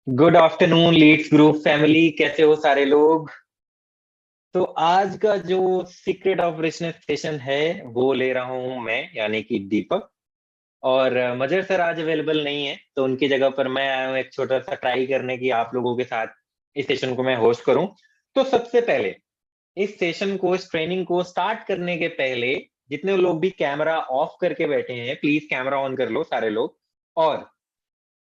Good afternoon leads group family, कैसे हो सारे लोग। तो आज का जो सीक्रेट ऑफ रिचनेस सेशन है वो ले रहा हूं मैं, यानी कि दीपक। और मजर सर आज अवेलेबल नहीं है, तो उनकी जगह पर मैं आया हूं एक छोटा सा ट्राई करने की आप लोगों के साथ इस सेशन को मैं होस्ट करूं। तो सबसे पहले इस सेशन को, इस ट्रेनिंग को स्टार्ट करने के पहले जितने लोग भी कैमरा ऑफ करके बैठे हैं, प्लीज कैमरा ऑन कर लो सारे लोग। और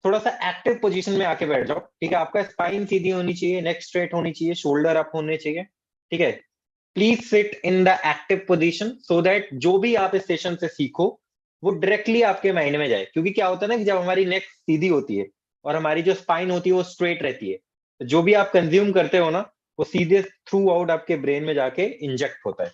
थोड़ा सा एक्टिव पोजीशन में आके बैठ जाओ, ठीक है। आपका स्पाइन सीधी होनी चाहिए, नेक स्ट्रेट होनी चाहिए, शोल्डर अप होने चाहिए, ठीक है। Please sit in the active position so that जो भी आप इस सेशन से सीखो वो डायरेक्टली आपके माइंड में जाए। क्योंकि क्या होता है ना कि जब हमारी नेक सीधी होती है और हमारी जो स्पाइन होती है वो स्ट्रेट रहती है, तो जो भी आप कंज्यूम करते हो ना, वो सीधे थ्रू आउट आपके ब्रेन में जाके इंजेक्ट होता है।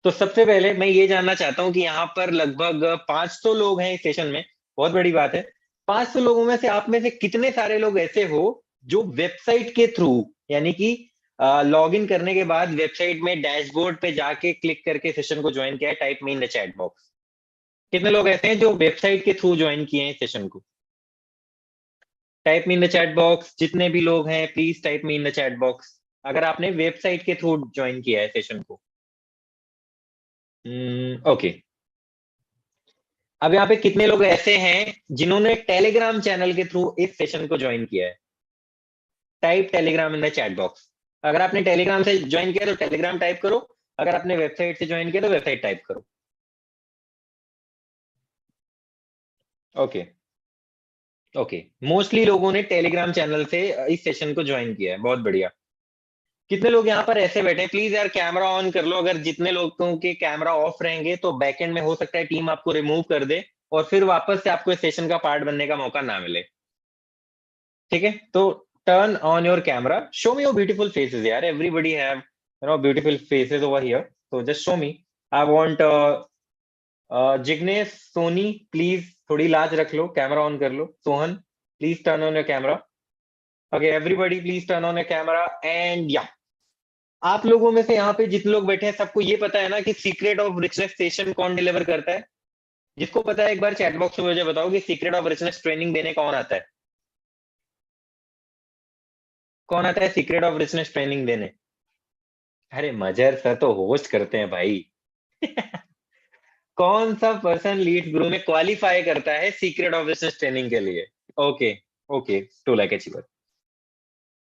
तो सबसे पहले मैं ये जानना चाहता हूँ कि यहाँ पर लगभग 500 लोग हैं इस सेशन में। बहुत बड़ी बात है। 500 लोगों में से आप में से कितने सारे लोग ऐसे हो जो वेबसाइट के थ्रू, यानी कि लॉग इन करने के बाद वेबसाइट में डैशबोर्ड पे जाके क्लिक करके सेशन को ज्वाइन किया है? Type me in the chat box. कितने लोग ऐसे हैं जो वेबसाइट के थ्रू ज्वाइन किए हैं सेशन को? Type me in the chat box. जितने भी लोग हैं please type me in the chat box अगर आपने वेबसाइट के थ्रू ज्वाइन किया है सेशन को। ओके। अब यहाँ पे कितने लोग ऐसे हैं जिन्होंने टेलीग्राम चैनल के थ्रू इस सेशन को ज्वाइन किया है? Type Telegram in the chat box. अगर आपने टेलीग्राम से ज्वाइन किया तो टेलीग्राम टाइप करो, अगर आपने वेबसाइट से ज्वाइन किया तो वेबसाइट टाइप करो। ओके। ओके, मोस्टली लोगों ने टेलीग्राम चैनल से इस सेशन को ज्वाइन किया है, बहुत बढ़िया। कितने लोग यहाँ पर ऐसे बैठे हैं? प्लीज यार कैमरा ऑन कर लो। अगर जितने लोगों के कैमरा ऑफ रहेंगे तो बैकएंड में हो सकता है टीम आपको रिमूव कर दे और फिर वापस से आपको इस सेशन का पार्ट बनने का मौका ना मिले। ठीक है, तो turn on your camera, show me your beautiful faces यार। Everybody have beautiful faces over here, so just show me. I want Jignesh, Soni, please थोड़ी लाज रख लो, कैमरा ऑन कर लो। Sohan, please turn on your camera. Okay everybody please turn on your camera. And yeah, आप लोगों में से यहाँ पे जितने लोग बैठे हैं सबको ये पता है ना कि सीक्रेट ऑफ रिचनेस सेशन कौन डिलीवर करता है? जिसको पता है एक बार चैट बॉक्स में मुझे बताओ कि सीक्रेट ऑफ रिचनेस ट्रेनिंग देने कौन आता है? कौन आता है सीक्रेट ऑफ रिचनेस ट्रेनिंग देने? अरे मजर सर तो होस्ट करते हैं भाई। कौन सा पर्सन लीड ग्रुप में क्वालिफाई करता है सीक्रेट ऑफ बिजनेस ट्रेनिंग के लिए? ओके। Okay, 2 lakh achiever.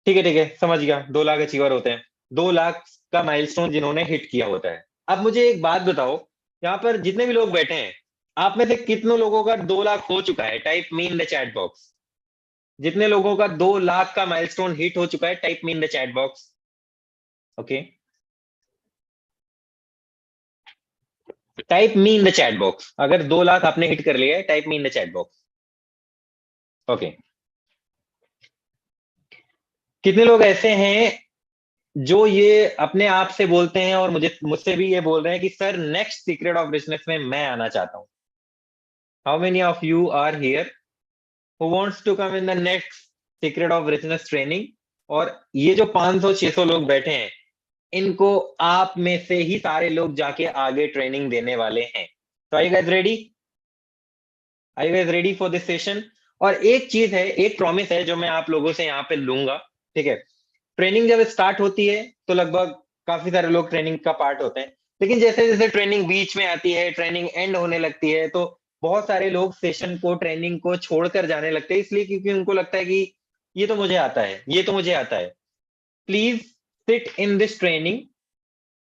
ठीक है समझ गया। 2 लाख अचीवर होते हैं, 2 लाख का माइलस्टोन जिन्होंने हिट किया होता है। अब मुझे एक बात बताओ, यहाँ पर जितने भी लोग बैठे हैं आप में से कितने लोगों का 2 लाख हो चुका है? Type me in the chat box. जितने लोगों का 2 लाख का माइलस्टोन हिट हो चुका है, type me in the chat box. Okay, type me in the chat box. अगर 2 लाख आपने हिट कर लिया है, type me in the chat box. Okay. कितने लोग ऐसे हैं जो ये अपने आप से बोलते हैं और मुझसे भी ये बोल रहे हैं कि sir next secret of business में मैं आना चाहता हूं? How many of you are here who wants to come in the next secret of business training? और ये जो 500-600 लोग बैठे हैं, इनको आप में से ही सारे लोग जाके आगे ट्रेनिंग देने वाले हैं। तो are you guys ready? Are you guys ready for this session? और एक चीज है, एक प्रॉमिस है जो मैं आप लोगों से यहाँ पे लूंगा, ठीक है। ट्रेनिंग जब स्टार्ट होती है तो लगभग काफी सारे लोग ट्रेनिंग का पार्ट होते हैं, लेकिन जैसे जैसे ट्रेनिंग बीच में आती है, ट्रेनिंग एंड होने लगती है, तो बहुत सारे लोग सेशन को, ट्रेनिंग को छोड़कर जाने लगते हैं, इसलिए क्योंकि उनको लगता है कि ये तो मुझे आता है, ये तो मुझे आता है। Please sit in this training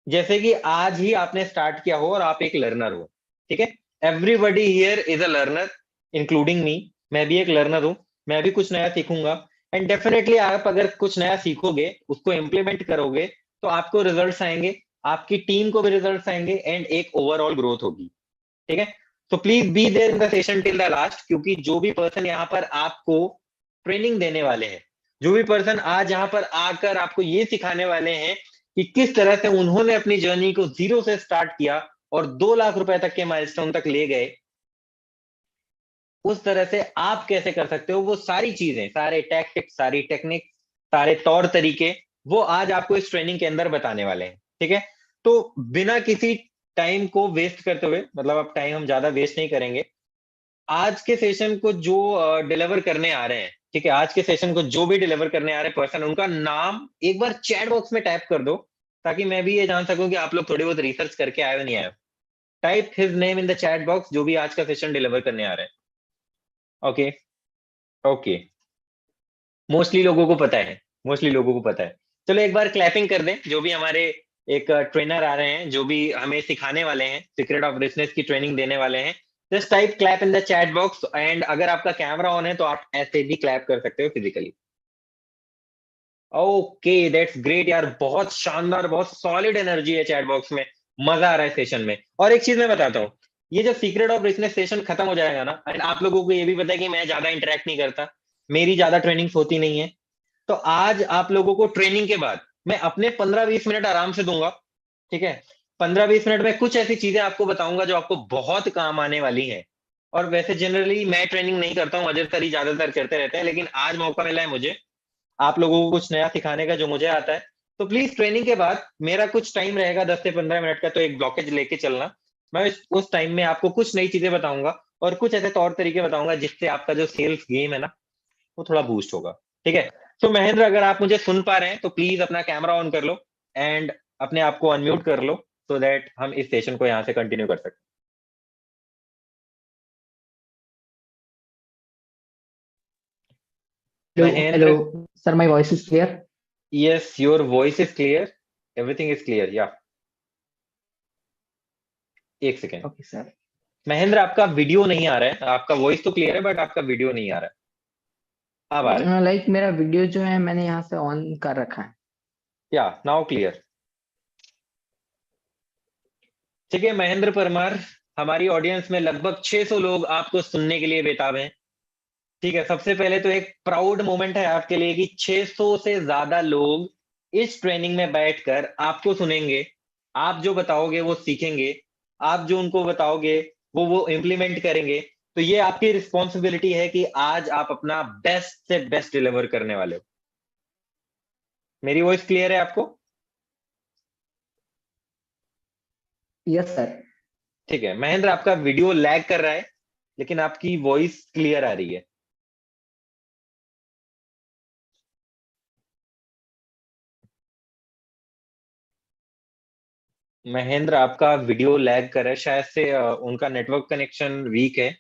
जैसे कि आज ही आपने स्टार्ट किया हो और आप एक लर्नर हो, ठीक है। Everybody here is a learner, including me. मैं भी एक लर्नर हूं, मैं भी कुछ नया सीखूंगा। एंड डेफिनेटली आप अगर कुछ नया सीखोगे, उसको इम्प्लीमेंट करोगे, तो आपको रिजल्ट्स आएंगे, आपकी टीम को भी रिजल्ट्स आएंगे एंड एक ओवरऑल ग्रोथ होगी, ठीक है। तो please be there in the session till the last, क्योंकि जो भी पर्सन यहाँ पर आपको ट्रेनिंग देने वाले हैं, जो भी पर्सन आज यहाँ पर आकर आपको ये सिखाने वाले हैं कि किस तरह से उन्होंने अपनी जर्नी को जीरो से स्टार्ट किया और 2 लाख रुपए तक के माइलस्टोन तक ले गए, उस तरह से आप कैसे कर सकते हो, वो सारी चीजें, सारे टैक्टिक्स, सारी टेक्निक, सारे तौर तरीके, वो आज आपको इस ट्रेनिंग के अंदर बताने वाले हैं, ठीक है। तो बिना किसी टाइम को वेस्ट करते हुए, मतलब अब टाइम हम ज्यादा वेस्ट नहीं करेंगे, आज के सेशन को जो डिलीवर करने आ रहे हैं, ठीक है, आज के सेशन को जो भी डिलीवर करने आ रहे पर्सन, उनका नाम एक बार चैट बॉक्स में टाइप कर दो, ताकि मैं भी ये जान सकूं कि आप लोग थोड़ी बहुत रिसर्च करके आए हो नहीं आए हो। Type his name in the chat box, जो भी आज का सेशन डिलीवर करने आ रहा है। ओके ओके, मोस्टली लोगों को पता है, मोस्टली लोगों को पता है। चलो एक बार क्लैपिंग कर दें, जो भी हमारे एक ट्रेनर आ रहे हैं, जो भी हमें सिखाने वाले हैं, सीक्रेट ऑफ रिचनेस की ट्रेनिंग देने वाले हैं। Just type clap in the chat box, and अगर आपका कैमरा ऑन है तो आप ऐसे भी क्लैप कर सकते हो फिजिकली। ओके दैट्स ग्रेट यार, बहुत शानदार, बहुत सॉलिड एनर्जी है चैट बॉक्स में। मजा आ रहा है सेशन में। और एक चीज मैं बताता हूँ, ये जब सीक्रेट ऑफ रिचनेस सेशन खत्म हो जाएगा ना, एंड आप लोगों को ये भी पता है कि मैं ज्यादा इंटरेक्ट नहीं करता, मेरी ज्यादा ट्रेनिंग्स होती नहीं है, तो आज आप लोगों को ट्रेनिंग के बाद मैं अपने 15-20 मिनट आराम से दूंगा। ठीक है, 15-20 मिनट में कुछ ऐसी चीजें आपको बताऊंगा जो आपको बहुत काम आने वाली है। और वैसे जनरली मैं ट्रेनिंग नहीं करता हूँ, अजय सर ही ज्यादातर करते रहते हैं, लेकिन आज मौका मिला है मुझे आप लोगों को कुछ नया सिखाने का जो मुझे आता है। तो प्लीज ट्रेनिंग के बाद मेरा कुछ टाइम रहेगा 10 से 15 मिनट का, तो एक ब्लॉकेज लेके चलना। मैं उस टाइम में आपको कुछ नई चीजें बताऊंगा और कुछ ऐसे तौर तरीके बताऊंगा जिससे आपका जो सेल्स गेम है ना, वो थोड़ा बूस्ट होगा। ठीक है, तो महेंद्र अगर आप मुझे सुन पा रहे हैं तो प्लीज अपना कैमरा ऑन कर लो एंड अपने आप को अनम्यूट कर लो, सो दैट हम इस सेशन को यहाँ से कंटिन्यू कर सकते हैं। Hello, Mahendra, hello. Sir, my voice is clear. Yes your voice is clear, everything is clear, या एक सेकेंड। Okay, sir. महेंद्र आपका वीडियो नहीं आ रहा है, आपका वॉइस तो क्लियर है बट आपका वीडियो नहीं आ रहा है, अब आ रहा है। लाइक मेरा वीडियो जो है मैंने यहाँ से ऑन कर रखा है. या नाउ क्लियर। ठीक है महेंद्र परमार, हमारी ऑडियंस में लगभग 600 लोग आपको सुनने के लिए बेताब हैं। ठीक है, सबसे पहले तो एक प्राउड मोमेंट है आपके लिए कि 600 से ज्यादा लोग इस ट्रेनिंग में बैठकर आपको सुनेंगे। आप जो बताओगे वो सीखेंगे, आप जो उनको बताओगे वो इम्प्लीमेंट करेंगे। तो ये आपकी रिस्पॉन्सिबिलिटी है कि आज आप अपना बेस्ट से बेस्ट डिलीवर करने वाले हो। मेरी वॉइस क्लियर है आपको? Yes sir. ठीक है महेंद्र, आपका वीडियो लैग कर रहा है लेकिन आपकी वॉइस क्लियर आ रही है। महेंद्र आपका वीडियो लैग कर रहा है, शायद से उनका नेटवर्क कनेक्शन वीक है।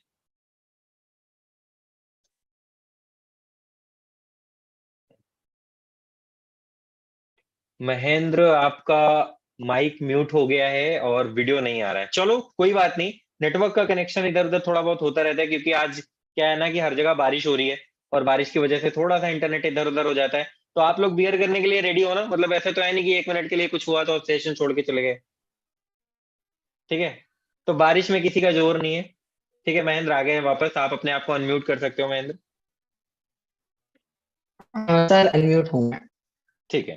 महेंद्र आपका माइक म्यूट हो गया है और वीडियो नहीं आ रहा है। चलो कोई बात नहीं, नेटवर्क का कनेक्शन इधर उधर थोड़ा बहुत होता रहता है, क्योंकि आज क्या है ना कि हर जगह बारिश हो रही है और बारिश की वजह से थोड़ा सा इंटरनेट इधर उधर हो जाता है। तो आप लोग बियर करने के लिए रेडी हो ना, मतलब ऐसे तो है नहीं कि 1 मिनट के लिए कुछ हुआ तो स्टेशन छोड़ के चले गए। ठीक है, तो बारिश में किसी का जोर नहीं है। ठीक है महेंद्र आ गए हैं वापस, आप अपने आप को अनम्यूट कर सकते हो महेंद्र। सर अनम्यूट हूँ मैं. ठीक है,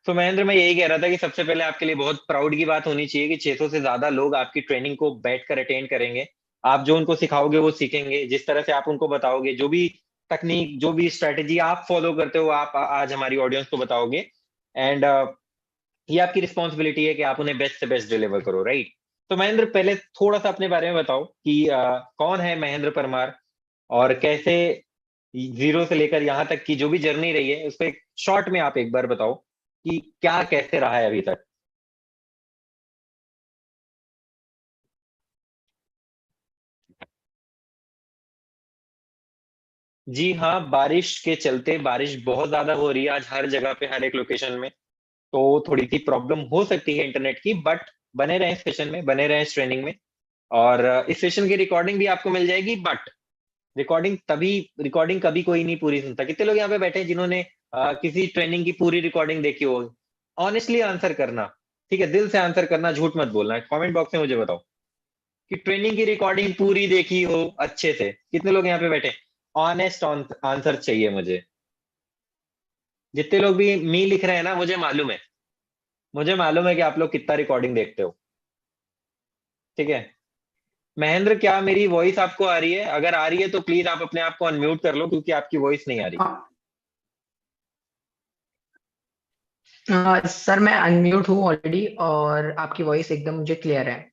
तो महेंद्र मैं यही कह रहा था कि सबसे पहले आपके लिए बहुत प्राउड की बात होनी चाहिए कि 600 से ज्यादा लोग आपकी ट्रेनिंग को बैठकर अटेंड करेंगे। आप जो उनको सिखाओगे वो सीखेंगे, जिस तरह से आप उनको बताओगे, जो भी तकनीक जो भी स्ट्रेटेजी आप फॉलो करते हो, आप आज हमारी ऑडियंस को बताओगे। एंड ये आपकी रिस्पॉन्सिबिलिटी है कि आप उन्हें बेस्ट से बेस्ट डिलीवर करो, राइट? तो महेंद्र पहले थोड़ा सा अपने बारे में बताओ कि कौन है महेंद्र परमार, और कैसे जीरो से लेकर यहाँ तक की जो भी जर्नी रही है उसको एक शॉर्ट में आप एक बार बताओ कि क्या कैसे रहा है अभी तक। जी हाँ, बारिश के चलते, बारिश बहुत ज्यादा हो रही है आज हर जगह पे, हर एक लोकेशन में, तो थोड़ी सी प्रॉब्लम हो सकती है इंटरनेट की, बट बने रहें सेशन में, बने रहें इस ट्रेनिंग में। और इस सेशन की रिकॉर्डिंग भी आपको मिल जाएगी, बट रिकॉर्डिंग कभी कोई नहीं पूरी सुनता। कितने लोग यहाँ पे बैठे हैं जिन्होंने किसी ट्रेनिंग की पूरी रिकॉर्डिंग देखी हो? ऑनेस्टली आंसर करना, ठीक है, दिल से आंसर करना, झूठ मत बोलना, कमेंट बॉक्स में मुझे बताओ कि ट्रेनिंग की रिकॉर्डिंग पूरी देखी हो अच्छे से। कितने लोग यहाँ पे बैठे? ऑनेस्ट आंसर चाहिए मुझे। जितने लोग भी मी लिख रहे हैं ना, मुझे मालूम है कि आप लोग कितना रिकॉर्डिंग देखते हो। ठीक है महेंद्र, क्या मेरी वॉइस आपको आ रही है? अगर आ रही है तो प्लीज आप अपने आप को अनम्यूट कर लो, क्योंकि आपकी वॉइस नहीं आ रही। सर मैं अनम्यूट हूँ ऑलरेडी और आपकी वॉइस एकदम मुझे क्लियर है.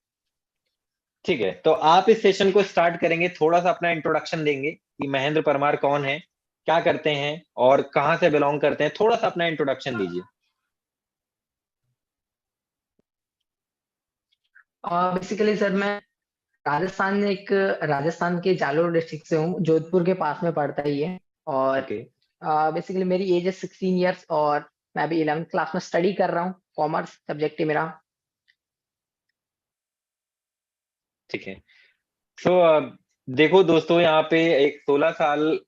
ठीक है, तो आप इस सेशन को स्टार्ट करेंगे, थोड़ा सा अपना इंट्रोडक्शन देंगे कि महेंद्र परमार कौन है, क्या करते हैं और कहाँ से बिलोंग करते हैं, थोड़ा सा अपना इंट्रोडक्शन दीजिए। बेसिकली सर मैं राजस्थान के जालोर डिस्ट्रिक्ट से हूँ, जोधपुर के पास में पड़ता ही है। और ओके। बेसिकली मेरी एज है 16 ईयर्स, और मैं अभी 11th क्लास में स्टडी कर रहा हूँ। कॉमर्स सब्जेक्ट है मेरा। ठीक है। सो देखो दोस्तों, यहाँ पे एक 16 साल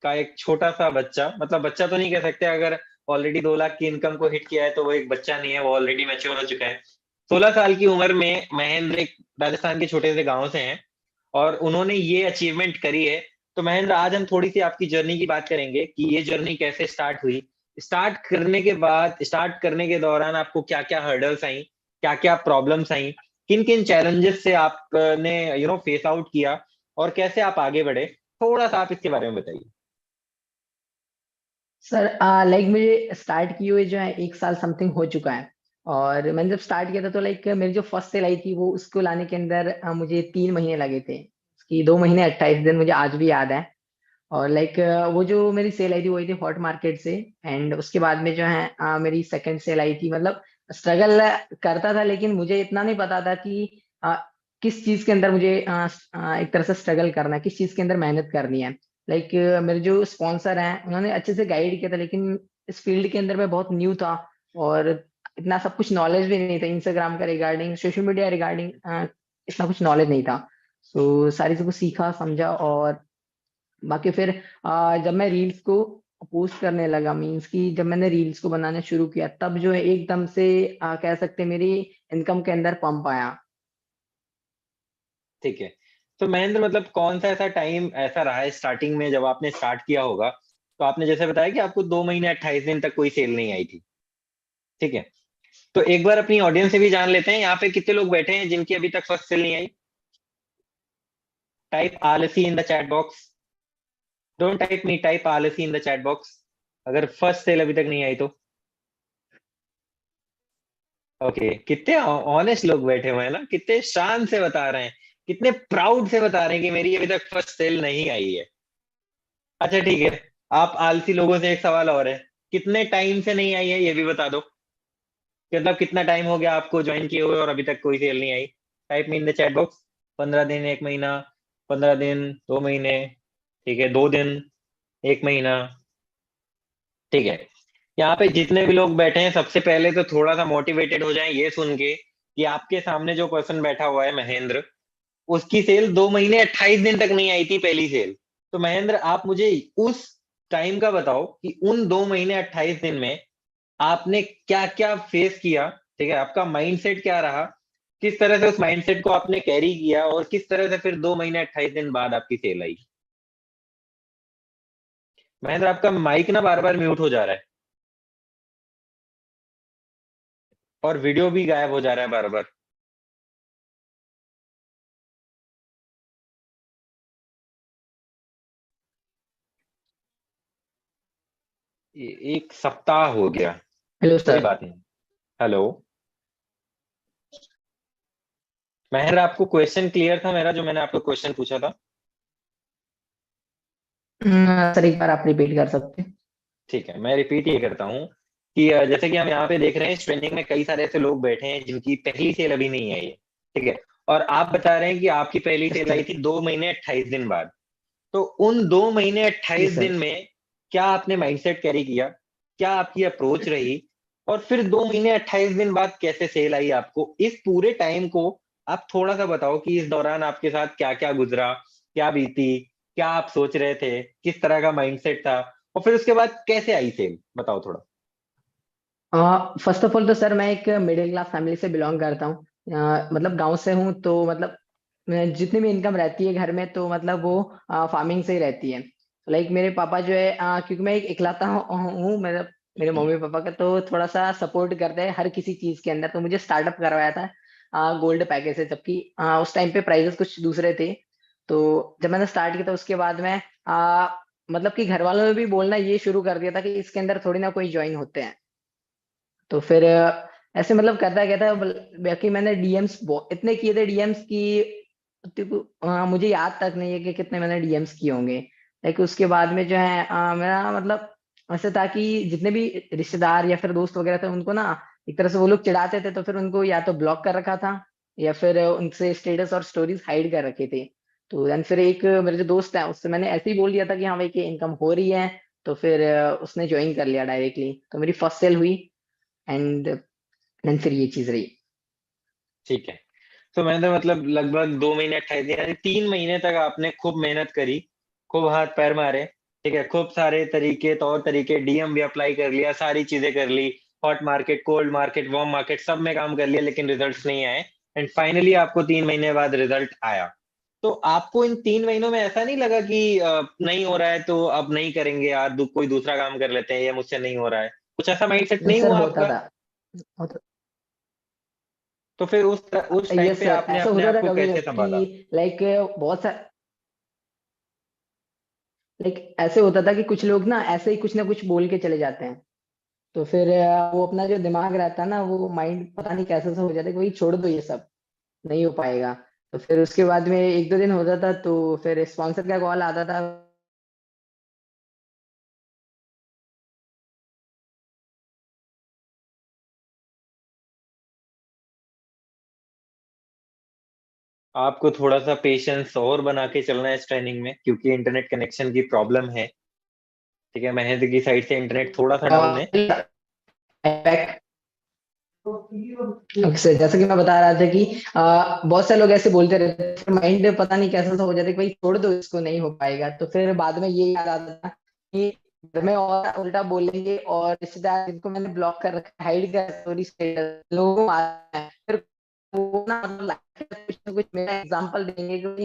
का एक छोटा सा बच्चा, मतलब बच्चा तो नहीं कह सकते, अगर ऑलरेडी 2 लाख की इनकम को हिट किया है तो वो एक बच्चा नहीं है, वो ऑलरेडी मैच्योर हो चुका है। 16 साल की उम्र में महेंद्र एक राजस्थान के छोटे से गांव से हैं और उन्होंने ये अचीवमेंट करी है। तो महेंद्र, आज हम थोड़ी सी आपकी जर्नी की बात करेंगे कि ये जर्नी कैसे स्टार्ट हुई। स्टार्ट करने के दौरान आपको क्या क्या हर्डल्स आई, क्या क्या प्रॉब्लम्स आई, किन किन चैलेंजेस से आपने फेस आउट किया, और कैसे आप आगे बढ़े, थोड़ा सा आप इसके बारे में बताइए। सर लाइक मुझे स्टार्ट किए हुए जो है 1 साल समथिंग हो चुका है। और मैंने जब स्टार्ट किया था तो लाइक मेरी जो फर्स्ट सेल आई थी वो उसको लाने के अंदर मुझे 3 महीने लगे थे। उसकी 2 महीने 28 दिन मुझे आज भी याद है। और लाइक वो जो मेरी सेल आई थी वो आई थी हॉट मार्केट से। एंड उसके बाद में जो है मेरी सेकंड सेल आई थी। मतलब स्ट्रगल करता था, लेकिन मुझे इतना नहीं पता था कि किस चीज के अंदर मुझे एक तरह से स्ट्रगल करना है, किस चीज के अंदर मेहनत करनी है। लाइक मेरे जो स्पॉन्सर हैं उन्होंने अच्छे से गाइड किया था, लेकिन इस फील्ड के अंदर मैं बहुत न्यू था। और इतना सब कुछ नॉलेज भी नहीं था इंस्टाग्राम का रिगार्डिंग, सोशल मीडिया रिगार्डिंग। इतना कुछ नॉलेज नहीं था। तो सारी चीजों को सीखा समझा। और बाकी फिर जब मैं रील्स को पोस्ट करने लगा, मीन्स कि जब मैंने रील्स को बनाना शुरू किया, तब जो है एकदम से कह सकते हैं मेरी इनकम के अंदर पंप आया। ठीक है। तो महेंद्र, मतलब कौन सा ऐसा टाइम ऐसा रहा है स्टार्टिंग में जब आपने स्टार्ट किया होगा, तो आपने जैसे बताया कि आपको 2 महीने 28 दिन तक कोई सेल नहीं आई थी। ठीक है। तो एक बार अपनी ऑडियंस से भी जान लेते हैं, यहाँ पे कितने लोग बैठे हैं जिनकी अभी तक फर्स्ट सेल नहीं आई। टाइप आलसी इन the chat box. Don't type me, type आलसी इन द चैट बॉक्स अगर फर्स्ट सेल अभी तक नहीं आई तो। ओके, कितने ऑनेस्ट लोग बैठे हुए हैं ना, कितने शान से बता रहे हैं, कितने प्राउड से बता रहे हैं कि मेरी अभी तक फर्स्ट सेल नहीं आई है। अच्छा ठीक है। आप आलसी लोगों से एक सवाल और है, कितने टाइम से नहीं आई है ये भी बता दो। मतलब कितना टाइम हो गया आपको ज्वाइन किए हुए और अभी तक कोई सेल नहीं आई। Type me in the chat box. 15 दिन, 1 महीना, 15 दिन, 2 महीने, ठीक है, 2 दिन, 1 महीना, ठीक है। यहाँ पे जितने भी लोग बैठे हैं, सबसे पहले तो थोड़ा सा मोटिवेटेड हो जाएं ये सुन के कि आपके सामने जो पर्सन बैठा हुआ है महेंद्र, उसकी सेल 2 महीने 28 दिन तक नहीं आई थी, पहली सेल। तो महेंद्र, आप मुझे उस टाइम का बताओ कि उन 2 महीने 28 दिन में आपने क्या क्या फेस किया। ठीक है, आपका माइंडसेट क्या रहा, किस तरह से उस माइंडसेट को आपने कैरी किया, और किस तरह से फिर 2 महीने 28 दिन बाद आपकी सेल आई। महेंद्र, आपका माइक ना बार बार म्यूट हो जा रहा है और वीडियो भी गायब हो जा रहा है बार बार। एक सप्ताह हो गया। हेलो कोई सर। बात नहीं। हेलो। महेंद्र, आपको क्वेश्चन क्लियर था मेरा, जो मैंने आपको क्वेश्चन पूछा था। सर एक बार आप रिपीट कर सकते हैं? ठीक है, मैं रिपीट ये करता हूँ कि जैसे कि हम यहाँ पे देख रहे हैं, ट्रेंडिंग में कई सारे ऐसे लोग बैठे हैं जिनकी पहली सेल अभी नहीं आई है। ठीक है। और आप बता रहे हैं कि आपकी पहली यस सेल आई सर। थी 2 महीने 28 दिन बाद। तो उन दो महीने जी अट्ठाईस सर। दिन में क्या आपने माइंडसेट कैरी किया, क्या आपकी अप्रोच रही, और फिर 2 महीने 28 दिन बाद कैसे सेल आई आपको, इस पूरे टाइम को आप थोड़ा सा बताओ कि इस दौरान आपके साथ क्या क्या गुजरा, क्या बीती, क्या आप सोच रहे थे, किस तरह का माइंडसेट था, और फिर उसके बाद कैसे आई सेल, बताओ थोड़ा। फर्स्ट ऑफ ऑल तो सर मैं एक मिडिल क्लास फैमिली से बिलोंग करता हूँ। मतलब गांव से हूँ, तो मतलब जितनी भी इनकम रहती है घर में, तो मतलब वो फार्मिंग से ही रहती है। लाइक मेरे पापा जो है क्योंकि मैं एक इकलौता हूँ, मतलब मेरे मम्मी पापा का तो थोड़ा सा सपोर्ट करते हैं हर किसी चीज के अंदर। तो मुझे स्टार्टअप करवाया था गोल्ड पैकेज से, जबकि उस टाइम पे प्राइजेस कुछ दूसरे थे। तो जब मैंने स्टार्ट किया था उसके बाद में मतलब कि घर वालों ने भी बोलना ये शुरू कर दिया था कि इसके अंदर थोड़ी ना कोई ज्वाइन होते हैं। तो फिर ऐसे मतलब करता कहता बाकी मैंने डीएम्स इतने किए थे, डीएम्स की मुझे याद तक नहीं है कि कितने मैंने डीएम्स किए होंगे। लाइक उसके बाद में जो है मेरा मतलब ऐसे था कि जितने भी रिश्तेदार या फिर दोस्त वगैरह थे उनको ना एक तरह से वो लोग चिढ़ाते थे, तो फिर उनको या तो ब्लॉक कर रखा था या फिर उनसे स्टेटस और स्टोरीज हाइड कर रखे थे। तो देन फिर एक मेरे जो दोस्त है उससे मैंने ऐसे ही बोल दिया था कि हाँ भाई कि इनकम हो रही है, तो फिर उसने ज्वाइन कर लिया डायरेक्टली, तो मेरी फर्स्ट सेल हुई। एंड देन फिर ये चीज रही। ठीक है। तो मैंने तो मतलब लगभग 2 महीने 28 दिन यानी 3 महीने तक आपने खूब मेहनत करी, खूब हाथ पैर मारे, ठीक है, खूब सारे तरीके तौर तरीके, डीएम भी अप्लाई कर लिया, सारी चीजें कर ली, hot market cold market warm market सब में काम कर लिया, लेकिन रिजल्ट्स नहीं आए। एंड फाइनली आपको 3 महीने बाद रिजल्ट आया। तो आपको इन 3 महीनों में ऐसा नहीं लगा कि नहीं हो रहा है तो अब नहीं करेंगे यार, कोई दूसरा काम कर लेते हैं, ये मुझसे नहीं हो रहा है, कुछ ऐसा माइंडसेट नहीं नहीं सर हुआ होता आपका? था, होता। तो फिर उस टाइम यस पे सर, आपने ऐसा अपने होता आप था को कभी कैसे कि संभाला? लाइक बहुत सा लाइक ऐसे होता था कि कुछ लोग ना ऐसे ही कुछ ना कुछ बोल के चले जाते हैं। तो फिर वो अपना जो दिमाग रहता है ना, वो माइंड पता नहीं कैसे से हो जाता है कि भाई छोड़ दो ये सब, नहीं हो पाएगा। तो फिर उसके बाद में एक दो दिन होता था तो फिर स्पॉन्सर का कॉल आता था। आपको थोड़ा सा पेशेंस और बना के चलना है इस ट्रेनिंग में, क्योंकि इंटरनेट कनेक्शन की प्रॉब्लम है। ठीक है, महेंद्र की साइड से इंटरनेट थोड़ा सा डाउन है। ओके सर, जैसे कि मैं बता रहा था कि बहुत सारे लोग ऐसे बोलते रहते हैं, फिर माइंड पता नहीं कैसे तो हो जाता है कि भाई छोड़ दो इसको, नहीं हो पाएगा। तो फिर बाद में ये याद आता था कि घर में और उल्टा बोलेंगे, और रिश्तेदार जिनको मैंने ब्लॉक कर रखा, हाइड कर स्टोरी स्टेटस, लोगों को आता है फिर वो ना मतलब लाइफ में कुछ ना कुछ मेरा एग्जांपल देंगे कि भाई,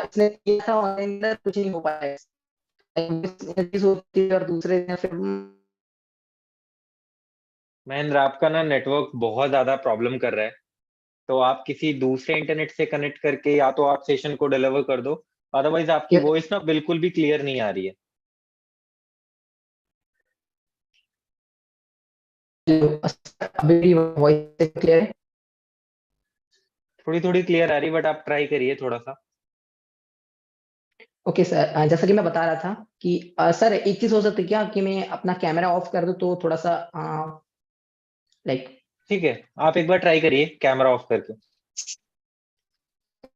इसने किया था ऑनलाइन, अंदर कुछ नहीं हो पाया। चीज होती है और दूसरे दिन फिर महेंद्र, आपका ना नेटवर्क बहुत ज्यादा प्रॉब्लम कर रहा है। तो आप किसी दूसरे इंटरनेट से कनेक्ट करके या तो आप सेशन को डिलीवर कर दो, अदरवाइज आपकी वॉइस ना बिल्कुल भी क्लियर नहीं आ रही है। अभी वॉइस क्लियर है। थोड़ी थोड़ी क्लियर आ रही, बट आप ट्राई करिए थोड़ा सा। ओके सर, जैसा कि मैं बता रहा था कि सर एक चीज हो सकती है क्या कि मैं अपना कैमरा ऑफ कर दूं तो थोड़ा सा लाइक। ठीक है, आप एक बार ट्राई करिए कैमरा ऑफ करके।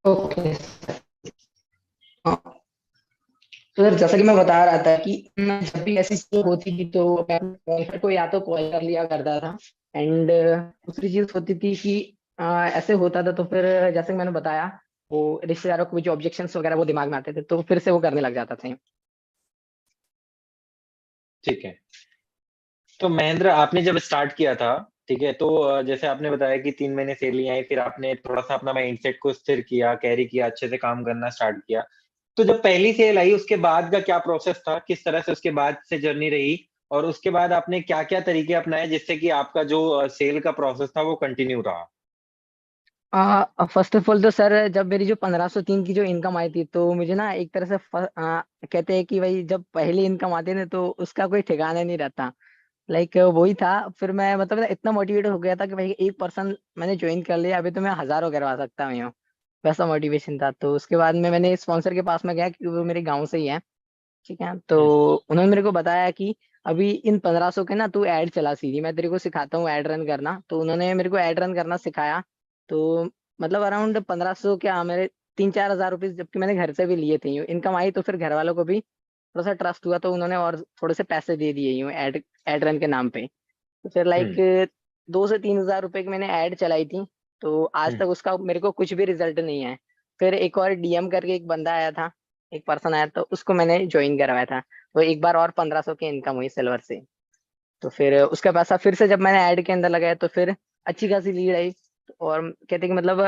ओके। तो सर जैसा कि मैं बता रहा था कि जब भी ऐसी चीज होती थी तो मैं अपने sponsor को या तो कॉल कर लिया करता था। एंड दूसरी चीज होती थी कि ऐसे होता था तो फिर जैसे कि मैंने बताया, वो रिश्तेदारों को जो ऑब्जेक्शंस वगैरह वो दिमाग में आते थे तो फिर से वो करने लग जाता थे। ठीक है। तो महेंद्र, आपने जब स्टार्ट किया था, ठीक है, तो जैसे आपने बताया कि 3 महीने सेल नहीं आई, फिर आपने थोड़ा सा अपना माइंडसेट को स्थिर किया, कैरी किया, अच्छे से काम करना स्टार्ट किया। तो जब पहली सेल आई उसके बाद का क्या प्रोसेस था, किस तरह से उसके बाद से जर्नी रही, और उसके बाद आपने क्या क्या तरीके अपनाए जिससे कि आपका जो सेल का प्रोसेस था वो कंटिन्यू रहा? फर्स्ट ऑफ ऑल तो सर जब मेरी जो 1503 की जो इनकम आई थी तो मुझे ना एक तरह से कहते हैं कि भाई जब पहली इनकम आती है ना तो उसका कोई ठिकाना नहीं रहता। लाइक वही था। फिर मैं मतलब ना इतना मोटिवेट हो गया था कि भाई एक पर्सन मैंने ज्वाइन कर लिया, अभी तो मैं हजारों करवा सकता हूँ। वैसा मोटिवेशन था। तो उसके बाद में मैंने स्पॉन्सर के पास में गया क्योंकि वो मेरे गाँव से ही है। ठीक है, तो हम्म। उन्होंने मेरे को बताया कि अभी इन 1500 के ना तू ऐड चला, सीधी मैं तेरे को सिखाता हूँ ऐड रन करना। तो उन्होंने मेरे को ऐड रन करना सिखाया। तो मतलब अराउंड 1500 क्या, मेरे 3-4 हजार रुपये जबकि मैंने घर से भी लिए थे, यूँ इनकम आई तो फिर घर वालों को भी थोड़ा सा ट्रस्ट हुआ तो उन्होंने और थोड़े से पैसे दे दिए यूँ ऐड ऐड रन के नाम पे। तो फिर लाइक हम्म। 2 से 3 हजार रुपए की मैंने ऐड चलाई थी। तो आज हम्म। तक उसका मेरे को कुछ भी रिजल्ट नहीं है। फिर एक और डीएम करके एक बंदा आया था, एक पर्सन आया, तो उसको मैंने ज्वाइन करवाया था। तो एक बार और 1500 की इनकम हुई सिल्वर से। तो फिर उसका पैसा फिर से जब मैंने ऐड के अंदर लगाया तो फिर अच्छी खासी लीड आई। और कहते कि मतलब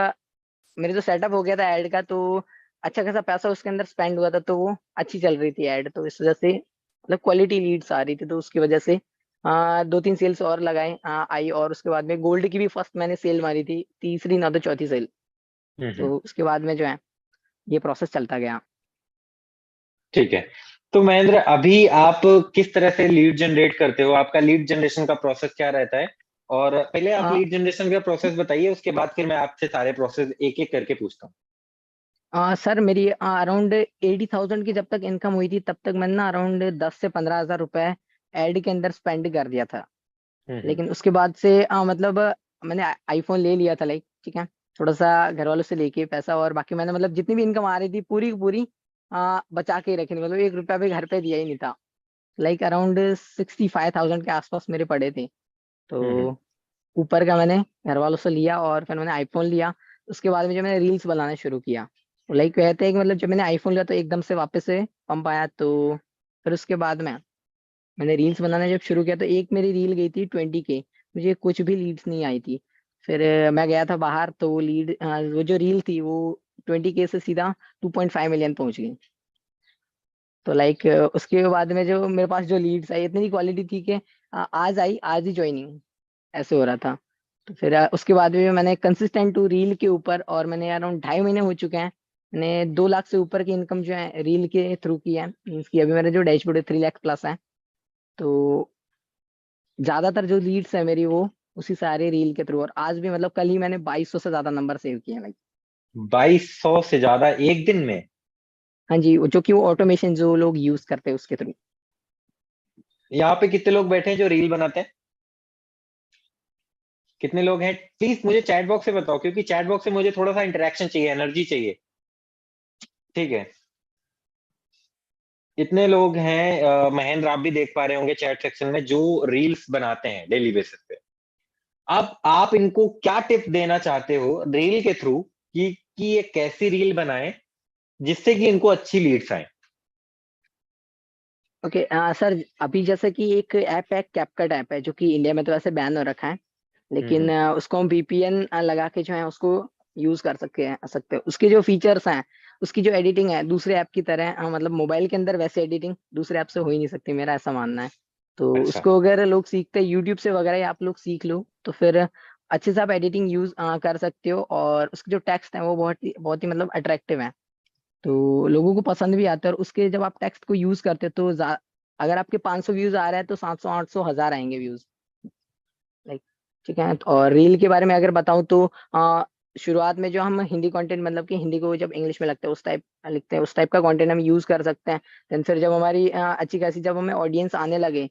मेरे जो सेटअप हो गया था ऐड का, तो अच्छा खासा पैसा उसके अंदर स्पेंड हुआ था, तो वो अच्छी चल रही थी ऐड। तो इस वजह से मतलब क्वालिटी लीड्स आ रही थी, तो उसकी वजह से 2-3 सेल्स और लगाए आई। और उसके बाद में गोल्ड की भी फर्स्ट मैंने सेल मारी थी, तीसरी ना तो चौथी सेल। हम्म। तो उसके बाद में जो है ये प्रोसेस चलता गया। ठीक है। तो महेंद्र, अभी आप किस तरह से लीड जनरेट करते हो, आपका लीड जनरेशन का प्रोसेस क्या रहता है? और पहले आप आ, लीड जनरेशन का प्रोसेस बताइए, उसके बाद फिर मैं आपसे सारे प्रोसेस एक एक करके पूछता हूँ। सर मेरी अराउंड 80,000 की जब तक इनकम हुई थी तब तक मैंने ना अराउंड 10 से 15 हजार रुपए एड के अंदर स्पेंड कर दिया था। हम्म। लेकिन उसके बाद से मतलब मैंने आईफोन ले लिया था, लाइक ठीक है, थोड़ा सा घर वालों से लेके पैसा, और बाकी मैंने मतलब जितनी भी इनकम आ रही थी पूरी की पूरी बचा के ही रखी थी, मतलब 1 रुपया भी घर पे दिया ही नहीं था। लाइक अराउंड 65,000 के आसपास मेरे पड़े थे। हम्म। तो ऊपर का मैंने घर वालों से लिया और फिर मैंने आईफोन लिया। उसके बाद में जब मैंने रील्स बनाना शुरू किया, तो लाइक कहते हैं कि मतलब जब मैंने आईफोन लिया तो एकदम से वापस से पंप आया। तो फिर उसके बाद में मैंने रील्स बनाना जब शुरू किया तो एक मेरी रील गई थी 20K, मुझे कुछ भी लीड्स नहीं आई थी। फिर मैं गया था बाहर तो वो वो जो रील थी वो 20K से सीधा 2.5 मिलियन पहुंच गई। तो लाइक उसके बाद में जो मेरे पास जो लीड्स आई इतनी क्वालिटी थी कि आज आई आज ही ज्वाइनिंग ऐसे हो रहा था। तो फिर उसके बाद भी मैंने कंसिस्टेंट हूँ रील के ऊपर, और मैंने अराउंड 2.5 महीने हो चुके हैं, मैंने 2 लाख से ऊपर की इनकम जो है रील के थ्रू की है, मीन्स की अभी मेरा जो डैशबोर्ड है 3 लाख प्लस है। तो ज्यादातर जो लीड्स है मेरी वो उसी सारे रील के थ्रू, और आज भी मतलब कल ही मैंने 2200 से ज्यादा नंबर सेव किए हैं भाई। 2200 से ज्यादा एक दिन में? हाँ जी, जो कि वो ऑटोमेशन जो लोग यूज करते हैं उसके थ्रू। यहाँ पे कितने लोग बैठे हैं जो रील बनाते हैं? कितने लोग हैं? प्लीज मुझे चैट बॉक्स से बताओ, क्योंकि चैट बॉक्स से मुझे थोड़ा सा इंटरेक्शन चाहिए, एनर्जी चाहिए। ठीक है। इतने लोग हैं, महेंद्र आप भी देख पा रहे होंगे चैट सेक्शन में, जो रील्स बनाते हैं डेली बेसिस पे। अब आप इनको क्या टिप देना चाहते हो रील के थ्रू, कि ये कैसी रील बनाएं जिससे कि इनको अच्छी लीड्स आए? ओके सर, अभी जैसे कि एक ऐप है, कैपकट ऐप है, जो कि इंडिया में तो वैसे बैन हो रखा है, लेकिन हम्म। उसको हम VPN लगा के जो है उसको यूज कर सकते हैं। उसके जो फीचर्स हैं, उसकी जो एडिटिंग है दूसरे ऐप की तरह मतलब मोबाइल के अंदर वैसे एडिटिंग दूसरे ऐप से हो ही नहीं सकती, मेरा ऐसा मानना है। तो अच्छा। उसको अगर लोग सीखते हैं यूट्यूब से वगैरह, या आप लोग सीख लो तो फिर अच्छे से आप एडिटिंग यूज कर सकते हो, और उसके जो टेक्स्ट है वो बहुत ही मतलब अट्रैक्टिव है, तो लोगों को पसंद भी आता है। और उसके जब आप टेक्स्ट को यूज करते हो तो अगर आपके 500 व्यूज आ रहे हैं तो 700 800 1000 आएंगे व्यूज, लाइक ठीक है। और रील के बारे में अगर बताऊं तो शुरुआत में जो हम हिंदी कंटेंट, मतलब कि हिंदी को जब इंग्लिश में लगता है उस टाइप लिखते हैं, उस टाइप का कंटेंट हम यूज कर सकते हैं। देन फिर जब हमारी अच्छी खासी जब हमें ऑडियंस आने लगे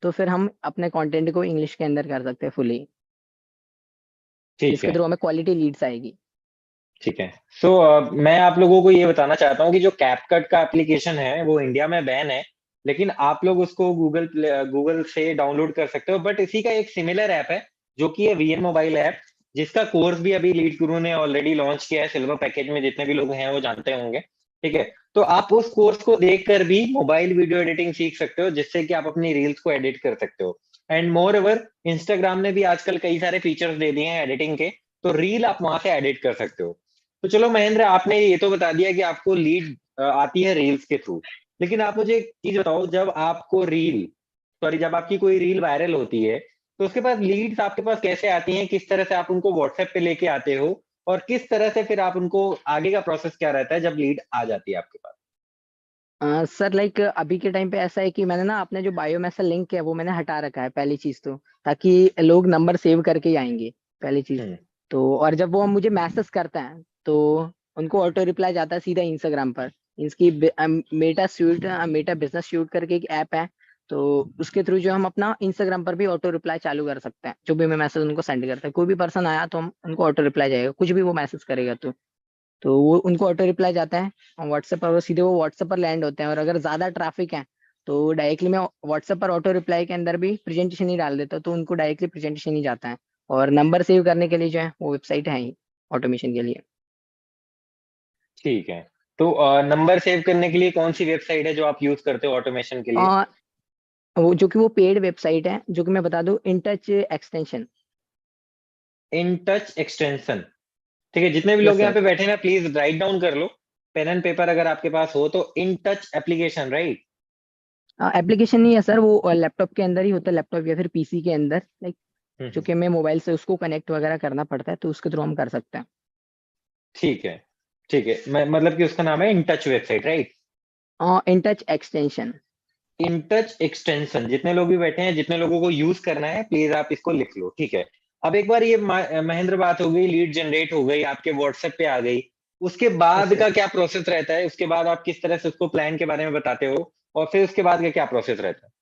तो फिर हम अपने कंटेंट को इंग्लिश के अंदर कर सकते हैं फुली, ठीक जिसके है। थ्रू हमें क्वालिटी लीड्स आएगी। ठीक है। सो मैं आप लोगों को ये बताना चाहता हूँ कि जो कैपकट का एप्लीकेशन है वो इंडिया में बैन है, लेकिन आप लोग उसको गूगल से डाउनलोड कर सकते हो। बट इसी का एक सिमिलर ऐप है जो कि है वीएन मोबाइल ऐप, जिसका कोर्स भी अभी लीड गुरु ने ऑलरेडी लॉन्च किया है सिल्वर पैकेज में, जितने भी लोग हैं वो जानते होंगे। ठीक है। तो आप उस कोर्स को देखकर भी मोबाइल वीडियो एडिटिंग सीख सकते हो, जिससे कि आप अपनी रील्स को एडिट कर सकते हो। एंड मोर ओवर, इंस्टाग्राम ने भी आजकल कई सारे फीचर्स दे दिए हैं एडिटिंग के, तो रील आप वहां से एडिट कर सकते हो। तो चलो महेंद्र, आपने ये तो बता दिया कि आपको लीड आती है रील्स के थ्रू, लेकिन आप मुझे एक चीज बताओ, जब आपकी कोई रील वायरल होती है तो उसके पास लीड्स आपके पास कैसे आती हैं? किस तरह से आप उनको व्हाट्सएप पे लेके आते हो, और किस तरह से फिर आप उनको, आगे का प्रोसेस क्या रहता है जब लीड आ जाती है आपके पास? सर लाइक अभी के टाइम पे ऐसा है कि मैंने ना अपने जो बायो में से लिंक है वो मैंने हटा रखा है, पहली चीज तो, ताकि लोग नंबर सेव करके ही आएंगे, पहली चीज। हम्म। तो और जब वो मुझे मैसेज करते हैं तो उनको ऑटो रिप्लाई जाता है सीधा इंस्टाग्राम पर। इसकी मेटा बिजनेस शूट करके एक ऐप है, तो उसके थ्रू जो हम अपना इंस्टाग्राम पर भी ऑटो रिप्लाई चालू कर सकते हैं, जो भी मैं मैसेज उनको सेंड करता है, कोई भी पर्सन आया तो हम उनको ऑटो रिप्लाई जाएगा, कुछ भी वो मैसेज करेगा तो वो उनको ऑटो रिप्लाई जाता है। और व्हाट्सएप पर वो सीधे वो व्हाट्सएप पर लैंड होते हैं, और अगर ज्यादा ट्रैफिक है तो डायरेक्टली मैं व्हाट्सएप पर ऑटो रिप्लाई के अंदर भी प्रेजेंटेशन ही डाल देता हूँ, तो उनको डायरेक्टली प्रेजेंटेशन ही जाता है। और नंबर सेव करने के लिए जो है वो वेबसाइट है ही ऑटोमेशन के लिए। ठीक है। तो नंबर सेव करने के लिए कौन सी वेबसाइट है जो आप यूज करते हो ऑटोमेशन के लिए? और वो जो कि वो पेड वेबसाइट है, जो कि मैं बता दूं, in touch extension. In touch extension. ठीक है, जितने भी यस लोग यहाँ सर। पे बैठे हैं ना, प्लीज राइट डाउन कर लो, पेन एंड पेपर अगर आपके पास हो तो। In touch application, right? Application नहीं है सर, वो लैपटॉप के अंदर ही होता है, लैपटॉप या फिर PC के अंदर, लाइक जो कि हमें मोबाइल से उसको कनेक्ट वगैरह करना पड़ता है, तो उसके थ्रू हम कर सकते हैं। ठीक है। ठीक है, मैं मतलब कि उसका नाम है in touch website, right? In touch extension. In touch extension. जितने लोग भी बैठे हैं, जितने लोगों को यूज करना है, प्लीज आप इसको लिख लो। ठीक है। अब एक बार ये महेंद्र बात हो गई, लीड जनरेट हो गई, आपके व्हाट्सएप पे आ गई, उसके बाद ओके। का क्या प्रोसेस रहता है, उसके बाद आप किस तरह से उसको प्लान के बारे में बताते हो, और फिर उसके बाद का क्या प्रोसेस रहता है?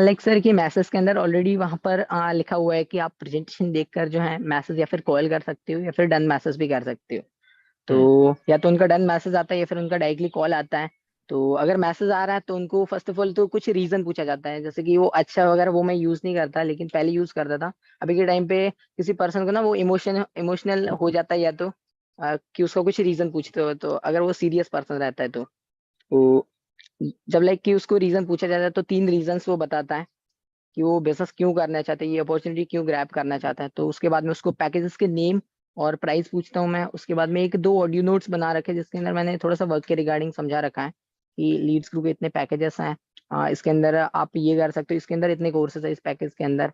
लाइक सर कि मैसेज के अंदर ऑलरेडी वहां पर लिखा हुआ है कि आप प्रेजेंटेशन देखकर जो है मैसेज या फिर कॉल कर सकते हो या फिर डन मैसेज भी कर सकते हो। हम्म। तो या तो उनका डन मैसेज आता है या फिर उनका डायरेक्टली कॉल आता है। तो अगर मैसेज आ रहा है तो उनको फर्स्ट ऑफ ऑल तो कुछ रीजन पूछा जाता है, जैसे कि वो अच्छा वगैरह वो मैं यूज नहीं करता लेकिन पहले यूज करता था। अभी के टाइम पे किसी पर्सन को ना वो इमोशनल हो जाता है या तो कि उसका कुछ रीजन पूछते हो, तो अगर वो सीरियस पर्सन रहता है तो जब लाइक कि उसको रीजन पूछा जाता है तो 3 रीजंस वो बताता है कि वो बिजनेस क्यों करना चाहता है, ये अपॉर्चुनिटी क्यों ग्रैब करना चाहता है। तो उसके बाद में उसको पैकेजेस के नेम और प्राइस पूछता हूँ मैं। उसके बाद में एक दो ऑडियो नोट्स बना रखे हैं जिसके अंदर मैंने थोड़ा सा वर्क के रिगार्डिंग समझा रखा है कि लीड्स ग्रुप के इतने पैकेजेस हैं। इसके अंदर आप ये कर सकते हो, इसके अंदर इतने कोर्सेज है, इस पैकेज के अंदर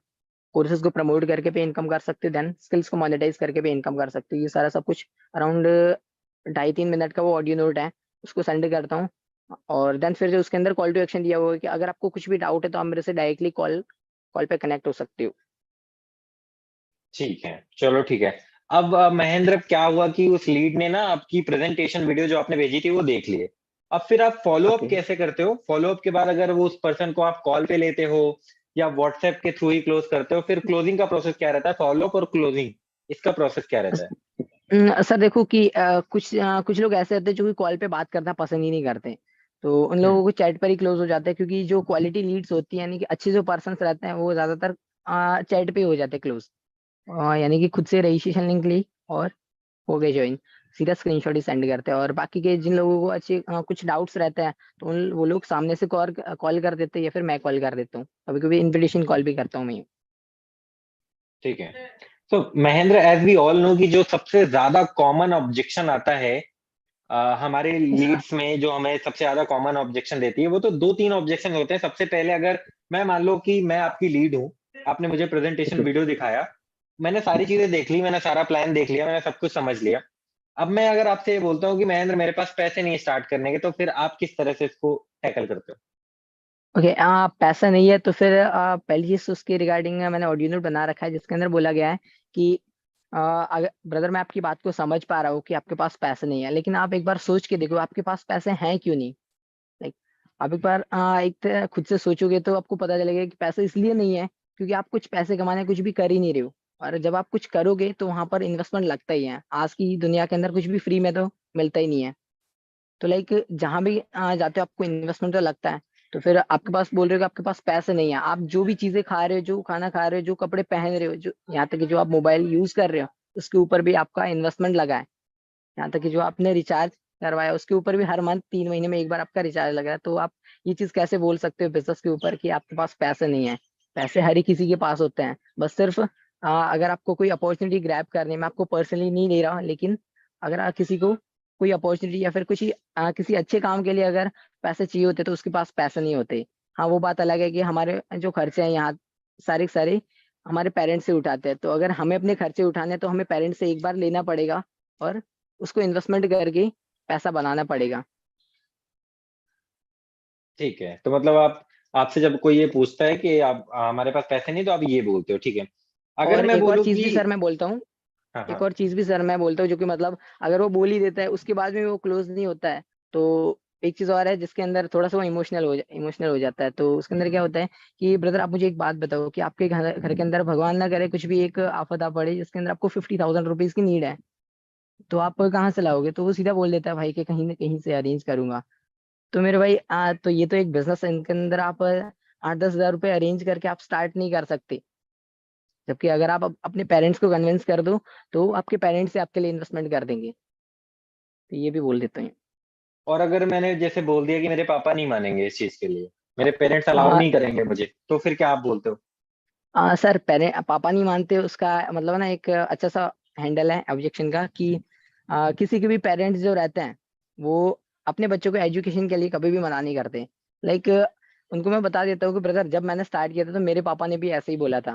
कोर्सेज को प्रमोट करके पे इनकम कर सकते हो, देन स्किल्स को मोनेटाइज करके पे इनकम कर सकते हो। ये सारा सब कुछ अराउंड 2.5-3 मिनट का वो ऑडियो नोट है, उसको सेंड करता हूँ। और देन फिर जो उसके अंदर कॉल टू एक्शन दिया हुआ है कि अगर आपको कुछ भी डाउट है तो आप मेरे से डायरेक्टली कॉल कॉल पे कनेक्ट हो सकते हो। ठीक है, चलो ठीक है। अब महेंद्र, क्या हुआ कि उस लीड ने ना आपकी प्रेजेंटेशन वीडियो जो आपने भेजी थी वो देख लिए। अब फिर आप फॉलो अप ओके। कैसे करते हो? फॉलो अप के बाद अगर वो उस पर्सन को आप कॉल पे लेते हो या व्हाट्सएप के थ्रू ही क्लोज करते हो, फिर क्लोजिंग का प्रोसेस क्या रहता है? फॉलो अप और क्लोजिंग, इसका प्रोसेस क्या रहता है? सर देखो कि कुछ लोग ऐसे होते हैं जो कि कॉल पे बात करना पसंद ही नहीं करते, तो उन हम्म। लोगों को चैट पर ही क्लोज हो जाता है, क्योंकि जो क्वालिटी लीड्स होती है यानी कि अच्छे जो पर्सन रहते हैं वो ज्यादातर चैट पे ही हो जाते हैं क्लोज। यानी कि खुद से रजिस्ट्रेशन लिंक ली और हो गए ज्वाइन, सीधा स्क्रीनशॉट ही सेंड करते हैं। और बाकी के जिन लोगों को अच्छे कुछ डाउट्स रहते हैं तो उन वो लोग सामने से कॉल कॉल कर देते हैं या फिर मैं कॉल कर देता हूँ, कभी कभी इनविटेशन कॉल भी करता हूँ मैं। ठीक है। तो Mahendra, as we all know कि जो सबसे ज्यादा कॉमन ऑब्जेक्शन आता है हमारे लीड्स में, जो हमें सबसे ज्यादा कॉमन ऑब्जेक्शन देती है, वो तो दो तीन ऑब्जेक्शन होते हैं। सबसे पहले, अगर मैं मान लो कि मैं आपकी लीड हूँ, आपने मुझे प्रेजेंटेशन ओके। वीडियो दिखाया, मैंने सारी चीजें देख ली, मैंने सारा प्लान देख लिया, मैंने सब कुछ समझ लिया। अब मैं अगर आपसे ये बोलता हूँ कि महेंद्र मेरे पास पैसे नहीं स्टार्ट करने के, तो फिर आप किस तरह से इसको टैकल करते हो? ओके, पैसा नहीं है तो फिर पहली चीज उसके रिगार्डिंग मैंने ऑडियो नोट बना रखा है जिसके अंदर बोला गया है कि अगर ब्रदर मैं आपकी बात को समझ पा रहा हूँ कि आपके पास पैसे नहीं है, लेकिन आप एक बार सोच के देखो आपके पास पैसे हैं क्यों नहीं। लाइक आप एक बार खुद से सोचोगे तो आपको पता चलेगा कि पैसे इसलिए नहीं है क्योंकि आप कुछ पैसे कमाने कुछ भी कर ही नहीं रहे हो। और जब आप कुछ करोगे तो वहां पर इन्वेस्टमेंट लगता ही है, आज की दुनिया के अंदर कुछ भी फ्री में तो मिलता ही नहीं है। तो लाइक जहां भी जाते हो आपको इन्वेस्टमेंट तो लगता है। तो फिर आपके पास बोल रहे हो कि आपके पास पैसे नहीं है, आप जो भी चीजें खा रहे हो, जो खाना खा रहे हो, जो कपड़े पहन रहे हो, जो यहाँ तक कि जो आप मोबाइल यूज कर रहे हो उसके ऊपर भी आपका इन्वेस्टमेंट लगा है। यहाँ तक कि जो आपने रिचार्ज करवाया उसके ऊपर भी हर मंथ 3 महीने में एक बार आपका रिचार्ज लगा है। तो आप ये चीज कैसे बोल सकते हो बिजनेस के ऊपर कि आपके पास पैसे नहीं है? पैसे हर ही किसी के पास होते हैं, बस सिर्फ अगर आपको कोई अपॉर्चुनिटी ग्रैब करनी है, मैं आपको पर्सनली नहीं ले रहा हूँ, लेकिन अगर किसी को कोई अपॉर्चुनिटी या फिर कुछ किसी अच्छे काम के लिए अगर पैसे चाहिए होते तो उसके पास पैसे नहीं होते। हाँ वो बात अलग है कि हमारे जो खर्चे हैं यहाँ सारे के सारे हमारे पेरेंट्स से उठाते हैं, तो अगर हमें अपने खर्चे उठाने हैं तो हमें पेरेंट्स से एक बार लेना पड़ेगा और उसको इन्वेस्टमेंट करके पैसा बनाना पड़ेगा। ठीक है, तो मतलब आप, आपसे जब कोई ये पूछता है कि आप हमारे पास पैसे नहीं, तो आप ये बोलते हो, ठीक है। अगर और मैं एक और बोलूँ चीज कि, भी सर मैं बोलता हूँ, हाँ एक हाँ। और चीज भी सर मैं बोलता हूँ जो कि मतलब अगर वो बोल ही देता है उसके बाद में वो क्लोज नहीं होता है तो एक चीज और है जिसके अंदर थोड़ा सा वो इमोशनल हो जाता है। तो उसके अंदर क्या होता है कि ब्रदर आप मुझे एक बात बताओ कि आपके घर के अंदर भगवान ना करे कुछ भी एक आफत आ पड़े जिसके अंदर आपको 50,000 रुपीज की नीड है, तो आप कहाँ से लाओगे? तो वो सीधा बोल देता है भाई कि कहीं ना कहीं से अरेंज करूंगा। तो मेरे भाई तो ये तो एक बिजनेस है, इनके अंदर आप 8-10 हजार रुपए अरेंज करके आप स्टार्ट नहीं कर सकते। जबकि अगर आप अपने पेरेंट्स को कन्विंस कर दो तो आपके पेरेंट्स से आपके लिए इन्वेस्टमेंट कर देंगे। तो ये भी बोल देते हैं। और अगर मैंने जैसे बोल दिया कि मेरे पापा नहीं मानेंगे इस चीज के लिए, मेरे पेरेंट्स अलाउ आ, नहीं करेंगे मुझे, तो फिर क्या आप बोलते हो? सर पेरेंट पापा नहीं मानते उसका मतलब ना एक अच्छा सा हैंडल है ऑब्जेक्शन का कि किसी के भी पेरेंट्स जो रहते हैं वो अपने बच्चों को एजुकेशन के लिए कभी भी मना नहीं करते। लाइक उनको मैं बता देता हूँ कि ब्रदर जब मैंने स्टार्ट किया था तो मेरे पापा ने भी ऐसे ही बोला था,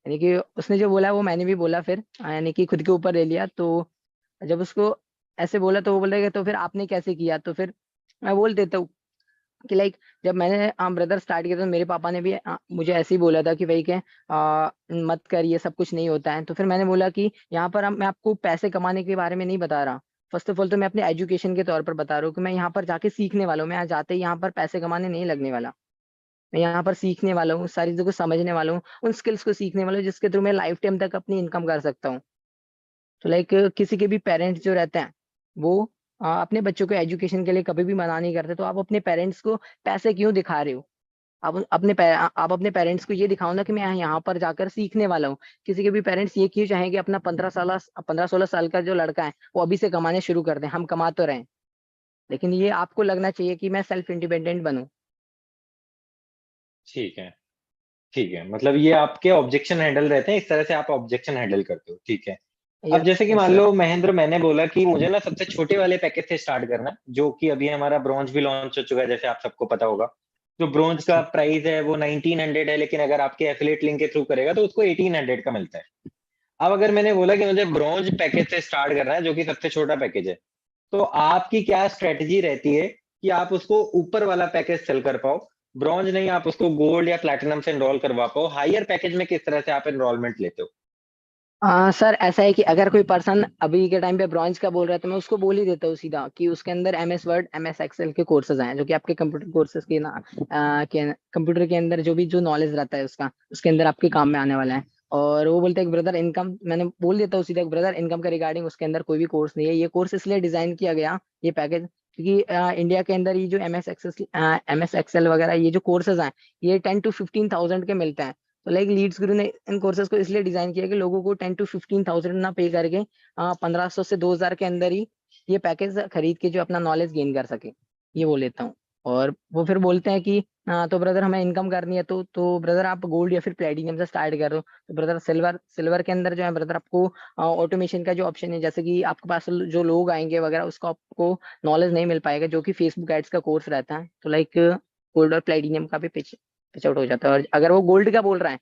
यानी कि उसने जो बोला वो मैंने भी बोला फिर यानी कि खुद के ऊपर ले लिया। तो जब उसको ऐसे बोला तो वो बोलेगा तो फिर आपने कैसे किया? तो फिर मैं बोल देता हूँ कि लाइक जब मैंने ब्रदर स्टार्ट किया तो मेरे पापा ने भी मुझे ऐसे ही बोला था कि भाई के मत कर, ये सब कुछ नहीं होता है। तो फिर मैंने बोला कि यहाँ पर मैं आपको पैसे कमाने के बारे में नहीं बता रहा, फर्स्ट ऑफ ऑल तो मैं अपने एजुकेशन के तौर पर बता रहा हूँ कि मैं यहाँ पर जाके सीखने वाला हूँ। मैं यहाँ जाते ही यहाँ पर पैसे कमाने नहीं लगने वाला। मैं यहाँ पर सीखने वाला हूँ, सारी चीजों को समझने वाला हूँ, उन स्किल्स को सीखने वाला हूँ जिसके थ्रू मैं लाइफ टाइम तक अपनी इनकम कर सकता हूँ। तो लाइक किसी के भी पेरेंट्स जो रहते हैं वो अपने बच्चों को एजुकेशन के लिए कभी भी मना नहीं करते। तो आप अपने पेरेंट्स को पैसे क्यों दिखा रहे हो? आप अपने पेरेंट्स को ये दिखाओ ना कि मैं यहाँ पर जाकर सीखने वाला हूँ। किसी के भी पेरेंट्स ये क्यों चाहें कि अपना 15-16 साल का जो लड़का है वो अभी से कमाने शुरू कर दें? हम कमा तो रहे हैं, लेकिन ये आपको लगना चाहिए कि मैं सेल्फ इंडिपेंडेंट बनूं। ठीक है, ठीक है, मतलब ये आपके ऑब्जेक्शन हैंडल रहते हैं, इस तरह से आप ऑब्जेक्शन हैंडल करते हो, ठीक है। अब यस, जैसे कि यस मान सर। लो महेंद्र, मैंने बोला कि मुझे ना सबसे छोटे वाले पैकेज से स्टार्ट करना है, जो कि अभी हमारा ब्रॉन्ज भी लॉन्च हो चुका है, जैसे आप सबको पता होगा। जो ब्रॉन्ज का प्राइस है वो 1900 है, लेकिन अगर आपके एफिलिएट लिंक के थ्रू करेगा तो उसको 1800 का मिलता है। अब अगर मैंने बोला कि मुझे ब्रॉन्ज पैकेज से स्टार्ट करना है, जो कि सबसे छोटा पैकेज है, तो आपकी क्या स्ट्रेटेजी रहती है कि आप उसको ऊपर वाला पैकेज सेल कर पाओ? ब्रॉन्ज नहीं, आप उसको गोल्ड या प्लैटिनम से एनरोल करवा पाओ। हायर पैकेज में किस तरह से आप एनरोलमेंट लेते हो? सर ऐसा है कि अगर कोई पर्सन अभी के टाइम पे ब्रॉन्ज का बोल रहा है तो मैं उसको बोल ही देता हूँ सीधा कि उसके अंदर MS वर्ड MS एक्सेल के कोर्सेज हैं, जो कि आपके कंप्यूटर कोर्सेज के ना के कंप्यूटर के अंदर जो भी जो नॉलेज रहता है उसका उसके अंदर आपके काम में आने वाला है। और वो बोलते हैं कि ब्रदर इनकम, मैंने बोल देता हूँ सीधा ब्रदर इनकम के रिगार्डिंग उसके अंदर कोई भी कोर्स नहीं है। ये कोर्स इसलिए डिजाइन किया गया, ये पैकेज, क्योंकि इंडिया के अंदर ये जो MS एक्सेल वगैरह ये जो कोर्सेज हैं ये 10 to 15 thousand के मिलते हैं। तो लाइक लीड्स गुरु ने इन कोर्सेज को इसलिए डिजाइन किया कि लोगों को 10 to 15 thousand ना पे करके 1500 से 2000 के अंदर ही ये पैकेज खरीद के जो अपना नॉलेज गेन कर सके, ये बोल लेता हूँ। और वो फिर बोलते हैं कि तो ब्रदर हमें इनकम करनी है तो ब्रदर आप गोल्ड या फिर प्लेटिनम से स्टार्ट कर रहे हो। तो ब्रदर सिल्वर सिल्वर के अंदर जो है ब्रदर आपको ऑटोमेशन का जो ऑप्शन है, जैसे कि आपके पास जो लोग आएंगे वगैरह उसका आपको नॉलेज नहीं मिल पाएगा, जो कि फेसबुक एड्स का कोर्स रहता है। तो लाइक गोल्ड और प्लेटिनम का भी पिच आउट हो जाता है। और अगर वो गोल्ड का बोल रहा है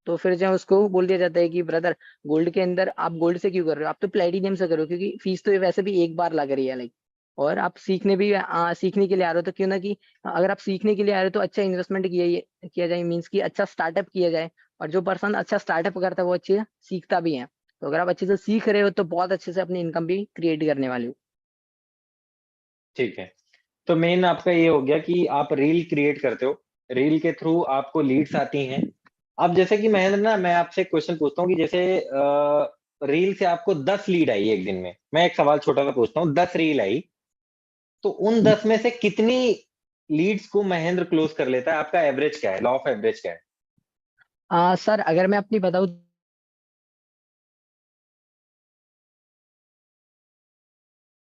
तो फिर जो है उसको बोल दिया जाता है कि ब्रदर गोल्ड के अंदर आप गोल्ड से क्यों कर रहे हो, आप तो प्लेटिनियम से करो, क्योंकि फीस तो ये वैसे भी एक बार लग रही है लाइक। और आप सीखने के लिए आ रहे हो तो क्यों ना कि अगर आप सीखने के लिए आ रहे हो तो अच्छा इन्वेस्टमेंट किया जाए, मीन्स कि अच्छा स्टार्टअप किया जाए। और जो पर्सन अच्छा स्टार्टअप करता है वो अच्छे सीखता भी है। तो अगर आप अच्छे से सीख रहे हो तो बहुत अच्छे से अपनी इनकम भी क्रिएट करने वाले हो। ठीक है, तो मेन आपका ये हो गया कि आप रील क्रिएट करते हो, रील के थ्रू आपको लीड्स आती हैं। अब जैसे कि महेंद्र ना, मैं आपसे क्वेश्चन पूछता हूँ कि जैसे रील से आपको 10 लीड आई एक दिन में, मैं एक सवाल छोटा सा पूछता हूँ, 10 रील आई, तो उन 10 में से कितनी लीड्स को महेंद्र क्लोज कर लेता है? आपका एवरेज क्या है, लॉ ऑफ एवरेज क्या है? सर अगर मैं अपनी बताऊँ,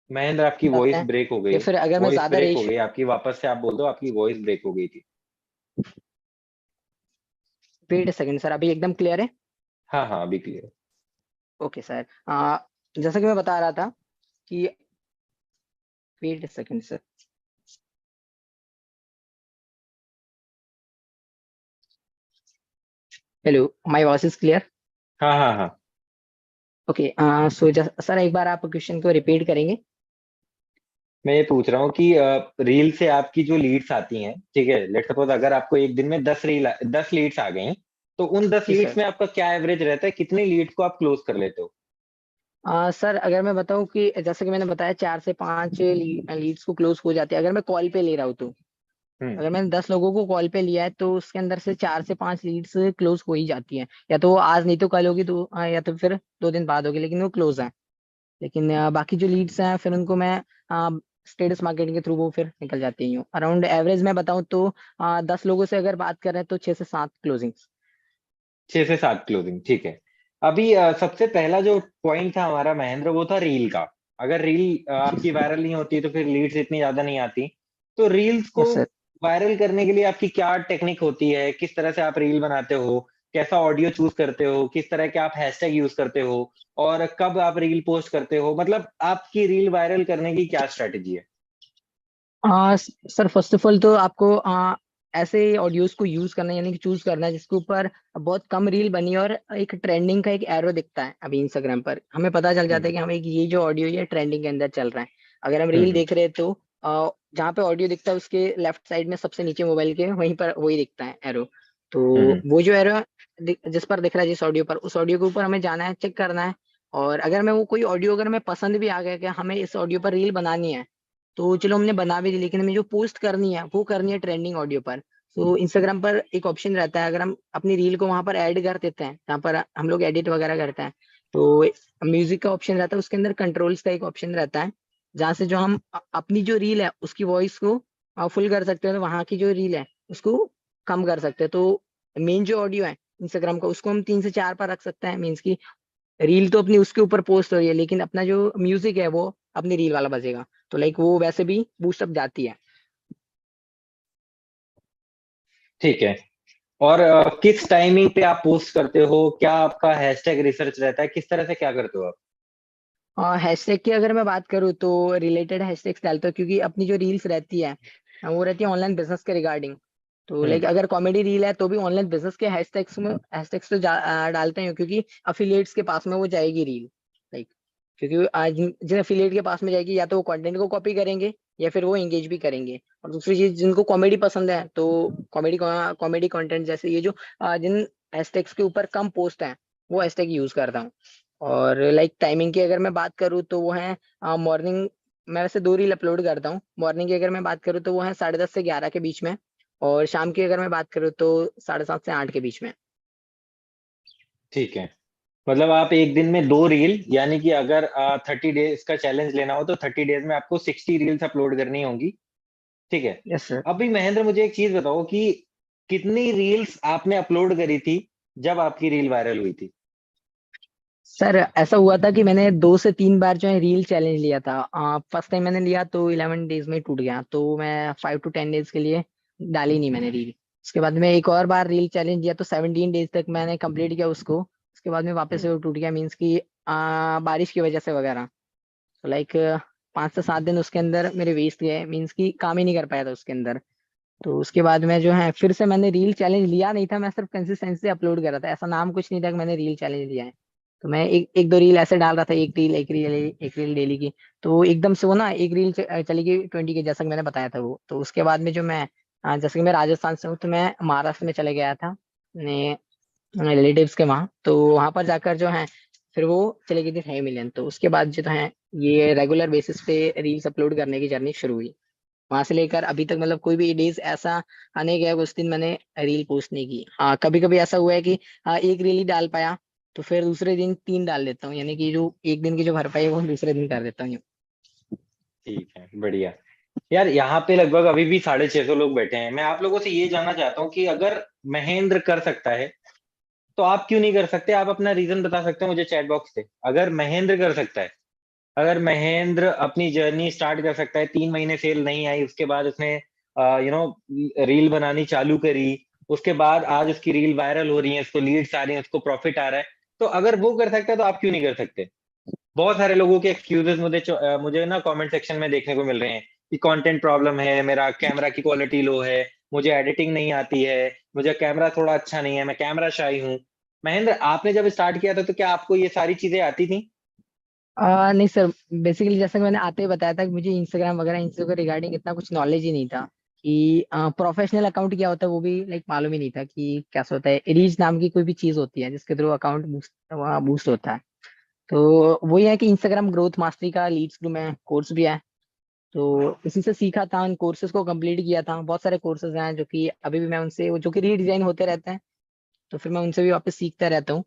महेंद्र, आपकी बताते वॉइस हैं, ब्रेक हो गई। या फिर अगर मैं वॉइस ज्यादा ब्रेक हो रेशियो, गई आपकी, वापस से आप बोल दो, आपकी वॉइस ब्रेक हो गई थी। वेट अ सेकंड सर, अभी एकदम क्लियर है? हाँ हाँ, अभी क्लियर। Okay sir. जैसा कि मैं बता रहा था कि, wait a second sir. Hello, my voice is clear? हाँ हाँ हाँ, ओके। सो सर एक बार आप क्वेश्चन को रिपीट करेंगे? मैं ये पूछ रहा हूँ कि रील से आपकी जो लीड्स आती हैं, ठीक है, लेट सपोज अगर आपको एक दिन में 10 लीड्स आ गई, तो उन 10 जी लीड्स सर। में आपका क्या एवरेज रहता है, कितनी लीड्स को आप क्लोज कर लेते हो? सर अगर मैं बताऊं कि जैसे कि मैंने बताया 4 से 5 लीड्स को क्लोज हो जाती है अगर मैं कॉल पे ले रहा हूँ तो। हम्म। अगर मैंने 10 लोगों को कॉल पे लिया है तो उसके अंदर से 4 से 5 लीड्स क्लोज हो ही जाती है। या तो वो आज नहीं तो कल होगी, तो या तो फिर 2 दिन बाद होगी, लेकिन वो क्लोज है। लेकिन बाकी जो लीड्स हैं फिर उनको मैं स्टेटस मार्केटिंग के थ्रू वो फिर निकल जाती हूँ। अराउंड एवरेज मैं बताऊँ तो 10 लोगों से अगर बात कर रहे हैं तो 6 से 7 क्लोजिंग। 6 से 7 क्लोजिंग, ठीक है। अभी सबसे पहला जो पॉइंट था हमारा महेंद्र, वो था रील का। अगर रील आपकी वायरल नहीं होती तो फिर लीड्स इतनी ज्यादा नहीं आती। तो रील्स को यस सर। वायरल करने के लिए आपकी क्या टेक्निक होती है? किस तरह से आप रील बनाते हो? कैसा ऑडियो चूज करते हो? किस तरह के आप हैशटैग यूज करते हो? और कब आप रील पोस्ट करते हो? मतलब आपकी रील वायरल करने की क्या स्ट्रेटेजी है? सर फर्स्ट ऑफ ऑल तो आपको ऐसे ऑडियोज को यूज करना है, यानी कि चूज करना है जिसके ऊपर बहुत कम रील बनी है और एक ट्रेंडिंग का एक एरो दिखता है। अभी इंस्टाग्राम पर हमें पता चल जाता है हम्म कि हमें ये जो ऑडियो ये ट्रेंडिंग के अंदर चल रहा है। अगर हम रील हम्म देख रहे हैं तो जहाँ पे ऑडियो दिखता है उसके लेफ्ट साइड में सबसे नीचे मोबाइल के वहीं पर वही दिखता है एरो। तो हम्म वो जो एरो जिस पर दिख रहा है, जिस ऑडियो पर, उस ऑडियो के ऊपर हमें जाना है, चेक करना है और अगर मैं वो कोई ऑडियो अगर मैं पसंद भी आ गया कि हमें इस ऑडियो पर रील बनानी है, तो चलो हमने बना भी दी, लेकिन हमें जो पोस्ट करनी है वो करनी है ट्रेंडिंग ऑडियो पर। तो इंस्टाग्राम पर एक ऑप्शन रहता है, अगर हम अपनी रील को वहां पर ऐड कर देते हैं, जहाँ पर हम लोग एडिट वगैरह करते हैं, तो म्यूजिक का ऑप्शन रहता है, उसके अंदर कंट्रोल्स का एक ऑप्शन रहता है, जहाँ से जो हम अपनी जो रील है उसकी वॉइस को फुल कर सकते हैं, तो वहाँ की जो रील है उसको कम कर सकते हैं। तो मेन जो ऑडियो है इंस्टाग्राम का, उसको हम 3 से 4 पर रख सकते हैं, मीन्स की रील तो अपनी उसके ऊपर पोस्ट हो रही है, लेकिन अपना जो म्यूजिक है वो अपनी रील वाला बजेगा, तो लाइक वो वैसे भी बूस्ट अप जाती है। ठीक है। और किस टाइमिंग पे आप पोस्ट करते हो? क्या आपका हैशटैग रिसर्च रहता है? किस तरह से क्या करते हो आप? और हैशटैग की अगर मैं बात करूँ तो रिलेटेड हैशटैग्स डालता हूँ, क्योंकि अपनी जो रील्स रहती है वो रहती है ऑनलाइन बिजनेस के रिगार्डिंग। तो हम्म। लाइक अगर कॉमेडी रील है तो भी ऑनलाइन बिजनेस के हैशटैग्स तो डालते हैं, क्योंकि अफिलिएट्स के पास में वो जाएगी रील, लाइक क्योंकि आज जिन अफिलिएट के पास में जाएगी, या तो वो कंटेंट को कॉपी करेंगे या फिर वो एंगेज भी करेंगे। और दूसरी चीज, जिनको कॉमेडी पसंद है तो कॉमेडी कॉमेडी कंटेंट, जैसे ये जो जिन हैशटैग्स के ऊपर कम पोस्ट है वो हैशटैग यूज करता हूँ। और लाइक टाइमिंग की अगर मैं बात करूँ तो वो है मॉर्निंग। मैं वैसे 2 रील अपलोड करता हूँ। मॉर्निंग की अगर मैं बात करूँ तो वो है 10:30 से 11 के बीच में, और शाम की अगर मैं बात करूँ तो 7:30 से 8 के बीच में। ठीक है। मतलब आप एक दिन में 2 रील, यानी कि अगर 30 डेज का चैलेंज लेना हो तो 30 डेज में आपको 60 रील्स अपलोड करनी होंगी। ठीक है। Yes sir. अभी महेंद्र, मुझे एक चीज बताओ कि कितनी रील्स आपने अपलोड करी थी जब आपकी रील वायरल हुई थी? सर ऐसा हुआ था कि मैंने 2 से 3 बार जो है रील चैलेंज लिया था। फर्स्ट टाइम मैंने लिया तो 11 डेज में टूट गया, तो मैं 5 to 10 डेज के लिए डाली नहीं मैंने रील। उसके बाद में एक और बार रील चैलेंज लिया तो 17 डेज तक मैंने कंप्लीट किया उसको। उसके बाद में वापस हम्म। से वो टूट गया, मीन्स की बारिश की वजह से वगैरह। तो लाइक 5 से 7 दिन उसके अंदर मेरे वेस्ट गए, मीन्स की काम ही नहीं कर पाया था उसके अंदर। तो उसके बाद में जो है फिर से मैंने रील चैलेंज लिया नहीं था, मैं सिर्फ कंसिस्टेंसी अपलोड कर रहा था, ऐसा नाम कुछ नहीं था कि मैंने रील चैलेंज लिया है। तो मैं एक दो रील ऐसे डाल रहा था, एक रील डेली की। तो एकदम से वो ना एक रील चली गई 20 के, जैसा कि मैंने बताया था वो। तो उसके बाद में जो मैं जैसे कि मैं राजस्थान से हूँ, तो मैं महाराष्ट्र में चले गया था अपने रिलेटिव्स के वहाँ। तो वहां पर जाकर जो है फिर वो चले गई थी 5 मिलियन। तो उसके बाद जो है ये रेगुलर बेसिस पे रील्स अपलोड करने की जर्नी शुरू हुई। वहां से लेकर अभी तक मतलब कोई भी डेज ऐसा आने गया उस दिन मैंने रील पोस्ट नहीं की। हाँ, कभी कभी ऐसा हुआ है कि एक रील ही डाल पाया, तो फिर दूसरे दिन 3 डाल देता हूँ, यानी कि जो एक दिन की जो भरपाई है वो दूसरे दिन कर देता हूँ। ठीक है, बढ़िया। यार, यहाँ पे लगभग अभी भी 650 लोग बैठे हैं। मैं आप लोगों से ये जानना चाहता हूँ कि अगर महेंद्र कर सकता है तो आप क्यों नहीं कर सकते? आप अपना रीजन बता सकते हो मुझे चैट बॉक्स पे। अगर महेंद्र कर सकता है, अगर महेंद्र अपनी जर्नी स्टार्ट कर सकता है, 3 महीने सेल नहीं आई, उसके बाद उसने रील बनानी चालू करी, उसके बाद आज उसकी रील वायरल हो रही है, उसको लीड्स आ रही है, उसको प्रॉफिट आ रहा है, तो अगर वो कर सकता है तो आप क्यों नहीं कर सकते? बहुत सारे लोगों के एक्सक्यूजेस मुझे ना कमेंट सेक्शन में देखने को मिल रहे हैं कि कंटेंट प्रॉब्लम है, मेरा कैमरा की क्वालिटी लो है, मुझे एडिटिंग नहीं आती है, मुझे कैमरा थोड़ा अच्छा नहीं है, मैं कैमरा शाई हूँ। महेंद्र, आपने जब स्टार्ट किया था तो क्या आपको ये सारी चीजें आती थी? नहीं सर, बेसिकली जैसा कि मैंने आते ही बताया था कि मुझे इंस्टाग्राम वगैरह इन चीजों के रिगार्डिंग इतना कुछ नॉलेज ही नहीं था, कि प्रोफेशनल अकाउंट क्या होता है वो भी लाइक मालूम ही नहीं था कि कैसे होता है। रीच नाम की कोई भी चीज होती है जिसके थ्रू अकाउंट बूस्ट होता है। तो वही है कि इंस्टाग्राम ग्रोथ मास्टरी का लीड्स ग्रुप में कोर्स भी है, तो इसी से सीखा था, इन कोर्सेज को कंप्लीट किया था। बहुत सारे कोर्सेज हैं जो कि अभी भी मैं उनसे जो कि रीडिजाइन होते रहते हैं, तो फिर मैं उनसे भी वापस सीखता रहता हूँ।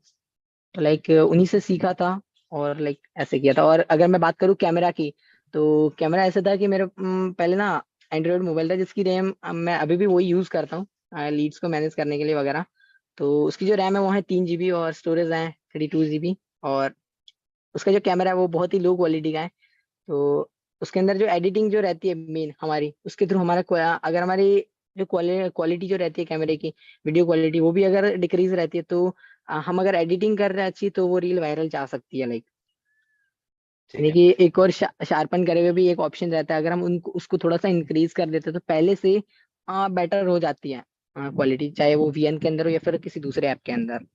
तो लाइक उन्हीं से सीखा था और लाइक ऐसे किया था। और अगर मैं बात करूँ कैमरा की, तो कैमरा ऐसा था कि मेरे पहले ना एंड्रॉयड मोबाइल था जिसकी रैम मैं अभी भी वही यूज करता हूँ लीड्स को मैनेज करने के लिए वगैरह। तो उसकी जो रैम है वो है 3 GB, और स्टोरेज है 32 GB। और उसका जो कैमरा है वो बहुत ही लो क्वालिटी का है। तो उसके अंदर जो एडिटिंग जो रहती है मेन हमारी, उसके थ्रू हमारा अगर हमारी जो क्वालिटी जो रहती है कैमरे की, वीडियो क्वालिटी, वो भी अगर डिक्रीज रहती है, तो हम अगर एडिटिंग कर रहे हैं अच्छी, तो वो रील वायरल जा सकती है लाइक। ठीक यानी है। कि एक और शार्पन करे हुए भी एक ऑप्शन रहता है, अगर हम उनको उसको थोड़ा सा इंक्रीज कर देते हैं तो पहले से बेटर हो जाती है क्वालिटी, चाहे वो वीएन के अंदर हो या फिर किसी दूसरे ऐप के अंदर।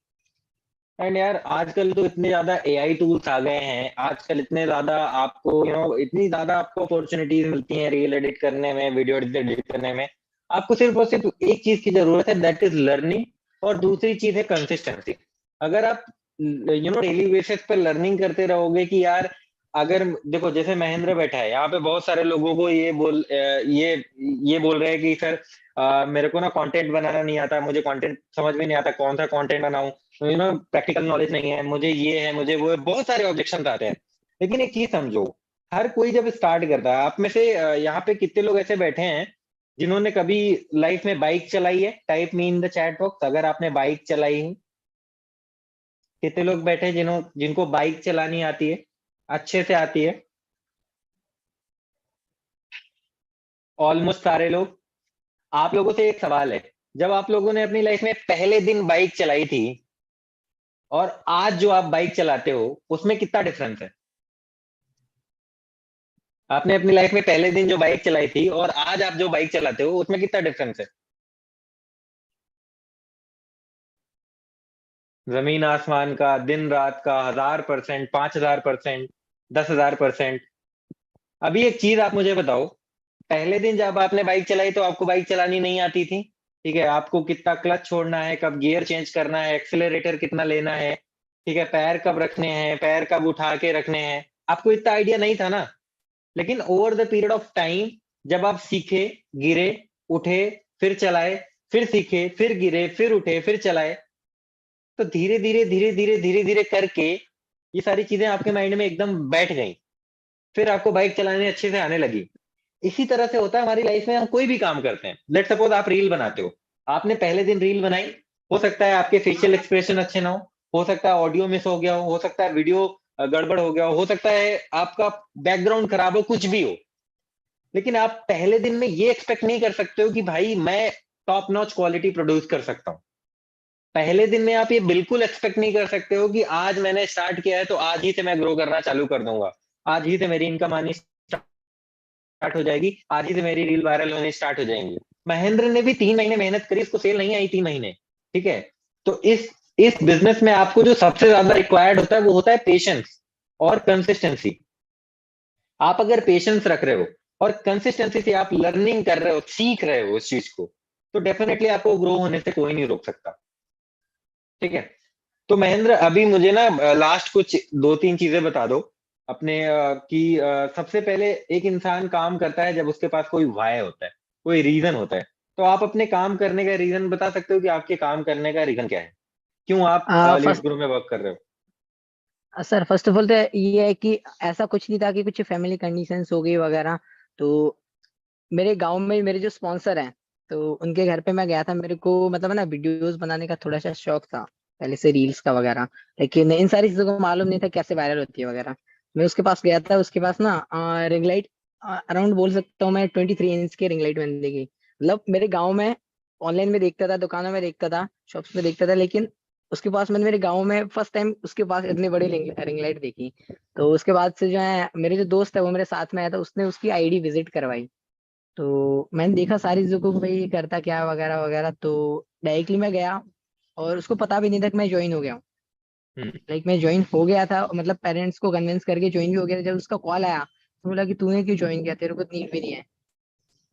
एंड यार, आजकल तो इतने ज्यादा एआई टूल्स आ गए हैं, आजकल इतने ज्यादा आपको इतनी ज्यादा आपको अपॉर्चुनिटीज मिलती हैं रील एडिट करने में, वीडियो एडिट करने में। आपको सिर्फ और सिर्फ एक चीज की जरूरत है, दैट इज लर्निंग। और दूसरी चीज है कंसिस्टेंसी। अगर आप डेली बेसिस पे लर्निंग करते रहोगे कि यार, अगर देखो जैसे महेंद्र बैठा है यहाँ पे, बहुत सारे लोगों को ये बोल रहे हैं कि सर मेरे को ना कंटेंट बनाना नहीं आता, मुझे कंटेंट समझ में नहीं आता, कौन सा कंटेंट बनाऊं, प्रैक्टिकल नॉलेज नहीं है, मुझे ये है, मुझे वो है, बहुत सारे ऑब्जेक्शन आते हैं। लेकिन एक चीज समझो, हर कोई जब स्टार्ट करता है, आप में से यहाँ पे कितने लोग ऐसे बैठे हैं जिन्होंने कभी लाइफ में बाइक चलाई है? Type me in the chat box अगर आपने बाइक चलाई है। कितने लोग बैठे हैं जिनको बाइक चलानी आती है, अच्छे से आती है? ऑलमोस्ट सारे लोग। आप लोगों से एक सवाल है, जब आप लोगों ने अपनी लाइफ में पहले दिन बाइक चलाई थी और आज जो आप बाइक चलाते हो, उसमें कितना डिफरेंस है? आपने अपनी लाइफ में पहले दिन जो बाइक चलाई थी और आज आप जो बाइक चलाते हो, उसमें कितना डिफरेंस है? जमीन आसमान का, दिन रात का, 1000%, 5000%, 10,000%। अभी एक चीज आप मुझे बताओ, पहले दिन जब आपने बाइक चलाई तो आपको बाइक चलानी नहीं आती थी, ठीक है? आपको कितना क्लच छोड़ना है, कब गियर चेंज करना है, एक्सेलरेटर कितना लेना है, ठीक है, पैर कब रखने हैं, पैर कब उठा के रखने हैं, आपको इतना आइडिया नहीं था ना। लेकिन over the period of time, जब आप सीखे, गिरे, उठे, फिर चलाए, फिर सीखे, फिर गिरे, फिर उठे, फिर चलाए, तो धीरे धीरे धीरे धीरे धीरे धीरे करके ये सारी चीजें आपके माइंड में एकदम बैठ गई। फिर आपको बाइक चलाने अच्छे से आने लगी। इसी तरह से होता है हमारी लाइफ में, हम कोई भी काम करते हैं। लेट सपोज आप रील बनाते हो, आपने पहले दिन रील बनाई, हो सकता है आपके फेशियल एक्सप्रेशन अच्छे ना हो सकता है ऑडियो मिस हो गया हो सकता है वीडियो गड़बड़ हो गया हो सकता है आपका बैकग्राउंड खराब हो, कुछ भी हो। लेकिन आप पहले दिन में ये एक्सपेक्ट नहीं कर सकते हो कि भाई मैं टॉप नॉच क्वालिटी प्रोड्यूस कर सकता हूँ। पहले दिन में आप ये बिल्कुल एक्सपेक्ट नहीं कर सकते हो कि आज मैंने स्टार्ट किया है तो आज ही से मैं ग्रो करना चालू कर दूंगा, आज ही से मेरी इनकम आनी स्टार्ट हो जाएगी, आज ही से मेरी रील वायरल होनी स्टार्ट हो जाएंगी। महेंद्र ने भी 3 महीने मेहनत करी, इसको सेल नहीं आई 3 महीने, ठीक है? तो इस बिजनेस में आपको जो सबसे ज्यादा रिक्वायर्ड होता है वो होता है पेशेंस और कंसिस्टेंसी। आप अगर पेशेंस रख रहे हो और कंसिस्टेंसी से आप लर्निंग कर रहे हो, सीख रहे हो उस चीज को, तो डेफिनेटली आपको ग्रो होने से कोई नहीं रोक सकता, ठीक है? तो महेंद्र, अभी मुझे ना लास्ट कुछ 2-3 चीजें बता दो अपने कि सबसे पहले एक इंसान काम करता है जब उसके पास कोई वाय होता है, कोई रीजन होता है। तो आप अपने काम करने का रीजन बता सकते हो कि आपके काम करने का रीजन क्या है? क्यों आप लीड्स फर्स्ट ग्रुप में वर्क कर रहे हो? सर फर्स्ट ऑफ ऑल तो ये है कि ऐसा कुछ नहीं था कि कुछ फैमिली कंडीशंस हो गई वगैरह। तो मेरे गांव में मेरे जो स्पॉन्सर हैं, तो उनके घर पे मैं गया था। मेरे को मतलब ना वीडियोस बनाने का थोड़ा सा शौक था पहले से, रील्स का वगैरह। लेकिन इन सारी चीजों को मालूम नहीं था कैसे वायरल होती है वगैरह। मैं उसके पास गया था, उसके पास ना रिंग लाइट अराउंड बोल सकता हूँ मैं 23 इंच की रिंग लाइट मैंने देखी। मतलब मेरे गाँव में ऑनलाइन में देखता था, दुकानों में देखता था, शॉप्स में देखता था, लेकिन उसके पास मैंने मेरे गाँव में फर्स्ट टाइम उसके पास इतनी बड़ी रिंग लाइट देखी। तो उसके बाद से जो है मेरे जो दोस्त है वो मेरे साथ में आया था, उसने उसकी आईडी विजिट करवाई। तो मैंने देखा सारी चीजों को कि भाई ये करता क्या है वगैरह वगैरह। तो डायरेक्टली मैं गया और उसको पता भी नहीं था कि मैं ज्वाइन हो गया हूँ। हम्म। लाइक मैं ज्वाइन हो गया था, मतलब पेरेंट्स को कन्विंस करके ज्वाइन भी हो गया था। जब उसका कॉल आया तो बोला कि तूने क्यों ज्वाइन किया, तेरे को नीड भी नहीं है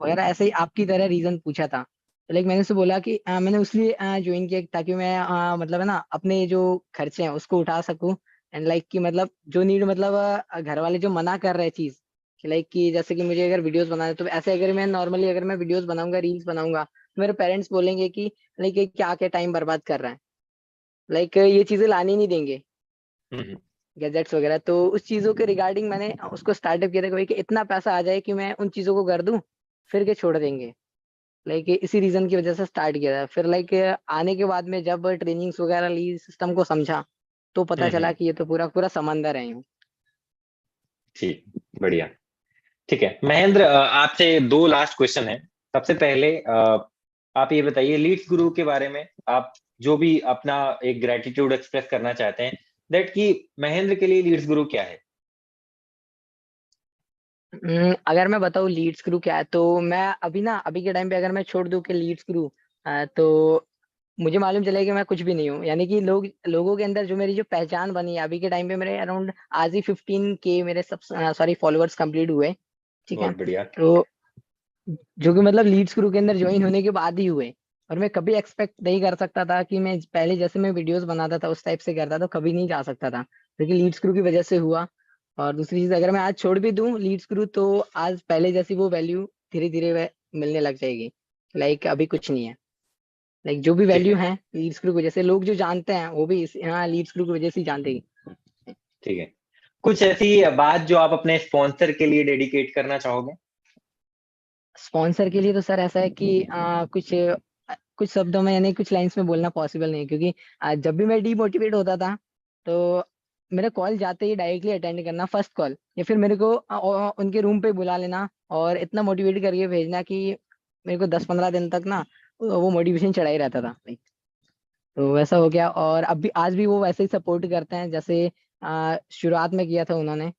वगैरह, ऐसे ही आपकी तरह रीजन पूछा था। तो लाइक मैंने उससे बोला कि मैंने उसलिए ज्वाइन किया ताकि मैं मतलब है ना अपने जो खर्चे हैं उसको उठा सकूं। एंड लाइक कि मतलब जो नीड, मतलब घर वाले जो मना कर रहे चीज कि लाइक कि जैसे कि मुझे अगर वीडियोस बनाने, तो ऐसे अगर मैं नॉर्मली अगर मैं वीडियोस बनाऊंगा, रील्स बनाऊंगा, तो मेरे पेरेंट्स बोलेंगे कि लाइक ये क्या क्या टाइम बर्बाद कर रहा है, लाइक ये चीजें लाने नहीं देंगे, हम्म। गैजेट्स वगैरह। तो उस चीजों के रिगार्डिंग मैंने उसको स्टार्टअप किया था कि भाई कि इतना पैसा आ जाए कि मैं उन चीजों को कर दूं, फिर के छोड़ देंगे। लाइक इसी रीजन की वजह से स्टार्ट किया था। फिर लाइक आने के बाद में जब ट्रेनिंग्स वगैरह ली, सिस्टम को समझा, तो पता चला हम्म। कि ये तो पूरा पूरा समंदर है यूं। ठीक, बढ़िया। ठीक है महेंद्र, आपसे 2 लास्ट क्वेश्चन है। सबसे पहले आप ये बताइए लीड्स गुरु के बारे में, आप जो भी अपना एक ग्रेटिट्यूड एक्सप्रेस करना चाहते हैं, दैट कि महेंद्र के लिए लीड्स गुरु क्या है? अगर मैं बताऊँ लीड्स क्रू क्या है, तो मैं अभी ना अभी के टाइम पे अगर मैं छोड़ दूं कि लीड्स क्रू, तो मुझे मालूम चलेगा कि मैं कुछ भी नहीं हूँ। यानी कि लोगों के अंदर जो मेरी जो पहचान बनी है अभी के टाइम पे, मेरे अराउंड आज ही 15K मेरे सब सॉरी फॉलोअर्स कंप्लीट हुए, ठीक है? बहुत बढ़िया। तो जो कि मतलब लीड्स क्रू के अंदर ज्वाइन होने के बाद ही हुए। और मैं कभी एक्सपेक्ट नहीं कर सकता था कि मैं पहले जैसे मैं वीडियोस बनाता था उस टाइप से करता तो कभी नहीं जा सकता था, क्योंकि लीड स्क्रू की वजह से हुआ। और दूसरी चीज, अगर मैं आज छोड़ भी दूं लीड स्क्रू तो आज पहले जैसी वो वैल्यू धीरे धीरे मिलने लग जाएगी। लाइक अभी कुछ नहीं है। लाइक जो भी ठीक वैल्यू है। है लीड स्क्रू की वजह से, लोग जो जानते हैं वो भी हाँ लीड स्क्रू की वजह से ही जानते हैं। ठीक है, कुछ ऐसी बात जो आप अपने स्पॉन्सर के लिए डेडिकेट करना चाहोगे? स्पॉन्सर के लिए तो सर ऐसा है कि कुछ शब्दों में यानी कुछ लाइंस में बोलना पॉसिबल नहीं है, क्योंकि जब भी मैं डीमोटिवेट होता था तो मेरे कॉल जाते ही डायरेक्टली अटेंड करना फर्स्ट कॉल, या फिर मेरे को उनके रूम पे बुला लेना और इतना मोटिवेट करके भेजना कि मेरे को 10-15 दिन तक ना वो मोटिवेशन चढ़ा ही रहता था। तो वैसा हो गया, और अब भी आज भी वो वैसे ही सपोर्ट करते हैं जैसे शुरुआत में किया था उन्होंने।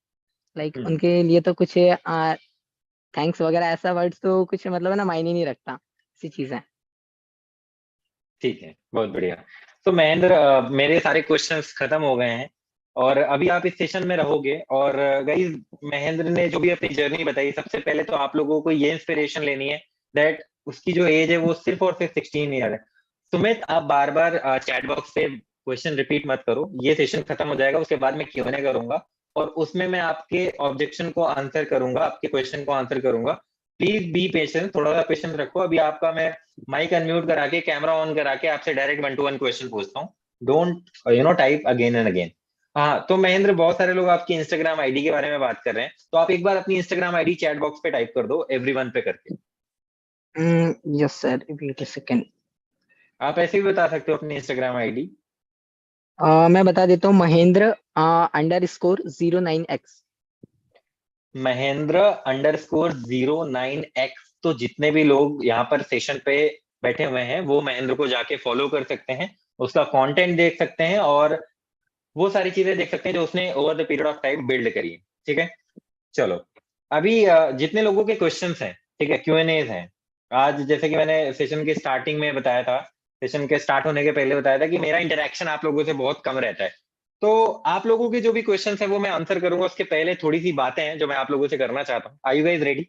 लाइक हम्म। उनके लिए तो कुछ थैंक्स वगैरह ऐसा वर्ड्स तो कुछ मतलब है ना, मायने नहीं रखता, ऐसी चीजें। ठीक है, बहुत बढ़िया। तो महेंद्र, मेरे सारे क्वेश्चंस खत्म हो गए हैं और अभी आप इस सेशन में रहोगे। और गाइस, महेंद्र ने जो भी अपनी जर्नी बताई, सबसे पहले तो आप लोगों को ये इंस्पिरेशन लेनी है दैट उसकी जो एज है वो सिर्फ और सिर्फ 16 ईयर है। सुमित, आप बार बार चैट बॉक्स पे क्वेश्चन रिपीट मत करो। ये सेशन खत्म हो जाएगा, उसके बाद मैं Q&A करूंगा और उसमें मैं आपके ऑब्जेक्शन को आंसर करूंगा, आपके क्वेश्चन को आंसर करूंगा। प्लीज बी पेशेंट, थोड़ा सा पेशेंस रखो। अभी आपका मैं माइक अनम्यूट करा के, कैमरा ऑन करा के आपसे डायरेक्ट 1 to 1 क्वेश्चन पूछता हूँ। Don't type again and again. हाँ, तो महेंद्र, बहुत सारे लोग आपकी इंस्टाग्राम आईडी के बारे में बात कर रहे हैं, तो आप एक बार अपनी इंस्टाग्राम आईडी चैट बॉक्स पे टाइप कर दो, एवरीवन पे करके। Yes sir, wait a second. आप ऐसे भी बता सकते हो अपनी इंस्टाग्राम आईडी। मैं बता देता हूँ, महेंद्र _09x। महेंद्र_09x। तो जितने भी लोग यहाँ पर सेशन पे बैठे हुए हैं वो महेंद्र को जाके फॉलो कर सकते हैं, उसका कंटेंट देख सकते हैं और वो सारी चीजें देख सकते हैं जो उसने over the period of time build करी है। ठीक है, चलो। अभी जितने लोगों के क्वेश्चंस हैं, ठीक है, Q&As हैं। आज जैसे कि मैंने सेशन के स्टार्टिंग में बताया था, सेशन के स्टार्ट होने के पहले बताया था कि मेरा इंटरेक्शन आप लोगों से बहुत कम रहता है। तो आप लोगों के जो भी क्वेश्चंस हैं वो मैं आंसर करूंगा, उसके पहले थोड़ी सी बातें हैं जो मैं आप लोगों से करना चाहता हूँ। Are you guys ready?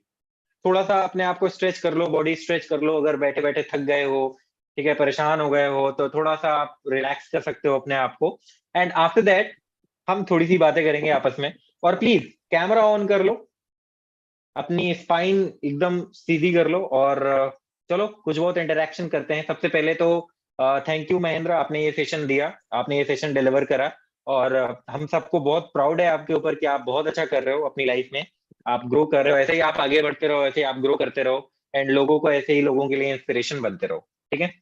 थोड़ा सा अपने आप को स्ट्रेच कर लो, बॉडी स्ट्रेच कर लो। अगर बैठे बैठे थक गए हो, ठीक है, परेशान हो गए हो, तो थोड़ा सा आप रिलैक्स कर सकते हो अपने आप को। एंड आफ्टर दैट हम थोड़ी सी बातें करेंगे आपस में। और प्लीज कैमरा ऑन कर लो, अपनी स्पाइन एकदम सीधी कर लो और चलो कुछ बहुत इंटरेक्शन करते हैं। सबसे पहले तो थैंक यू महेंद्र, आपने ये सेशन दिया, आपने ये सेशन डिलीवर करा। और हम सबको बहुत प्राउड है आपके ऊपर कि आप बहुत अच्छा कर रहे हो अपनी लाइफ में। आप ग्रो कर रहे हो, ऐसे ही आप आगे बढ़ते रहो, ऐसे ही आप ग्रो करते रहो एंड लोगों को ऐसे ही लोगों के लिए इंस्पिरेशन बनते रहो। ठीक है,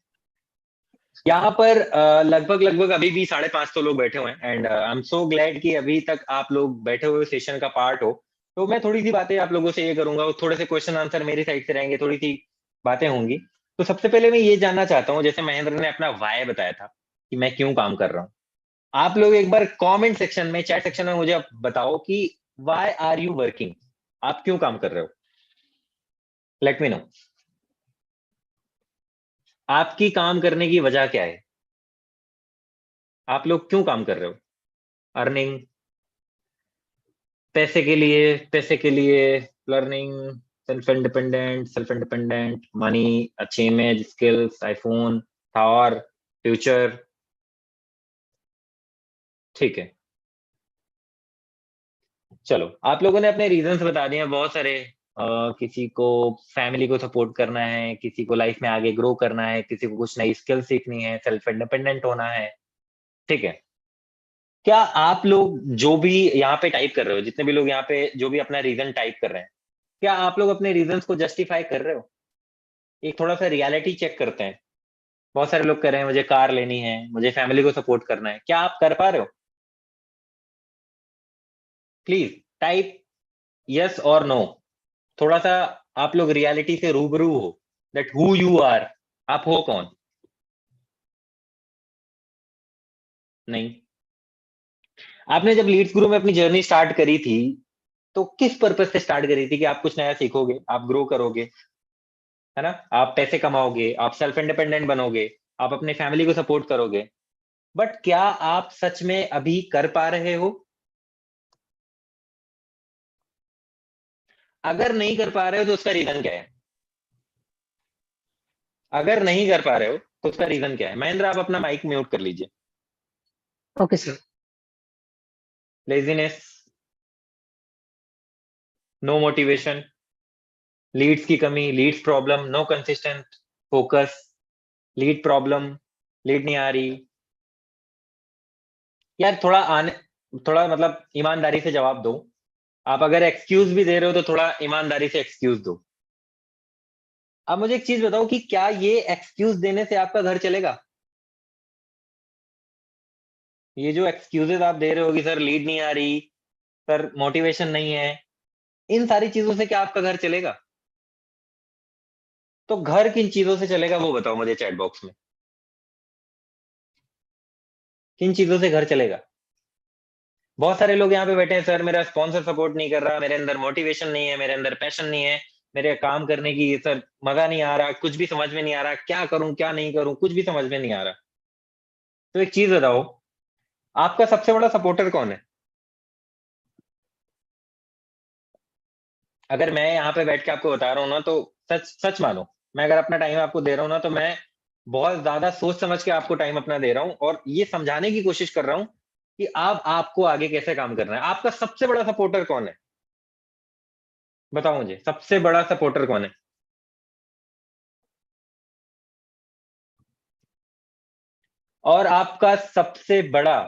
यहाँ पर लगभग लगभग अभी भी 550 लोग बैठे हुए हैं and I am so glad कि अभी तक आप लोग बैठे हुए सेशन का पार्ट हो। तो मैं थोड़ी सी बातें आप लोगों से ये करूंगा, थोड़े से क्वेश्चन आंसर मेरी साइड से रहेंगे, थोड़ी सी बातें होंगी। तो सबसे पहले मैं ये जानना चाहता हूँ, जैसे महेंद्र ने अपना वाय बताया था कि मैं क्यों काम कर रहा हूँ, आप लोग एक बार कमेंट सेक्शन में, चैट सेक्शन में मुझे आप बताओ कि वाई आर यू वर्किंग, आप क्यों काम कर रहे हो। लेट मी नो, आपकी काम करने की वजह क्या है, आप लोग क्यों काम कर रहे हो। अर्निंग, पैसे के लिए, पैसे के लिए, लर्निंग, सेल्फ इंडिपेंडेंट, मनी, अच्छी image, skills, iPhone, Thar, future. ठीक है, चलो आप लोगों ने अपने रीजंस बता दिए हैं बहुत सारे। किसी को फैमिली को सपोर्ट करना है, किसी को लाइफ में आगे ग्रो करना है, किसी को कुछ नई स्किल सीखनी है, सेल्फ इंडिपेंडेंट होना है। ठीक है, क्या आप लोग जो भी यहाँ पे टाइप कर रहे हो, जितने भी लोग यहाँ पे जो भी अपना रीजन टाइप कर रहे हैं, क्या आप लोग अपने रीजंस को जस्टिफाई कर रहे हो। एक थोड़ा सा रियलिटी चेक करते हैं। बहुत सारे लोग कह रहे हैं मुझे कार लेनी है, मुझे फैमिली को सपोर्ट करना है, क्या आप कर पा रहे हो। प्लीज टाइप यस और नो। थोड़ा सा आप लोग रियलिटी से रूबरू हो, दैट हु यू आर, आप हो कौन। नहीं, आपने जब लीड्स गुरु में अपनी जर्नी स्टार्ट करी थी तो किस पर्पज से स्टार्ट करी थी कि आप कुछ नया सीखोगे, आप ग्रो करोगे, है ना, आप पैसे कमाओगे, आप सेल्फ इंडिपेंडेंट बनोगे, आप अपने फैमिली को सपोर्ट करोगे। बट क्या आप सच में अभी कर पा रहे हो। अगर नहीं कर पा रहे हो तो उसका रीजन क्या है। अगर नहीं कर पा रहे हो तो उसका रीजन क्या है? महेंद्र, आप अपना माइक म्यूट कर लीजिए। Okay sir. Laziness, no motivation, leads की कमी, leads problem, no consistent focus, lead problem, lead नहीं आ रही। यार थोड़ा मतलब ईमानदारी से जवाब दो। आप अगर एक्सक्यूज भी दे रहे हो तो थोड़ा ईमानदारी से एक्सक्यूज दो। अब मुझे एक चीज बताओ कि क्या ये एक्सक्यूज देने से आपका घर चलेगा? ये जो एक्सक्यूजेस आप दे रहे हो कि सर लीड नहीं आ रही, सर मोटिवेशन नहीं है, इन सारी चीजों से क्या आपका घर चलेगा? तो घर किन चीजों से चलेगा वो बताओ मुझे चैट बॉक्स में। किन चीजों से घर चलेगा? बहुत सारे लोग यहाँ पे बैठे हैं, सर मेरा स्पॉन्सर सपोर्ट नहीं कर रहा, मेरे अंदर मोटिवेशन नहीं है, मेरे अंदर पैशन नहीं है, मेरे काम करने की सर मजा नहीं आ रहा, कुछ भी समझ में नहीं आ रहा, क्या करूं क्या नहीं करूं कुछ भी समझ में नहीं आ रहा। तो एक चीज बताओ, आपका सबसे बड़ा सपोर्टर कौन है? अगर मैं यहाँ पे बैठ के आपको बता रहा हूँ ना, तो सच सच मानो, मैं अगर अपना टाइम आपको दे रहा हूँ ना, तो मैं बहुत ज्यादा सोच समझ के आपको टाइम अपना दे रहा हूँ और ये समझाने की कोशिश कर रहा हूँ कि आप आपको आगे कैसे काम करना है। आपका सबसे बड़ा सपोर्टर कौन है? बताओ मुझे, सबसे बड़ा सपोर्टर कौन है? और आपका सबसे बड़ा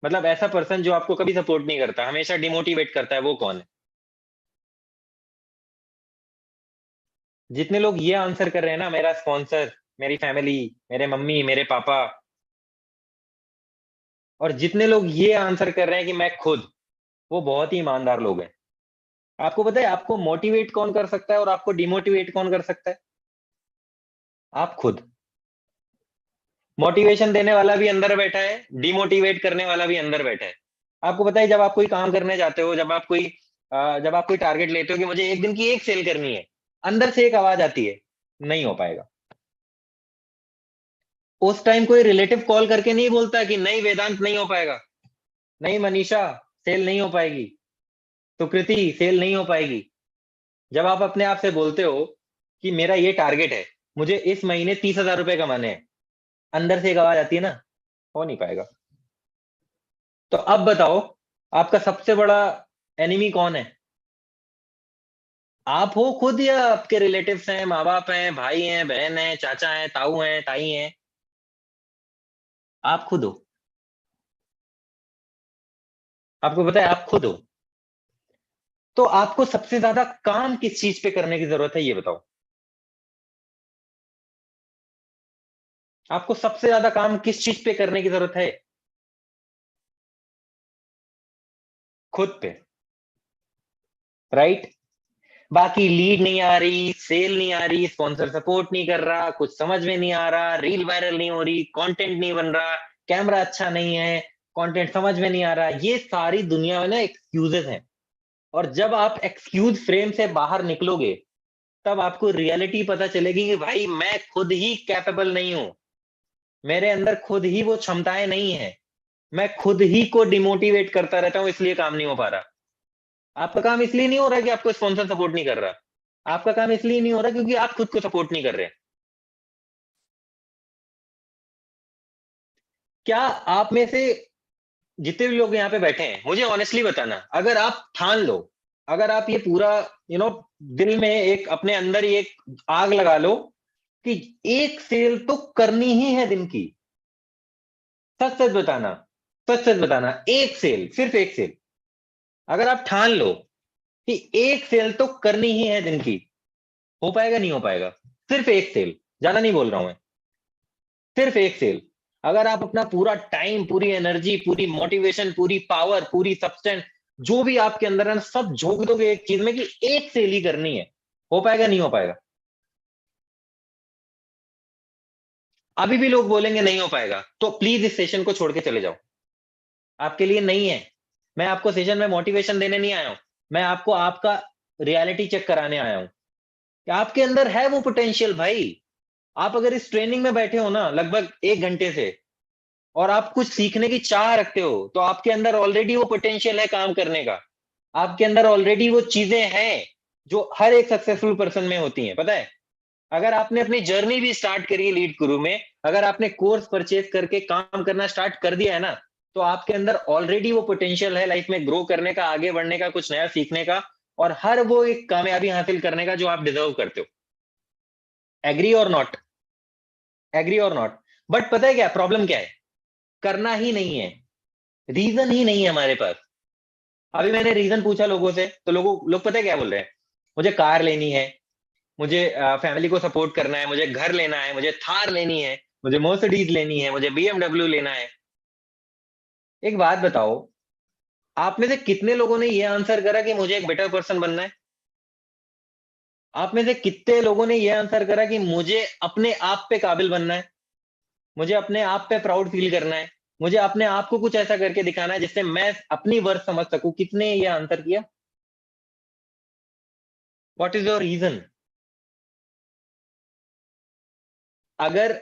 मतलब ऐसा पर्सन जो आपको कभी सपोर्ट नहीं करता, हमेशा डिमोटिवेट करता है, वो कौन है? जितने लोग ये आंसर कर रहे हैं ना, मेरा स्पॉन्सर, मेरी फैमिली, मेरे मम्मी, मेरे पापा, और जितने लोग ये आंसर कर रहे हैं कि मैं खुद, वो बहुत ही ईमानदार लोग हैं। आपको पता है आपको मोटिवेट कौन कर सकता है और आपको डिमोटिवेट कौन कर सकता है? आप खुद। मोटिवेशन देने वाला भी अंदर बैठा है, डिमोटिवेट करने वाला भी अंदर बैठा है। आपको पता है जब आप कोई काम करने जाते हो, जब आप कोई टारगेट लेते हो कि मुझे एक दिन की एक सेल करनी है, अंदर से एक आवाज आती है, नहीं हो पाएगा। उस टाइम कोई रिलेटिव कॉल करके नहीं बोलता कि नहीं वेदांत नहीं हो पाएगा, नहीं मनीषा सेल नहीं हो पाएगी, सुकृति सेल नहीं हो पाएगी। जब आप अपने आप से बोलते हो कि मेरा ये टारगेट है, मुझे इस महीने 30,000 रुपए कमाने हैं, अंदर से एक आवाज आती है ना, हो नहीं पाएगा। तो अब बताओ, आपका सबसे बड़ा एनिमी कौन है? आप हो खुद या आपके रिलेटिव्स हैं, माँ बाप हैं, भाई हैं, बहन हैं, चाचा हैं, ताऊ हैं, ताई हैं? आप खुद हो। आपको पता है आप खुद हो। तो आपको सबसे ज्यादा काम किस चीज पे करने की जरूरत है ये बताओ। आपको सबसे ज्यादा काम किस चीज पे करने की जरूरत है? खुद पे। राइट। बाकी लीड नहीं आ रही, सेल नहीं आ रही, स्पॉन्सर सपोर्ट नहीं कर रहा, कुछ समझ में नहीं आ रहा, रील वायरल नहीं हो रही, कंटेंट नहीं बन रहा, कैमरा अच्छा नहीं है, कंटेंट समझ में नहीं आ रहा, ये सारी दुनिया में ना एक्सक्यूजेस हैं। और जब आप एक्सक्यूज फ्रेम से बाहर निकलोगे, तब आपको रियलिटी पता चलेगी कि भाई मैं खुद ही कैपेबल नहीं हूं, मेरे अंदर खुद ही वो क्षमताएं नहीं है, मैं खुद ही को डिमोटिवेट करता रहता हूं, इसलिए काम नहीं हो पा रहा। आपका काम इसलिए नहीं हो रहा कि आपको स्पॉन्सर सपोर्ट नहीं कर रहा, आपका काम इसलिए नहीं हो रहा क्योंकि आप खुद को सपोर्ट नहीं कर रहे। क्या आप में से जितने भी लोग यहाँ पे बैठे हैं, मुझे ऑनेस्टली बताना, अगर आप ठान लो, अगर आप ये पूरा दिल में एक अपने अंदर ही एक आग लगा लो कि एक सेल तो करनी ही है दिन की, सच सच बताना, सच सच बताना, एक सेल, सिर्फ एक सेल, अगर आप ठान लो कि एक सेल तो करनी ही है दिन की, हो पाएगा नहीं हो पाएगा? सिर्फ एक सेल, ज्यादा नहीं बोल रहा हूं मैं, सिर्फ एक सेल। अगर आप अपना पूरा टाइम, पूरी एनर्जी, पूरी मोटिवेशन, पूरी पावर, पूरी सब्सटेंस, जो भी आपके अंदर है ना, सब झोंक दोगे एक चीज में कि एक सेल ही करनी है, हो पाएगा नहीं हो पाएगा? अभी भी लोग बोलेंगे नहीं हो पाएगा, तो प्लीज इस सेशन को छोड़ के चले जाओ, आपके लिए नहीं है। मैं आपको सेशन में मोटिवेशन देने नहीं आया हूं, मैं आपको आपका रियलिटी चेक कराने आया हूं कि आपके अंदर है वो पोटेंशियल भाई। आप अगर इस ट्रेनिंग में बैठे हो ना लगभग 1 घंटे से, और आप कुछ सीखने की चाह रखते हो, तो आपके अंदर ऑलरेडी वो पोटेंशियल है काम करने का, आपके अंदर ऑलरेडी वो चीजें हैं जो हर एक सक्सेसफुल पर्सन में होती हैं, पता है? अगर आपने अपनी जर्नी भी स्टार्ट करी है लीड गुरु में, अगर आपने कोर्स परचेज करके काम करना स्टार्ट कर दिया है ना, तो आपके अंदर ऑलरेडी वो पोटेंशियल है लाइफ में ग्रो करने का, आगे बढ़ने का, कुछ नया सीखने का, और हर वो एक कामयाबी हासिल करने का जो आप डिजर्व करते हो। एग्री और नॉट? एग्री और नॉट? बट पता है क्या प्रॉब्लम क्या है? करना ही नहीं है, रीजन ही नहीं है हमारे पास। अभी मैंने रीजन पूछा लोगों से, तो लोग पता है क्या बोल रहे हैं? मुझे कार लेनी है, मुझे फैमिली को सपोर्ट करना है, मुझे घर लेना है, मुझे थार लेनी है, मुझे मर्सिडीज लेनी है, मुझे बीएमडब्ल्यू लेना है। एक बात बताओ, आप में से कितने लोगों ने ये आंसर करा कि मुझे एक बेटर पर्सन बनना है? आप में से कितने लोगों ने ये आंसर करा कि मुझे अपने आप पे काबिल बनना है, मुझे अपने आप पे प्राउड फील करना है, मुझे अपने आप को कुछ ऐसा करके दिखाना है जिससे मैं अपनी वर्थ समझ सकूं? कितने ये आंसर किया? What is your reason? अगर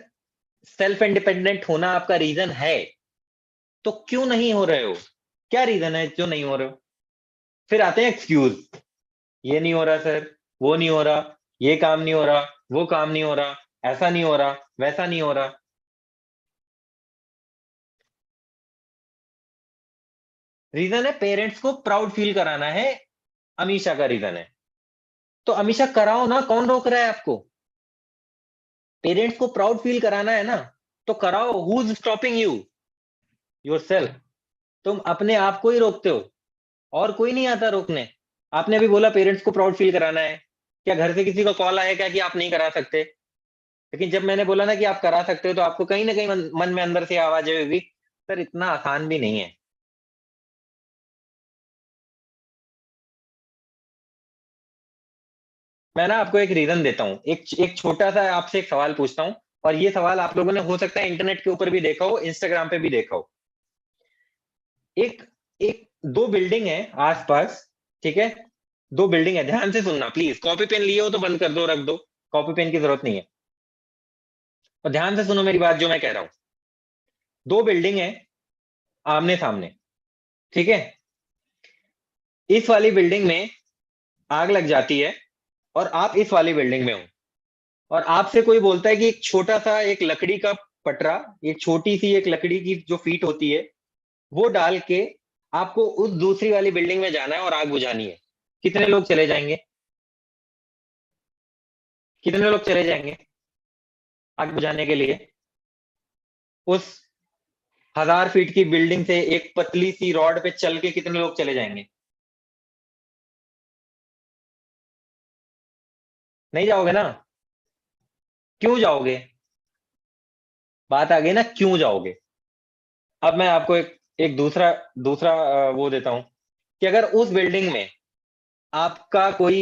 सेल्फ इंडिपेंडेंट होना आपका रीजन है, तो क्यों नहीं हो रहे हो? क्या रीजन है जो नहीं हो रहे हो? फिर आते हैं एक्सक्यूज, ये नहीं हो रहा सर, वो नहीं हो रहा, ये काम नहीं हो रहा, वो काम नहीं हो रहा, ऐसा नहीं हो रहा, वैसा नहीं हो रहा। रीजन है पेरेंट्स को प्राउड फील कराना है, अमीषा का रीजन है। तो अमीषा कराओ ना, कौन रोक रहा है आपको? पेरेंट्स को प्राउड फील कराना है ना, तो कराओ। Who is stopping you? Yourself. तुम अपने आप को ही रोकते हो, और कोई नहीं आता रोकने। आपने अभी बोला पेरेंट्स को प्राउड फील कराना है, क्या घर से किसी का कॉल आया क्या कि आप नहीं करा सकते? लेकिन जब मैंने बोला ना कि आप करा सकते हो, तो आपको कहीं ना कहीं मन में अंदर से आवाज आएगी, सर इतना आसान भी नहीं है। मैं ना आपको एक रीजन देता हूँ, एक छोटा सा आपसे एक सवाल पूछता हूँ, और ये सवाल आप लोगों ने हो सकता है इंटरनेट के ऊपर भी देखा हो, इंस्टाग्राम पे भी देखा हो। एक एक दो बिल्डिंग है आसपास, ठीक है? दो बिल्डिंग है, ध्यान से सुनना प्लीज। कॉपी पेन लिए हो तो बंद कर दो, रख दो, कॉपी पेन की जरूरत नहीं है। और ध्यान से सुनो मेरी बात जो मैं कह रहा हूँ। दो बिल्डिंग है आमने सामने, ठीक है? इस वाली बिल्डिंग में आग लग जाती है, और आप इस वाली बिल्डिंग में हो, और आपसे कोई बोलता है कि एक छोटा सा एक लकड़ी का पटरा, एक छोटी सी एक लकड़ी की जो फीट होती है, वो डाल के आपको उस दूसरी वाली बिल्डिंग में जाना है और आग बुझानी है। कितने लोग चले जाएंगे? कितने लोग चले जाएंगे आग बुझाने के लिए? उस 1000 फीट की बिल्डिंग से एक पतली सी रॉड पे चल के कितने लोग चले जाएंगे? नहीं जाओगे ना? क्यों जाओगे? बात आ गई ना, क्यों जाओगे? अब मैं आपको एक एक दूसरा दूसरा वो देता हूं, कि अगर उस बिल्डिंग में आपका कोई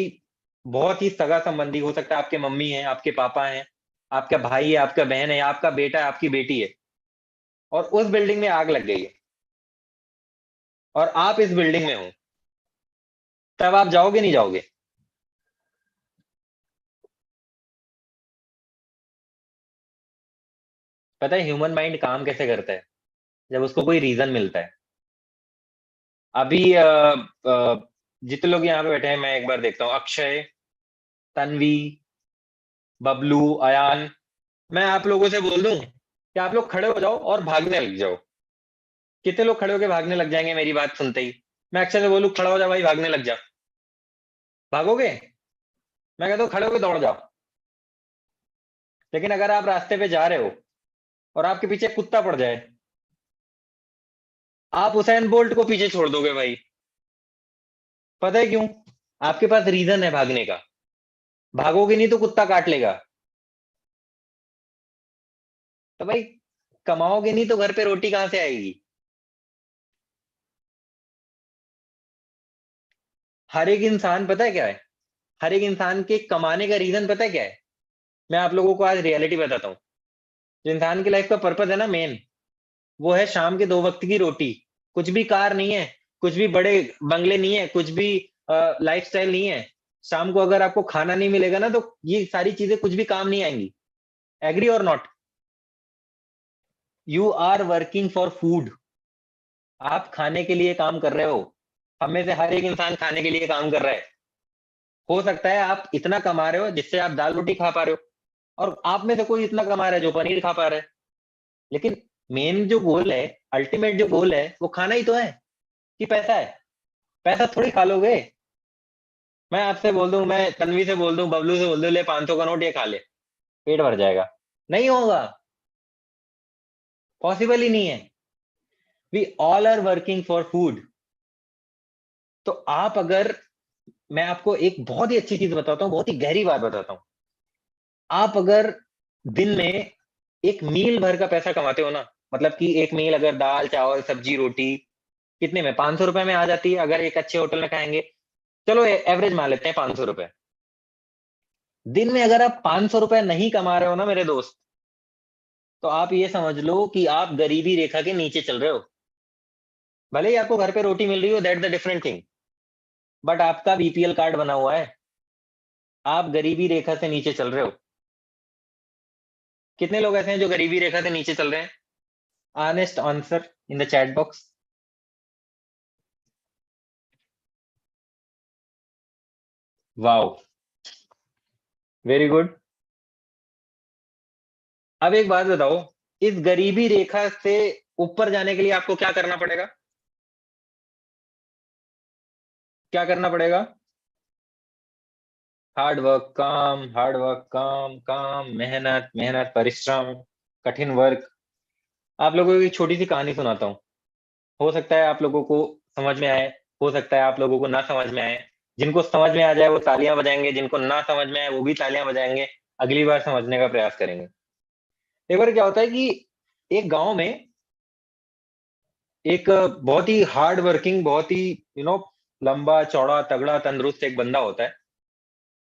बहुत ही सगा संबंधी हो सकता है, आपके मम्मी है, आपके पापा हैं, आपका भाई है, आपका बहन है, आपका बेटा है, आपकी बेटी है, और उस बिल्डिंग में आग लग गई है, और आप इस बिल्डिंग में हो, तब आप जाओगे नहीं जाओगे? पता है ह्यूमन माइंड काम कैसे करता है? जब उसको कोई रीजन मिलता है। अभी जितने लोग यहाँ पे बैठे हैं, मैं एक बार देखता हूँ, अक्षय, तन्वी, बबलू, अयान, मैं आप लोगों से बोल दूं कि आप लोग खड़े हो जाओ और भागने लग जाओ। कितने लोग खड़े होकर भागने लग जाएंगे मेरी बात सुनते ही? मैं अक्षय से बोलूं खड़ा हो जा भाई, भागने लग जा, भागोगे? मैं कहता हूँ खड़े होकर दौड़ जाओ। लेकिन अगर आप रास्ते पे जा रहे हो और आपके पीछे एक कुत्ता पड़ जाए, आप उसैन बोल्ट को पीछे छोड़ दोगे भाई। पता है क्यों? आपके पास रीजन है भागने का। भागोगे नहीं तो कुत्ता काट लेगा। तो भाई, कमाओगे नहीं तो घर पे रोटी कहां से आएगी? हर एक इंसान, पता है क्या है, हर एक इंसान के कमाने का रीजन पता है क्या है? मैं आप लोगों को आज रियलिटी बताता हूँ। जो इंसान की लाइफ का पर्पज है ना मेन, वो है शाम के 2 वक्त की रोटी। कुछ भी कार नहीं है, कुछ भी बड़े बंगले नहीं है, कुछ भी लाइफस्टाइल नहीं है। शाम को अगर आपको खाना नहीं मिलेगा ना, तो ये सारी चीजें कुछ भी काम नहीं आएंगी। एग्री और not? You are working for food. आप खाने के लिए काम कर रहे हो। हम में से हर एक इंसान खाने के लिए काम कर रहा है। हो सकता है आप इतना कमा रहे हो जिससे आप दाल रोटी खा पा रहे हो, और आप में से कोई इतना कमा रहा है जो पनीर खा पा रहा है। लेकिन मेन जो गोल है, अल्टीमेट जो गोल है, वो खाना ही तो है कि पैसा है। पैसा थोड़ी खा लोगे। मैं आपसे बोल दूं, मैं तन्वी से बोल दूं, बबलू से बोल दूं, ले 500 का नोट ये खा ले, पेट भर जाएगा। नहीं होगा, पॉसिबल ही नहीं है। We all are working for food. तो आप अगर, मैं आपको एक बहुत ही अच्छी चीज बताता हूँ, बहुत ही गहरी बात बताता हूँ। आप अगर दिन में एक मील भर का पैसा कमाते हो ना, मतलब कि एक मील अगर दाल चावल सब्जी रोटी कितने में, 500 रुपए में आ जाती है अगर एक अच्छे होटल में खाएंगे। चलो एवरेज मान लेते हैं 500 रुपए। दिन में अगर आप 500 रुपए नहीं कमा रहे हो ना मेरे दोस्त, तो आप ये समझ लो कि आप गरीबी रेखा के नीचे चल रहे हो। भले ही आपको घर पे रोटी मिल रही हो, that the different thing, but आपका बीपीएल कार्ड बना हुआ है, आप गरीबी रेखा से नीचे चल रहे हो। कितने लोग ऐसे हैं जो गरीबी रेखा से नीचे चल रहे हैं? Honest answer in the chat box. Wow, very good. अब एक बात बताओ, इस गरीबी रेखा से ऊपर जाने के लिए आपको क्या करना पड़ेगा? क्या करना पड़ेगा? हार्ड वर्क, काम, हार्ड वर्क, काम काम, मेहनत मेहनत, परिश्रम, कठिन वर्क। आप लोगों को एक छोटी सी कहानी सुनाता हूँ। हो सकता है आप लोगों को समझ में आए, हो सकता है आप लोगों को ना समझ में आए। जिनको समझ में आ जाए वो तालियां बजाएंगे, जिनको ना समझ में आए वो भी तालियां बजाएंगे। अगली बार समझने का प्रयास करेंगे। एक बार क्या होता है कि एक गांव में एक बहुत ही हार्ड वर्किंग, बहुत ही लंबा चौड़ा तगड़ा तंदुरुस्त एक बंदा होता है,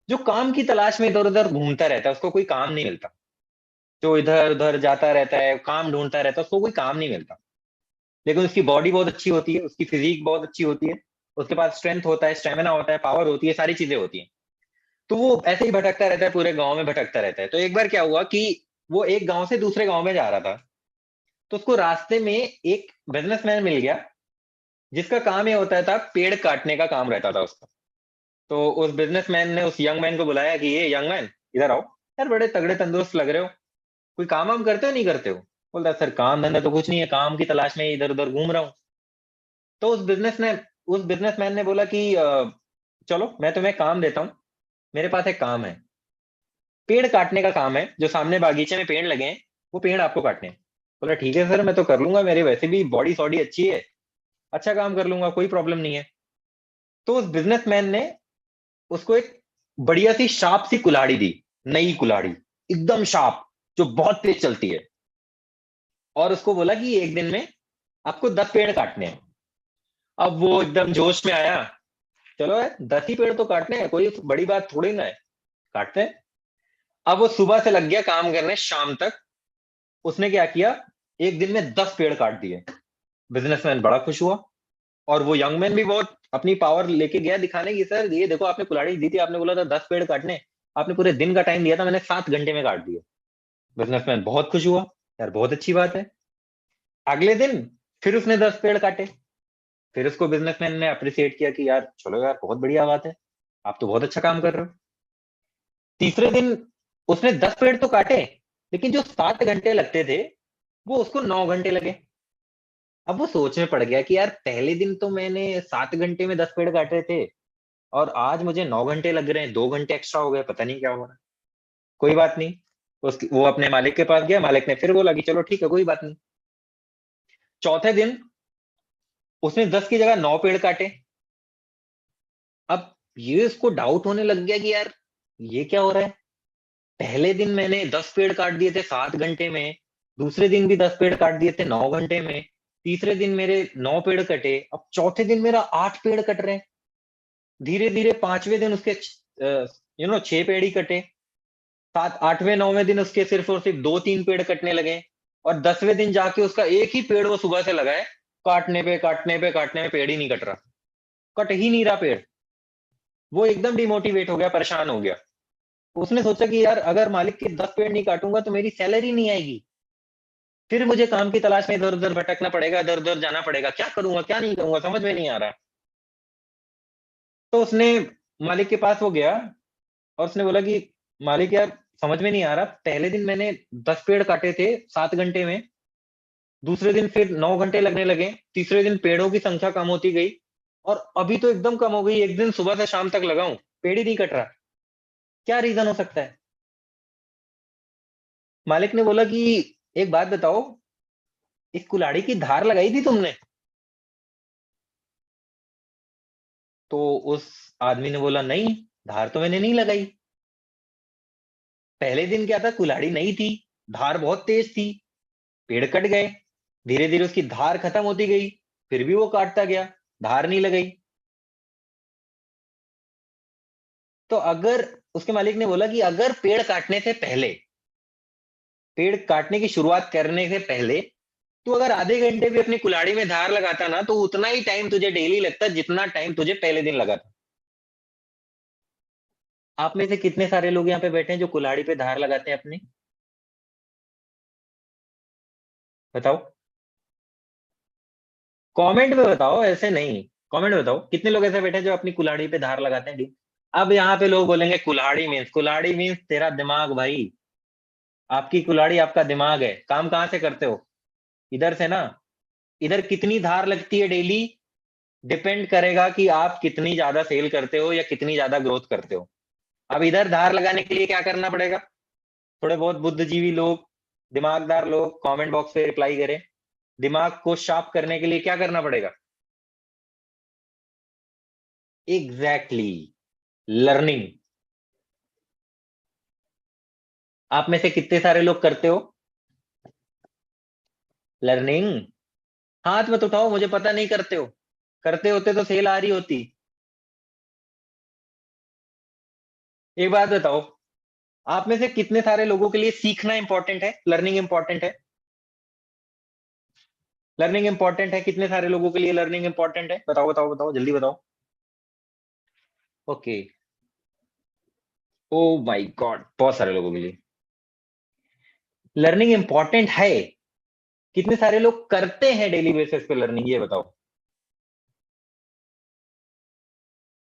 जो काम की तलाश में इधर उधर घूमता रहता है। उसको कोई काम नहीं मिलता, जो इधर उधर जाता रहता है, काम ढूंढता रहता है, उसको कोई काम नहीं मिलता। लेकिन उसकी बॉडी बहुत अच्छी होती है, उसकी फिजिक बहुत अच्छी होती है, उसके पास स्ट्रेंथ होता है, स्टेमिना होता है, पावर होती है, सारी चीजें होती हैं। तो वो ऐसे ही भटकता रहता है, पूरे गांव में भटकता रहता है। तो एक बार क्या हुआ कि वो एक गांव से दूसरे गांव में जा रहा था। तो उसको रास्ते में एक बिजनेसमैन मिल गया, जिसका काम ये होता था, पेड़ काटने का काम रहता था उसका। तो उस बिजनेसमैन ने उस यंग मैन को बुलाया कि ये यंग मैन इधर आओ, यार बड़े तगड़े तंदुरुस्त लग रहे हो, कोई काम वाम करते हो नहीं करते हो? बोलता सर काम धंधा तो कुछ नहीं है, काम की तलाश में इधर उधर घूम रहा हूँ। तो उस बिजनेसमैन ने बोला कि चलो मैं तुम्हें काम देता हूँ, मेरे पास एक काम है, पेड़ काटने का काम है। जो सामने बागीचे में पेड़ लगे हैं, वो पेड़ आपको काटने हैं। बोला ठीक है सर, मैं तो कर लूंगा, मेरी वैसे भी बॉडी सॉडी अच्छी है, अच्छा काम कर लूंगा, कोई प्रॉब्लम नहीं है। तो उस बिजनेसमैन ने उसको एक बढ़िया सी शार्प सी कुल्हाड़ी दी, नई कुल्हाड़ी, एकदम शार्प, जो बहुत तेज चलती है। और उसको बोला कि एक दिन में आपको 10 पेड़ काटने हैं। अब वो एकदम जोश में आया, चलो यार 10 ही पेड़ तो काटने हैं, कोई बड़ी बात थोड़ी ना है, काटते हैं। अब वो सुबह से लग गया काम करने शाम तक। उसने क्या किया, एक दिन में 10 पेड़ काट दिए। बिजनेसमैन बड़ा खुश हुआ, और वो यंग मैन भी बहुत अपनी पावर लेके गया दिखाने की, सर ये देखो आपने कुल्हाड़ी दी थी, आपने बोला था 10 पेड़ काटने, आपने पूरे दिन का टाइम दिया था, मैंने 7 घंटे में काट दिया। बिजनेसमैन बहुत खुश हुआ, यार बहुत अच्छी बात है। अगले दिन फिर उसने 10 पेड़ काटे। फिर उसको बिजनेसमैन ने अप्रिसिएट किया कि यार चलो यार बहुत बढ़िया बात है, आप तो बहुत अच्छा काम कर रहे हो। तीसरे दिन उसने 10 पेड़ तो काटे, लेकिन जो 7 घंटे लगते थे वो उसको 9 घंटे लगे। अब वो सोच में पड़ गया कि यार पहले दिन तो मैंने 7 घंटे में 10 पेड़ काटे थे, और आज मुझे 9 घंटे लग रहे हैं, 2 घंटे एक्स्ट्रा हो गए, पता नहीं क्या हो रहा है। कोई बात नहीं, वो अपने मालिक के पास गया, मालिक ने फिर बोला कि चलो ठीक है कोई बात नहीं। चौथे दिन उसने 10 की जगह 9 पेड़ काटे। अब ये उसको डाउट होने लग गया कि यार ये क्या हो रहा है, पहले दिन मैंने 10 पेड़ काट दिए थे 7 घंटे में, दूसरे दिन भी 10 पेड़ काट दिए थे 9 घंटे में, तीसरे दिन मेरे 9 पेड़ कटे, अब चौथे दिन मेरा 8 पेड़ कट रहे हैं। धीरे धीरे पांचवें दिन उसके 6 पेड़ ही कटे। सात आठवें नौवें दिन उसके सिर्फ और सिर्फ 2-3 पेड़ कटने लगे। और 10वें दिन जाके उसका एक ही पेड़ वो सुबह से लगाए, काटने पे काटने पे काटने में पेड़ ही नहीं कट रहा, कट ही नहीं रहा पेड़। वो एकदम डिमोटिवेट हो गया, परेशान हो गया। उसने सोचा कि यार अगर मालिक के 10 पेड़ नहीं काटूंगा तो मेरी सैलरी नहीं आएगी, फिर मुझे काम की तलाश में इधर उधर भटकना पड़ेगा, इधर उधर जाना पड़ेगा, क्या करूंगा क्या नहीं करूंगा समझ में नहीं आ रहा। तो उसने मालिक के पास वो गया, और उसने बोला कि मालिक यार समझ में नहीं आ रहा। पहले दिन मैंने 10 पेड़ काटे थे 7 घंटे में, दूसरे दिन फिर 9 घंटे लगने लगे, तीसरे दिन पेड़ों की संख्या कम होती गई, और अभी तो एकदम कम हो गई। एक दिन सुबह से शाम तक लगाऊं, पेड़ ही नहीं कट रहा। क्या रीजन हो सकता है? मालिक ने बोला कि एक बात बताओ, इस कुल्हाड़ी की धार लगाई थी तुमने? तो उस आदमी ने बोला, नहीं, धार तो मैंने नहीं लगाई। पहले दिन क्या था, कुल्हाड़ी नहीं थी, धार बहुत तेज थी, पेड़ कट गए, धीरे धीरे उसकी धार खत्म होती गई, फिर भी वो काटता गया, धार नहीं लगाई। तो अगर, उसके मालिक ने बोला कि अगर पेड़ काटने से पहले, पेड़ काटने की शुरुआत करने से पहले तू अगर आधे घंटे भी अपनी कुल्हाड़ी में धार लगाता ना, तो उतना ही टाइम तुझे डेली लगता जितना टाइम तुझे पहले दिन लगा था। आप में से कितने सारे लोग यहाँ पे बैठे हैं जो कुल्हाड़ी पे धार लगाते हैं अपनी? बताओ, कमेंट में बताओ, ऐसे नहीं। कमेंट में बताओ कितने लोग ऐसे बैठे हैं जो अपनी कुल्हाड़ी पे धार लगाते हैं। अब यहाँ पे लोग बोलेंगे कुल्हाड़ी मीन्स तेरा दिमाग भाई। आपकी कुल्हाड़ी आपका दिमाग है। काम कहाँ से करते हो? इधर से ना। इधर कितनी धार लगती है डेली, डिपेंड करेगा कि आप कितनी ज्यादा सेल करते हो या कितनी ज्यादा ग्रोथ करते हो। अब इधर धार लगाने के लिए क्या करना पड़ेगा? थोड़े बहुत बुद्धिजीवी लोग, दिमागदार लोग कमेंट बॉक्स पे रिप्लाई करें। दिमाग को शार्प करने के लिए क्या करना पड़ेगा? Exactly, learning. आप में से कितने सारे लोग करते हो लर्निंग? हाथ मत उठाओ, मुझे पता नहीं करते हो। करते होते तो सेल आ रही होती। एक बात बताओ, आप में से कितने सारे लोगों के लिए सीखना इंपॉर्टेंट है, लर्निंग इंपॉर्टेंट है? लर्निंग इंपॉर्टेंट है, कितने सारे लोगों के लिए लर्निंग इंपॉर्टेंट है? बताओ बताओ बताओ, जल्दी बताओ। ओके। ओ माय गॉड, बहुत सारे लोगों के लिए लर्निंग इंपॉर्टेंट है। कितने सारे लोग करते हैं डेली बेसिस पे लर्निंग, ये बताओ।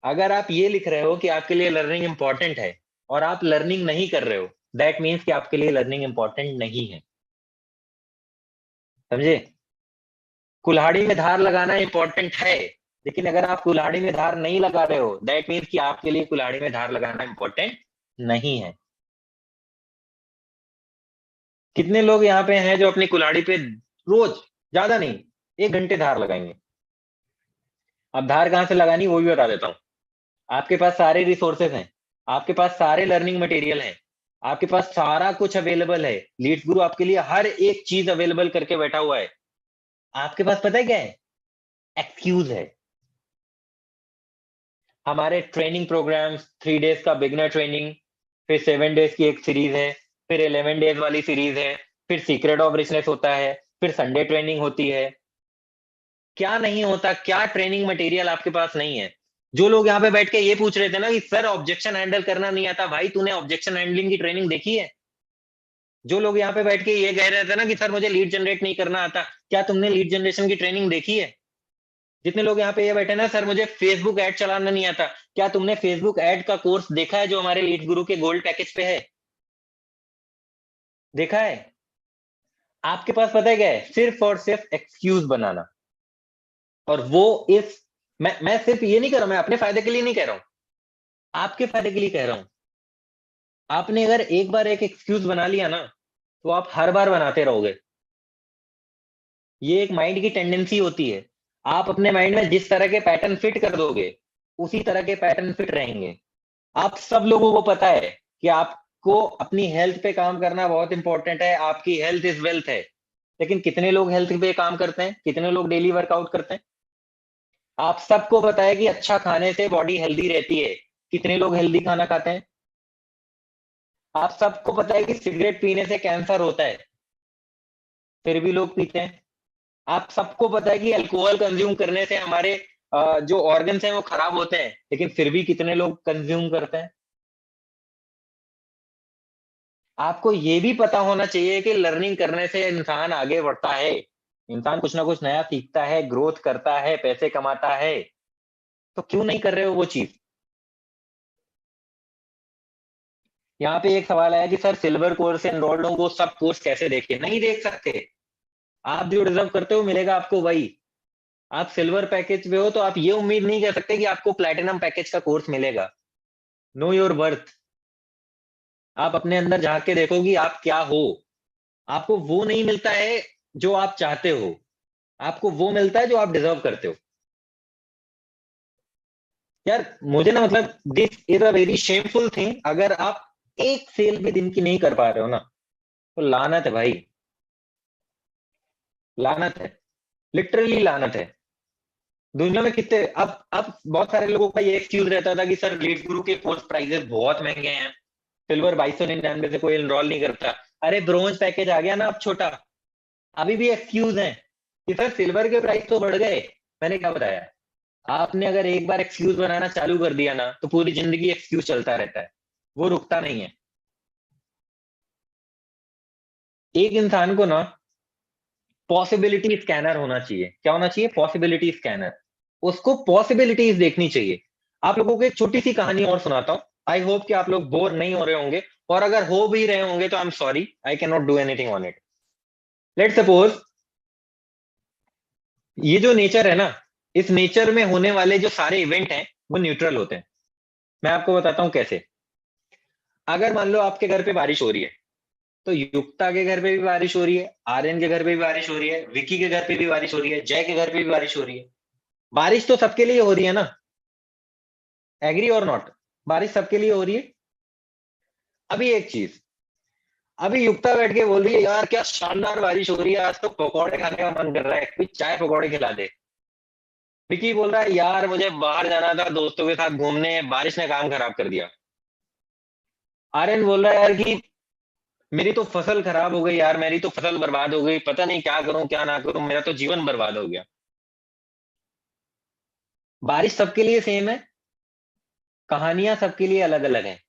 अगर आप ये लिख रहे हो कि आपके लिए लर्निंग इंपॉर्टेंट है और आप लर्निंग नहीं कर रहे हो, दैट मीन्स कि आपके लिए लर्निंग इंपॉर्टेंट नहीं है। समझे? कुल्हाड़ी में धार लगाना इंपॉर्टेंट है, लेकिन अगर आप कुल्हाड़ी में धार नहीं लगा रहे हो, दैट मीन्स कि आपके लिए कुल्हाड़ी में धार लगाना इंपॉर्टेंट नहीं है। कितने लोग यहाँ पे हैं जो अपनी कुल्हाड़ी पे रोज, ज्यादा नहीं, 1 घंटे धार लगाएंगे? अब धार कहाँ से लगानी वो भी बता देता हूँ। आपके पास सारे रिसोर्सेज हैं, आपके पास सारे लर्निंग मटेरियल हैं, आपके पास सारा कुछ अवेलेबल है। लीड्स गुरु आपके लिए हर एक चीज अवेलेबल करके बैठा हुआ है। आपके पास पता है क्या है? एक्सक्यूज है। हमारे ट्रेनिंग प्रोग्राम्स, 3 डेज का बिगनर ट्रेनिंग, फिर 7 डेज की एक सीरीज है, फिर 11 डेज वाली सीरीज है, फिर सीक्रेट ऑफ रिचनेस होता है, फिर संडे ट्रेनिंग होती है। क्या नहीं होता? क्या ट्रेनिंग मटेरियल आपके पास नहीं है? जो लोग यहाँ पे बैठ के ये पूछ रहे थे ना कि सर ऑब्जेक्शन हैंडल करना नहीं आता, भाई तूने ऑब्जेक्शन हैंडलिंग की ट्रेनिंग देखी है? जो लोग यहाँ पे बैठ के ये कह रहे थे ना कि सर मुझे लीड जनरेट नहीं करना आता, क्या तुमने लीड जनरेशन की ट्रेनिंग देखी है? जितने लोग यहाँ पे ये बैठे ना, सर मुझे फेसबुक ऐड चलाना नहीं आता, क्या तुमने फेसबुक ऐड का कोर्स देखा है जो हमारे लीड गुरु के गोल्ड पैकेज पे है? देखा है? आपके पास पता है क्या है? सिर्फ और सिर्फ एक्सक्यूज बनाना। और वो इस, मैं सिर्फ ये नहीं कर रहा, मैं अपने फायदे के लिए नहीं कह रहा हूं, आपके फायदे के लिए कह रहा हूं। आपने अगर एक बार एक एक्सक्यूज बना लिया ना, तो आप हर बार बनाते रहोगे। ये एक माइंड की टेंडेंसी होती है। आप अपने माइंड में जिस तरह के पैटर्न फिट कर दोगे, उसी तरह के पैटर्न फिट रहेंगे। आप सब लोगों को पता है कि आपको अपनी हेल्थ पे काम करना बहुत इंपॉर्टेंट है, आपकी हेल्थ इज वेल्थ है। लेकिन कितने लोग हेल्थ पे काम करते हैं? कितने लोग डेली वर्कआउट करते हैं? आप सबको पता है कि अच्छा खाने से बॉडी हेल्दी रहती है। कितने लोग हेल्दी खाना खाते हैं? आप सबको पता है कि सिगरेट पीने से कैंसर होता है, फिर भी लोग पीते हैं। आप सबको पता है कि अल्कोहल कंज्यूम करने से हमारे जो ऑर्गन्स हैं वो खराब होते हैं, लेकिन फिर भी कितने लोग कंज्यूम करते हैं? आपको ये भी पता होना चाहिए कि लर्निंग करने से इंसान आगे बढ़ता है, इंसान कुछ ना कुछ नया सीखता है, ग्रोथ करता है, पैसे कमाता है। तो क्यों नहीं कर रहे हो वो चीज? यहाँ पे एक सवाल आया कि सर सिल्वर कोर्स से एनरोल्ड हूँ, वो सब कोर्स कैसे देखे? नहीं देख सकते। आप जो डिजर्व करते हो मिलेगा आपको वही। आप सिल्वर पैकेज पे हो तो आप ये उम्मीद नहीं कर सकते कि आपको प्लैटिनम पैकेज का कोर्स मिलेगा। Know your worth. आप अपने अंदर झांक के देखो कि आप क्या हो। आपको वो नहीं मिलता है जो आप चाहते हो, आपको वो मिलता है जो आप डिजर्व करते हो। यार मुझे ना मतलब this is a very shameful thing, अगर आप एक सेल भी दिन की नहीं कर पा रहे हो ना, तो लानत है भाई, लानत है, लिटरली लानत है। दुनिया में कितने, अब बहुत सारे लोगों का ये एक्सक्यूज रहता था कि सर लीड गुरु के कोर्स प्राइजेस बहुत महंगे हैं, सिल्वर 2299 से कोई एनरोल नहीं करता। अरे ब्रोंज पैकेज आ गया ना अब छोटा, अभी भी एक्सक्यूज है कि सर सिल्वर के प्राइस तो बढ़ गए। मैंने क्या बताया? आपने अगर एक बार एक्सक्यूज बनाना चालू कर दिया ना, तो पूरी जिंदगी एक्सक्यूज चलता रहता है, वो रुकता नहीं है। एक इंसान को ना पॉसिबिलिटी स्कैनर होना चाहिए। क्या होना चाहिए? Possibility scanner. उसको पॉसिबिलिटीज देखनी चाहिए। आप लोगों को एक छोटी सी कहानी और सुनाता हूँ। आई होप कि आप लोग बोर नहीं हो रहे होंगे, और अगर हो भी रहे होंगे तो I am sorry, I can not do anything on it. Let suppose ये जो नेचर है ना, इस नेचर में होने वाले जो सारे इवेंट हैं वो न्यूट्रल होते हैं। मैं आपको बताता हूँ कैसे। अगर मान लो आपके घर पे बारिश हो रही है, तो युक्ता के घर पे भी बारिश हो रही है, आर्यन के घर पे भी बारिश हो रही है, विकी के घर पे भी बारिश हो रही है, जय के घर पे भी बारिश हो रही है। बारिश तो सबके लिए हो रही है ना? एग्री और नॉट? बारिश सबके लिए हो रही है। अभी एक चीज, अभी युक्ता बैठ के बोल रही है यार क्या शानदार बारिश हो रही है, आज तो पकौड़े खाने का मन कर रहा है, कोई चाय पकौड़े खिला दे। विकी बोल रहा है यार मुझे बाहर जाना था दोस्तों के साथ घूमने, बारिश ने काम खराब कर दिया। आर्यन बोल रहा है यार कि मेरी तो फसल खराब हो गई यार, मेरी तो फसल बर्बाद हो गई, पता नहीं क्या करूं क्या ना करूं, मेरा तो जीवन बर्बाद हो गया। बारिश सबके लिए सेम है, कहानियां सबके लिए अलग अलग हैं।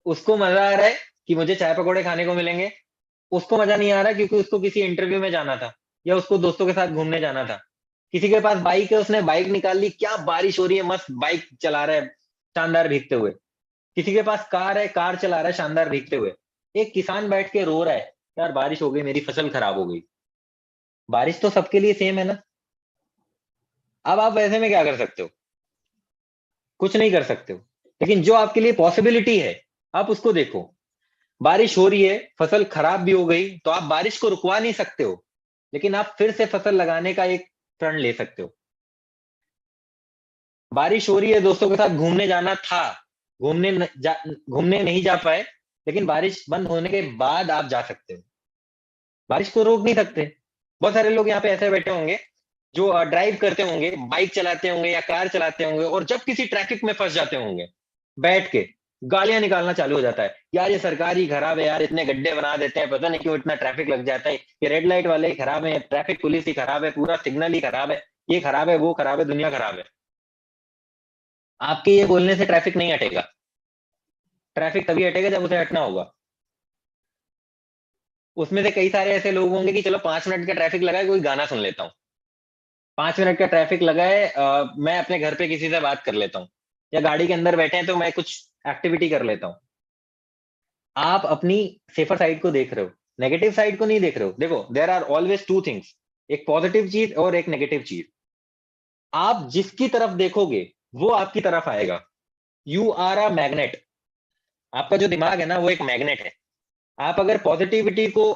उसको मजा आ रहा है कि मुझे चाय पकौड़े खाने को मिलेंगे, उसको मजा नहीं आ रहा क्योंकि उसको किसी इंटरव्यू में जाना था, या उसको दोस्तों के साथ घूमने जाना था। किसी के पास बाइक है, उसने बाइक निकाल ली, क्या बारिश हो रही है, मस्त बाइक चला रहा है शानदार भीगते हुए। किसी के पास कार है, कार चला रहा है शानदार भीगते हुए। एक किसान बैठ के रो रहा है यार बारिश हो गई, मेरी फसल खराब हो गई। बारिश तो सबके लिए सेम है ना। अब आप वैसे में क्या कर सकते हो? कुछ नहीं कर सकते हो। लेकिन जो आपके लिए पॉसिबिलिटी है, आप उसको देखो। बारिश हो रही है, फसल खराब भी हो गई, तो आप बारिश को रुकवा नहीं सकते हो, लेकिन आप फिर से फसल लगाने का एक प्रण ले सकते हो। बारिश हो रही है, दोस्तों के साथ घूमने जाना था, घूमने नहीं जा पाए, लेकिन बारिश बंद होने के बाद आप जा सकते हो। बारिश को रोक नहीं सकते। बहुत सारे लोग यहाँ पे ऐसे बैठे होंगे जो ड्राइव करते होंगे, बाइक चलाते होंगे या कार चलाते होंगे, और जब किसी ट्रैफिक में फंस जाते होंगे, बैठ के गालियां निकालना चालू हो जाता है, यार ये सरकार ही खराब है यार, इतने गड्ढे बना देते हैं, पता नहीं क्यों इतना ट्रैफिक लग जाता है, ये रेड लाइट वाले ही खराब है, ट्रैफिक पुलिस ही खराब है, पूरा सिग्नल ही खराब है, ये खराब है वो खराब है, दुनिया खराब है। आपके ये बोलने से ट्रैफिक नहीं हटेगा। ट्रैफिक तभी हटेगा जब उसे हटना होगा। उसमें से कई सारे ऐसे लोग होंगे कि चलो 5 मिनट का ट्रैफिक लगा है, कोई गाना सुन लेता हूँ। 5 मिनट का ट्रैफिक लगा है, मैं अपने घर पे किसी से बात कर लेता हूँ, या गाड़ी के अंदर बैठे हैं तो मैं कुछ एक्टिविटी कर लेता हूँ। आप अपनी सेफर साइड को देख रहे हो, नेगेटिव साइड को नहीं देख रहे हो। देखो there are always two things, एक पॉजिटिव चीज और एक नेगेटिव चीज। आप जिसकी तरफ देखोगे वो आपकी तरफ आएगा। You are a magnet. आपका जो दिमाग है ना वो एक मैग्नेट है। आप अगर पॉजिटिविटी को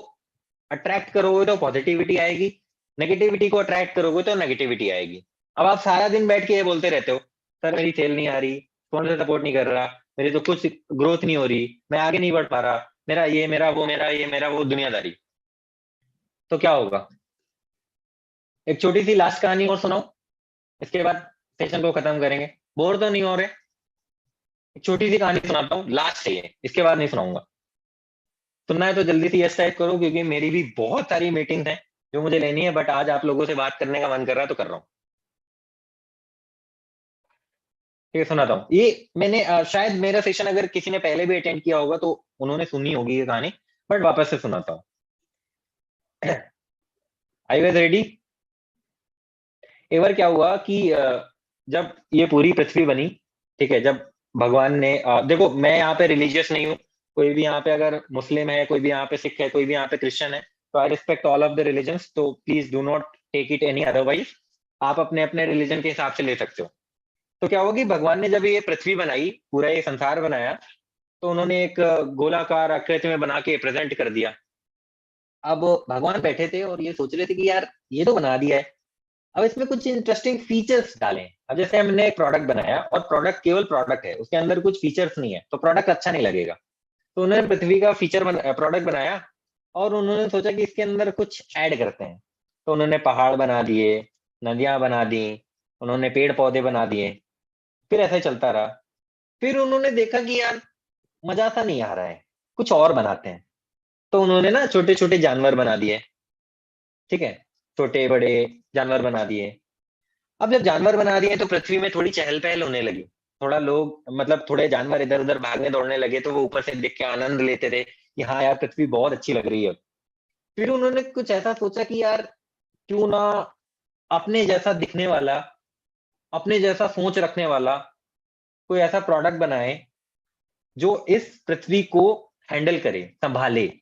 अट्रैक्ट करोगे तो पॉजिटिविटी आएगी, नेगेटिविटी को अट्रैक्ट करोगे तो नेगेटिविटी आएगी। अब आप सारा दिन बैठ के ये बोलते रहते हो सर मेरी सेल नहीं आ रही, कौन सा सपोर्ट नहीं कर रहा, मेरी तो कुछ ग्रोथ नहीं हो रही, मैं आगे नहीं बढ़ पा रहा, मेरा ये मेरा वो, मेरा ये मेरा वो, दुनियादारी। तो क्या होगा? एक छोटी सी लास्ट कहानी और सुनाओ, इसके बाद सेशन को खत्म करेंगे। बोर तो नहीं हो रहे? एक छोटी सी कहानी सुनाता हूँ, लास्ट है ये, इसके बाद नहीं सुनाऊंगा। सुनना है तो जल्दी से यस टाइप करो, क्योंकि मेरी भी बहुत सारी मीटिंग्स हैं जो मुझे लेनी है, बट आज आप लोगों से बात करने का मन कर रहा है तो कर रहा हूँ। ठीक है, सुनाता हूँ ये। मैंने शायद मेरा सेशन अगर किसी ने पहले भी अटेंड किया होगा तो उन्होंने सुनी होगी ये कहानी, बट वापस से सुनाता हूँ। I was ready. एक बार क्या हुआ कि जब ये पूरी पृथ्वी बनी, ठीक है, जब भगवान ने देखो, मैं यहाँ पे रिलीजियस नहीं हूँ। कोई भी यहाँ पे अगर मुस्लिम है, कोई भी यहाँ पे सिख है, कोई भी यहाँ पे क्रिश्चियन है, तो I respect all of the religions, तो please do not take it any otherwise. आप अपने अपने रिलीजन के हिसाब से ले सकते हो। तो क्या हुआ कि भगवान ने जब ये पृथ्वी बनाई, पूरा ये संसार बनाया, तो उन्होंने एक गोलाकार आकृति में बना के प्रेजेंट कर दिया। अब भगवान बैठे थे और ये सोच रहे थे कि यार ये तो बना दिया है, अब इसमें कुछ इंटरेस्टिंग फीचर्स डालें। अब जैसे हमने एक प्रोडक्ट बनाया और प्रोडक्ट केवल प्रोडक्ट है, उसके अंदर कुछ फीचर्स नहीं है, तो प्रोडक्ट अच्छा नहीं लगेगा। तो उन्होंने पृथ्वी का प्रोडक्ट बनाया और उन्होंने सोचा कि इसके अंदर कुछ ऐड करते हैं। तो उन्होंने पहाड़ बना दिए, नदियां बना दी, उन्होंने पेड़ पौधे बना दिए। फिर ऐसा ही चलता रहा। फिर उन्होंने देखा कि यार मजा सा नहीं आ रहा है, कुछ और बनाते हैं। तो उन्होंने ना छोटे छोटे जानवर बना दिए। ठीक है, छोटे बड़े जानवर बना दिए। अब जब जानवर बना दिए तो पृथ्वी में थोड़ी चहल पहल होने लगी। थोड़ा लोग, मतलब थोड़े जानवर इधर उधर भागने दौड़ने लगे, तो वो ऊपर से देख के आनंद लेते थे कि हाँ यार पृथ्वी बहुत अच्छी लग रही है। फिर उन्होंने कुछ ऐसा सोचा कि यार क्यों ना अपने जैसा दिखने वाला, अपने जैसा सोच रखने वाला कोई ऐसा प्रोडक्ट बनाए जो इस पृथ्वी को हैंडल करे, संभाले।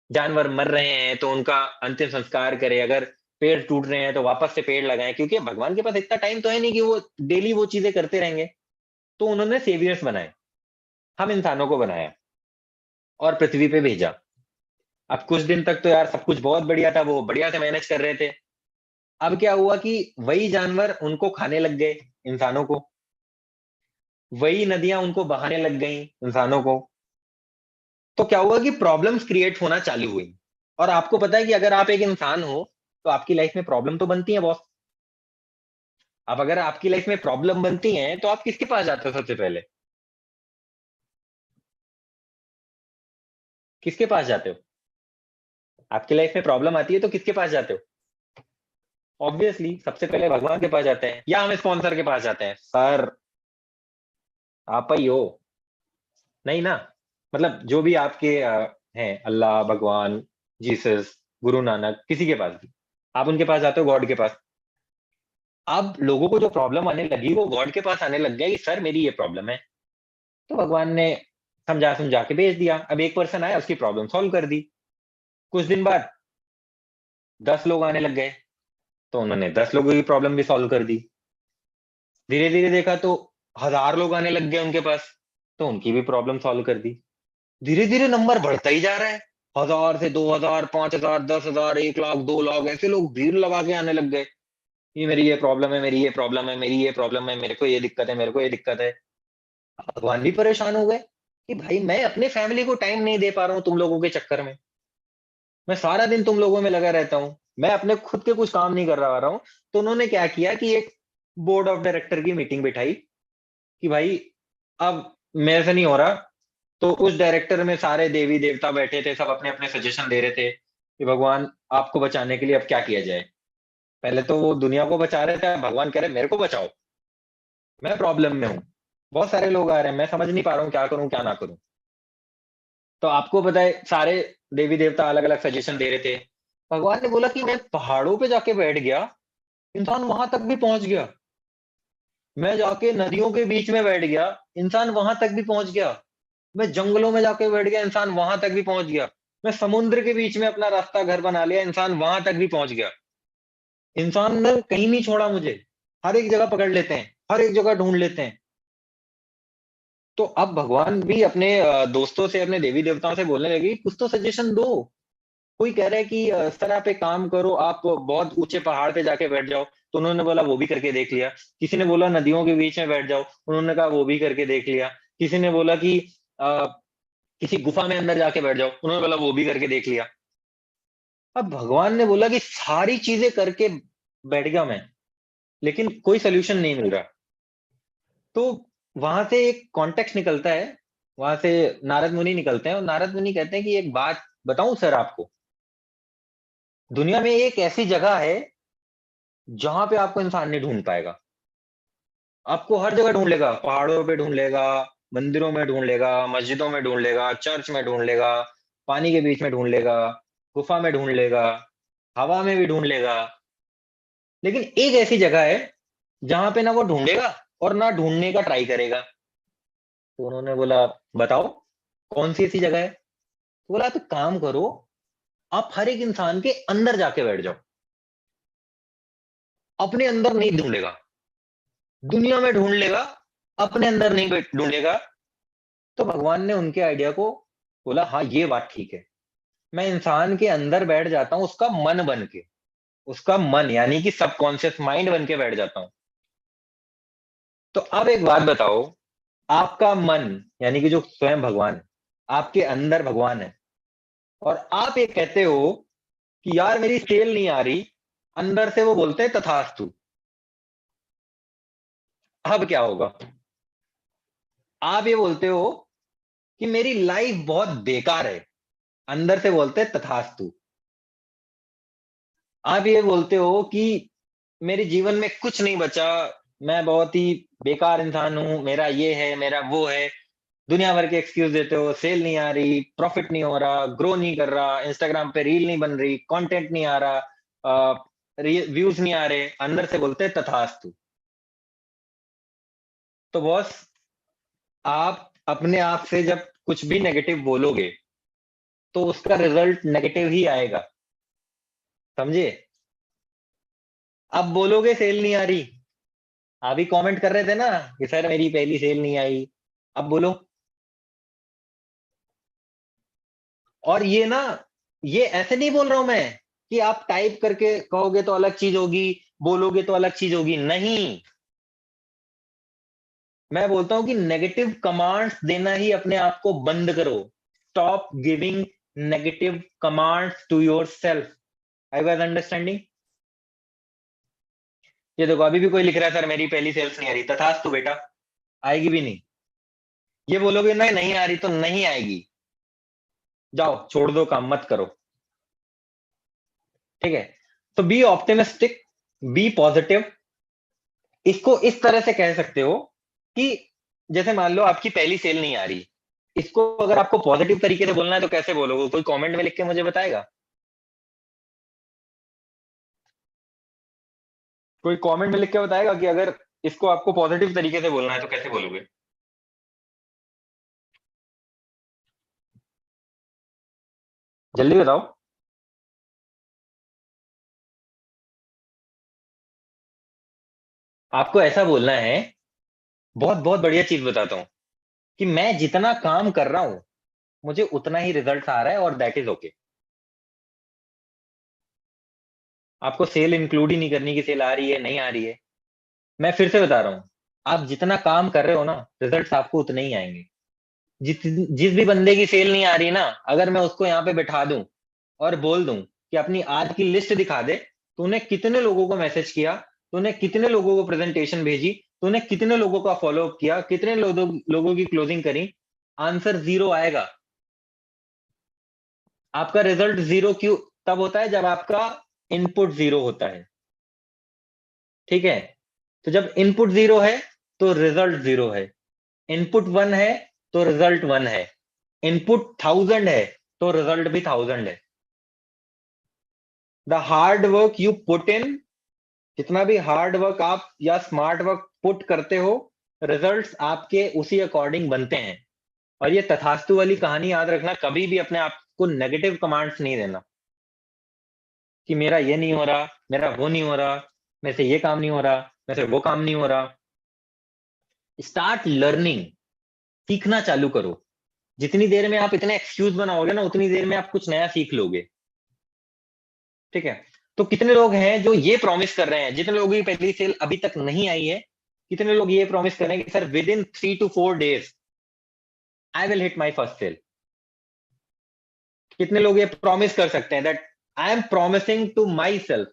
जानवर मर रहे हैं तो उनका अंतिम संस्कार करे, अगर पेड़ टूट रहे हैं तो वापस से पेड़ लगाएं, क्योंकि भगवान के पास इतना टाइम तो है नहीं कि वो डेली वो चीजें करते रहेंगे। तो उन्होंने सेवियर्स बनाए, हम इंसानों को बनाया और पृथ्वी पे भेजा। अब कुछ दिन तक तो यार सब कुछ बहुत बढ़िया था, वो बढ़िया से मैनेज कर रहे थे। अब क्या हुआ कि वही जानवर उनको खाने लग गए, इंसानों को। वही नदियां उनको बहाने लग गई, इंसानों को। तो क्या हुआ कि प्रॉब्लम्स क्रिएट होना चालू हुई। और आपको पता है कि अगर आप एक इंसान हो तो आपकी लाइफ में प्रॉब्लम तो बनती है बॉस। अब अगर आपकी लाइफ में प्रॉब्लम बनती है तो आप किसके पास जाते हो सबसे पहले? किसके पास जाते हो? आपकी लाइफ में प्रॉब्लम आती है तो किसके पास जाते हो? ऑब्वियसली सबसे पहले भगवान के पास जाते हैं, या हम स्पॉन्सर के पास जाते हैं, सर आप ही हो। नहीं ना, मतलब जो भी आपके हैं, अल्लाह, भगवान, जीसस, गुरु नानक, किसी के पास भी आप उनके पास जाते हो, गॉड के पास। अब लोगों को जो प्रॉब्लम आने लगी वो गॉड के पास आने लग गया कि सर मेरी ये प्रॉब्लम है। तो भगवान ने समझा समझा के भेज दिया। अब एक पर्सन आया, उसकी प्रॉब्लम सॉल्व कर दी। कुछ दिन बाद 10 लोग आने लग गए, तो उन्होंने 10 लोगों की प्रॉब्लम भी सॉल्व कर दी। धीरे धीरे देखा तो 1000 लोग आने लग गए उनके पास, तो उनकी भी प्रॉब्लम सॉल्व कर दी। धीरे धीरे नंबर बढ़ता ही जा रहा है। 1000 से 2000, 5000, 10,000, 1 लाख, 2 लाख, ऐसे लोग भीड़ लगा के आने लग गए। ये मेरी ये प्रॉब्लम है, मेरी ये प्रॉब्लम है, मेरी ये प्रॉब्लम है, मेरे को ये दिक्कत है, मेरे को ये दिक्कत है। भगवान भी परेशान हो गए कि भाई मैं अपने फैमिली को टाइम नहीं दे पा रहा हूँ तुम लोगों के चक्कर में। मैं सारा दिन तुम लोगों में लगा रहता हूँ, मैं अपने खुद के कुछ काम नहीं कर रहा हूँ। तो उन्होंने क्या किया कि एक बोर्ड ऑफ डायरेक्टर की मीटिंग बिठाई कि भाई अब मेरे से नहीं हो रहा। तो उस डायरेक्टर में सारे देवी देवता बैठे थे, सब अपने अपने सजेशन दे रहे थे कि भगवान आपको बचाने के लिए अब क्या किया जाए। पहले तो वो दुनिया को बचा रहे थे, भगवान कह रहे मेरे को बचाओ, मैं प्रॉब्लम में हूँ, बहुत सारे लोग आ रहे हैं, मैं समझ नहीं पा रहा हूँ क्या करूँ क्या ना करूँ। तो आपको पता है सारे देवी देवता अलग अलग सजेशन दे रहे थे। भगवान ने बोला कि मैं पहाड़ों पे जाके बैठ गया, इंसान वहां तक भी पहुंच गया। मैं जाके नदियों के बीच में बैठ गया, इंसान वहां तक भी पहुंच गया। मैं जंगलों में जाके बैठ गया, इंसान वहां तक भी पहुंच गया। मैं समुद्र के बीच में अपना रास्ता घर बना लिया, इंसान वहां तक भी पहुंच गया। इंसान ने कहीं नहीं छोड़ा मुझे, हर एक जगह पकड़ लेते हैं, हर एक जगह ढूंढ लेते हैं। तो अब भगवान भी अपने दोस्तों से, अपने देवी देवताओं से बोलने लगे कुछ तो सजेशन दो। कोई कह रहा है कि सर आप एक काम करो, आप बहुत ऊंचे पहाड़ पे जाके बैठ जाओ। तो उन्होंने बोला वो भी करके देख लिया। किसी ने बोला नदियों के बीच में बैठ जाओ, उन्होंने कहा वो भी करके देख लिया। किसी ने बोला कि अ, किसी गुफा में अंदर जाके बैठ जाओ, उन्होंने बोला वो भी करके देख लिया। अब भगवान ने बोला कि सारी चीजें करके बैठ गया मैं, लेकिन कोई सोल्यूशन नहीं मिल रहा। तो वहां से एक कॉन्टेक्स्ट निकलता है, वहां से नारद मुनि निकलते हैं और नारद मुनि कहते हैं कि एक बात बताऊं सर आपको, दुनिया में एक ऐसी जगह है जहां पे आपको इंसान नहीं ढूंढ पाएगा। आपको हर जगह ढूंढ लेगा, पहाड़ों पे ढूंढ लेगा, मंदिरों में ढूंढ लेगा, मस्जिदों में ढूंढ लेगा, चर्च में ढूंढ लेगा, पानी के बीच में ढूंढ लेगा, गुफा में ढूंढ लेगा, हवा में भी ढूंढ लेगा। लेकिन एक ऐसी जगह है जहां पे ना वो ढूंढेगा और ना ढूंढने का ट्राई करेगा। तो उन्होंने बोला बताओ कौन सी ऐसी जगह है। तो बोला आप एक काम करो, आप हर एक इंसान के अंदर जाके बैठ जाओ, अपने अंदर नहीं ढूंढेगा, दुनिया में ढूंढ लेगा, अपने अंदर नहीं ढूंढेगा। तो भगवान ने उनके आइडिया को बोला हाँ ये बात ठीक है, मैं इंसान के अंदर बैठ जाता हूं, उसका मन बन के, उसका मन यानी कि सबकॉन्शियस माइंड बन के बैठ जाता हूं। तो अब एक बात बताओ, आपका मन यानी कि जो स्वयं भगवान है, आपके अंदर भगवान है, और आप ये कहते हो कि यार मेरी सेल नहीं आ रही, अंदर से वो बोलते हैं तथास्तु। अब क्या होगा? आप ये बोलते हो कि मेरी लाइफ बहुत बेकार है, अंदर से बोलते हैं तथास्तु। आप ये बोलते हो कि मेरे जीवन में कुछ नहीं बचा, मैं बहुत ही बेकार इंसान हूं, मेरा ये है मेरा वो है, दुनिया भर के एक्सक्यूज देते हो, सेल नहीं आ रही, प्रॉफिट नहीं हो रहा, ग्रो नहीं कर रहा, इंस्टाग्राम पे रील नहीं बन रही, कंटेंट नहीं आ रहा, व्यूज नहीं आ रहे, अंदर से बोलते हैं तथास्तु। तो बॉस, आप अपने आप से जब कुछ भी नेगेटिव बोलोगे तो उसका रिजल्ट नेगेटिव ही आएगा, समझे? अब बोलोगे सेल नहीं आ रही, अभी कमेंट कर रहे थे ना कि सर मेरी पहली सेल नहीं आई, अब बोलो। और ये ना, ये ऐसे नहीं बोल रहा हूं मैं कि आप टाइप करके कहोगे तो अलग चीज होगी, बोलोगे तो अलग चीज होगी, नहीं। मैं बोलता हूं कि नेगेटिव कमांड्स देना ही अपने आप को बंद करो। Stop giving negative commands to yourself. I was understanding? ये देखो अभी भी कोई लिख रहा है सर मेरी पहली सेल्स नहीं आ रही, तथास्तु बेटा, आएगी भी नहीं। ये बोलोगे ना नहीं आ रही तो नहीं आएगी, जाओ छोड़ दो काम मत करो। ठीक है? तो बी ऑप्टिमिस्टिक, बी पॉजिटिव। इसको इस तरह से कह सकते हो कि जैसे मान लो आपकी पहली सेल नहीं आ रही, इसको अगर आपको पॉजिटिव तरीके से बोलना है तो कैसे बोलोगे? कोई कमेंट में लिख के मुझे बताएगा? कोई कमेंट में लिख के बताएगा कि अगर इसको आपको पॉजिटिव तरीके से बोलना है तो कैसे बोलोगे? जल्दी बताओ। आपको ऐसा बोलना है, बहुत बहुत बढ़िया चीज बताता हूं, कि मैं जितना काम कर रहा हूं मुझे उतना ही रिजल्ट आ रहा है और दैट इज ओके। आपको सेल इंक्लूड ही नहीं करनी कि सेल आ रही है नहीं आ रही है। मैं फिर से बता रहा हूं, आप जितना काम कर रहे हो ना, रिजल्ट आपको उतने ही आएंगे। जिस जिस भी बंदे की सेल नहीं आ रही ना, अगर मैं उसको यहाँ पे बैठा दूं और बोल दूं कि अपनी आज की लिस्ट दिखा दे, तूने कितने लोगों को मैसेज किया, तूने कितने लोगों को प्रेजेंटेशन भेजी, तूने कितने लोगों का फॉलो अप किया, कितने लोगों की क्लोजिंग करी, आंसर जीरो आएगा। आपका रिजल्ट जीरो क्यों तब होता है जब आपका इनपुट जीरो होता है। ठीक है? तो जब इनपुट जीरो है तो रिजल्ट जीरो है, इनपुट वन है तो रिजल्ट वन है, इनपुट 1000 है तो रिजल्ट भी 1000 है। The hard work you put in, जितना भी हार्ड वर्क आप या स्मार्ट वर्क पुट करते हो, रिजल्ट्स आपके उसी अकॉर्डिंग बनते हैं। और ये तथास्तु वाली कहानी याद रखना, कभी भी अपने आप को नेगेटिव कमांड्स नहीं देना कि मेरा ये नहीं हो रहा, मेरा वो नहीं हो रहा, मेरे से ये काम नहीं हो रहा, मेरे से वो काम नहीं हो रहा। स्टार्ट लर्निंग, सीखना चालू करो। जितनी देर में आप इतने एक्सक्यूज बनाओगे ना, उतनी देर में आप कुछ नया सीख लोगे। ठीक है? तो कितने लोग हैं जो ये प्रॉमिस कर रहे हैं, जितने लोगों की पहली सेल अभी तक नहीं आई है, कितने लोग ये प्रॉमिस कर रहे हैं कि sir within 3 to 4 days I will hit my first sale? कितने लोग ये प्रॉमिस कर सकते हैं that I am promising to myself,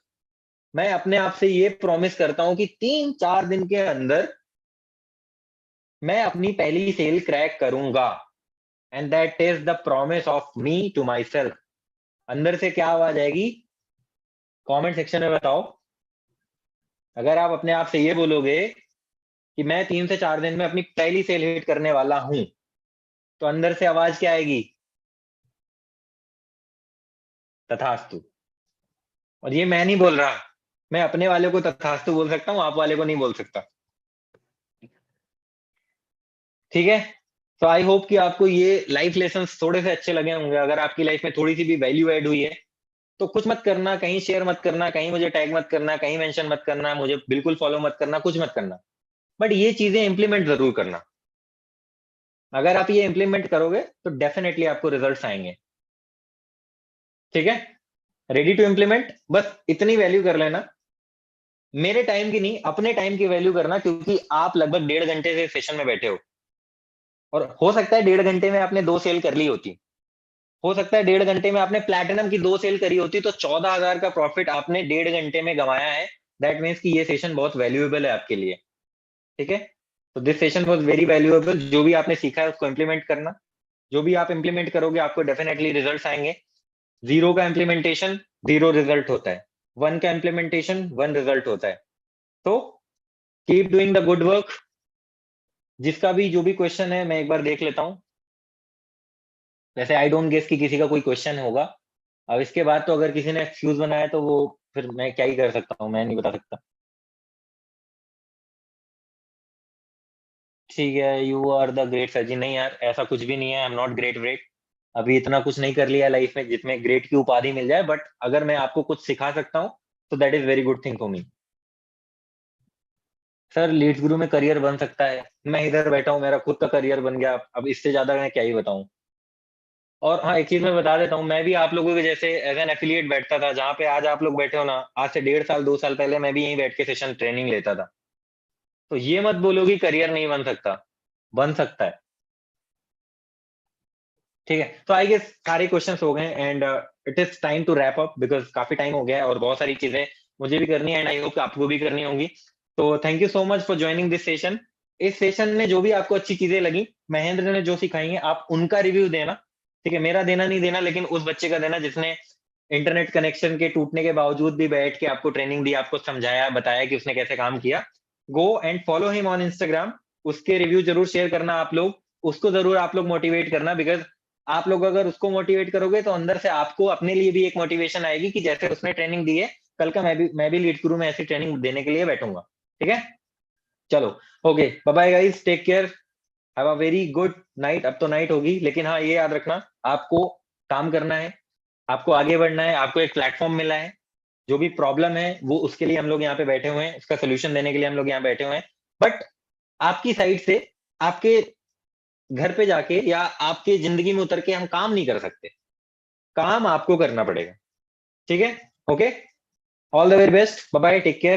मैं अपने आप से ये प्रॉमिस करता हूं कि 3-4 दिन के अंदर मैं अपनी पहली सेल क्रैक करूंगा, and that is the promise of me to myself. अंदर से क्या आवाज आएगी? कमेंट सेक्शन में बताओ। अगर आप अपने आप से ये बोलोगे कि मैं 3 से 4 दिन में अपनी पहली सेल हिट करने वाला हूं, तो अंदर से आवाज क्या आएगी? तथास्तु। और ये मैं नहीं बोल रहा, मैं अपने वाले को तथास्तु बोल सकता हूं, आप वाले को नहीं बोल सकता। ठीक है? तो आई होप कि आपको ये लाइफ लेसन्स थोड़े से अच्छे लगे होंगे। अगर आपकी लाइफ में थोड़ी सी भी वैल्यू ऐड हुई है तो कुछ मत करना, कहीं शेयर मत करना, कहीं मुझे टैग मत करना, कहीं मेंशन मत करना, मुझे बिल्कुल फॉलो मत करना, कुछ मत करना, बट ये चीजें इंप्लीमेंट जरूर करना। अगर आप ये इंप्लीमेंट करोगे तो डेफिनेटली आपको रिजल्ट्स आएंगे। ठीक है, रेडी टू इंप्लीमेंट। बस इतनी वैल्यू कर लेना, मेरे टाइम की नहीं, अपने टाइम की वैल्यू करना, क्योंकि आप लगभग 1.5 घंटे से सेशन में बैठे हो और हो सकता है 1.5 घंटे में आपने 2 सेल कर ली होती, हो सकता है 1.5 घंटे में आपने प्लैटिनम की 2 सेल करी होती, तो 14,000 का प्रॉफिट आपने 1.5 घंटे में गंवाया है। दैट मीन्स कि ये सेशन बहुत वैल्यूएबल है आपके लिए। ठीक है, तो this session was very valuable. जो भी आपने सीखा है उसको इंप्लीमेंट करना, जो भी आप इंप्लीमेंट करोगे आपको डेफिनेटली रिजल्ट आएंगे। 0 का इंप्लीमेंटेशन 0 रिजल्ट होता है, 1 का इंप्लीमेंटेशन 1 रिजल्ट होता है। तो keep doing the good work. जिसका भी जो भी क्वेश्चन है मैं एक बार देख लेता हूँ। वैसे आई डोंट गेस कि किसी का कोई क्वेश्चन होगा। अब इसके बाद तो अगर किसी ने एक्सक्यूज बनाया तो वो फिर मैं क्या ही कर सकता हूँ, मैं नहीं बता सकता। ठीक है, you are the great sir ji. नहीं यार, ऐसा कुछ भी नहीं है, I am not great great. अभी इतना कुछ नहीं कर लिया लाइफ में जिसमें ग्रेट की उपाधि मिल जाए, बट अगर मैं आपको कुछ सिखा सकता हूँ तो that is very good thing for me. Sir leads Guru में करियर बन सकता है, मैं इधर बैठा हूँ, मेरा खुद का करियर बन गया, अब इससे ज्यादा मैं क्या ही बताऊं। और हाँ, एक चीज मैं बता देता हूँ, मैं भी आप लोगों के जैसे एज एन एफिलिएट बैठता था, जहाँ पे आज आप लोग बैठे हो ना, आज से 1.5 साल 2 साल पहले मैं भी यहीं बैठ के सेशन ट्रेनिंग लेता था। तो ये मत बोलो कि करियर नहीं बन सकता, बन सकता है। ठीक है, तो आई गेस सारे क्वेश्चंस हो गए and it is time to wrap up, because काफी टाइम हो गया है और बहुत सारी चीजें मुझे भी करनी है एंड आई होप आपको भी करनी होंगी। तो thank you so much for joining this session. इस सेशन में जो भी आपको अच्छी चीजें लगी, महेंद्र ने जो सिखाई है, आप उनका रिव्यू देना। ठीक है, मेरा देना नहीं देना, लेकिन उस बच्चे का देना जिसने इंटरनेट कनेक्शन के टूटने के बावजूद भी बैठ के आपको ट्रेनिंग दी, आपको समझाया बताया कि उसने कैसे काम किया। Go and follow him on Instagram. उसके रिव्यू जरूर शेयर करना आप लोग, उसको जरूर आप लोग मोटिवेट करना, बिकॉज आप लोग अगर उसको मोटिवेट करोगे तो अंदर से आपको अपने लिए भी एक मोटिवेशन आएगी कि जैसे उसने ट्रेनिंग दी है, कल का मैं भी लीड गुरु में ऐसी ट्रेनिंग देने के लिए बैठूंगा। ठीक है, चलो, okay, bye bye guys, take care, have a very good night. अब तो नाइट होगी, लेकिन हाँ ये याद रखना, आपको काम करना है, आपको आगे बढ़ना है, आपको एक प्लेटफॉर्म मिला है। जो भी प्रॉब्लम है वो उसके लिए हम लोग यहाँ पे बैठे हुए हैं, उसका सोल्यूशन देने के लिए हम लोग यहाँ बैठे हुए हैं। बट आपकी साइड से आपके घर पे जाके या आपके जिंदगी में उतर के हम काम नहीं कर सकते, काम आपको करना पड़ेगा। ठीक है, okay, all the very best, bye bye, take care.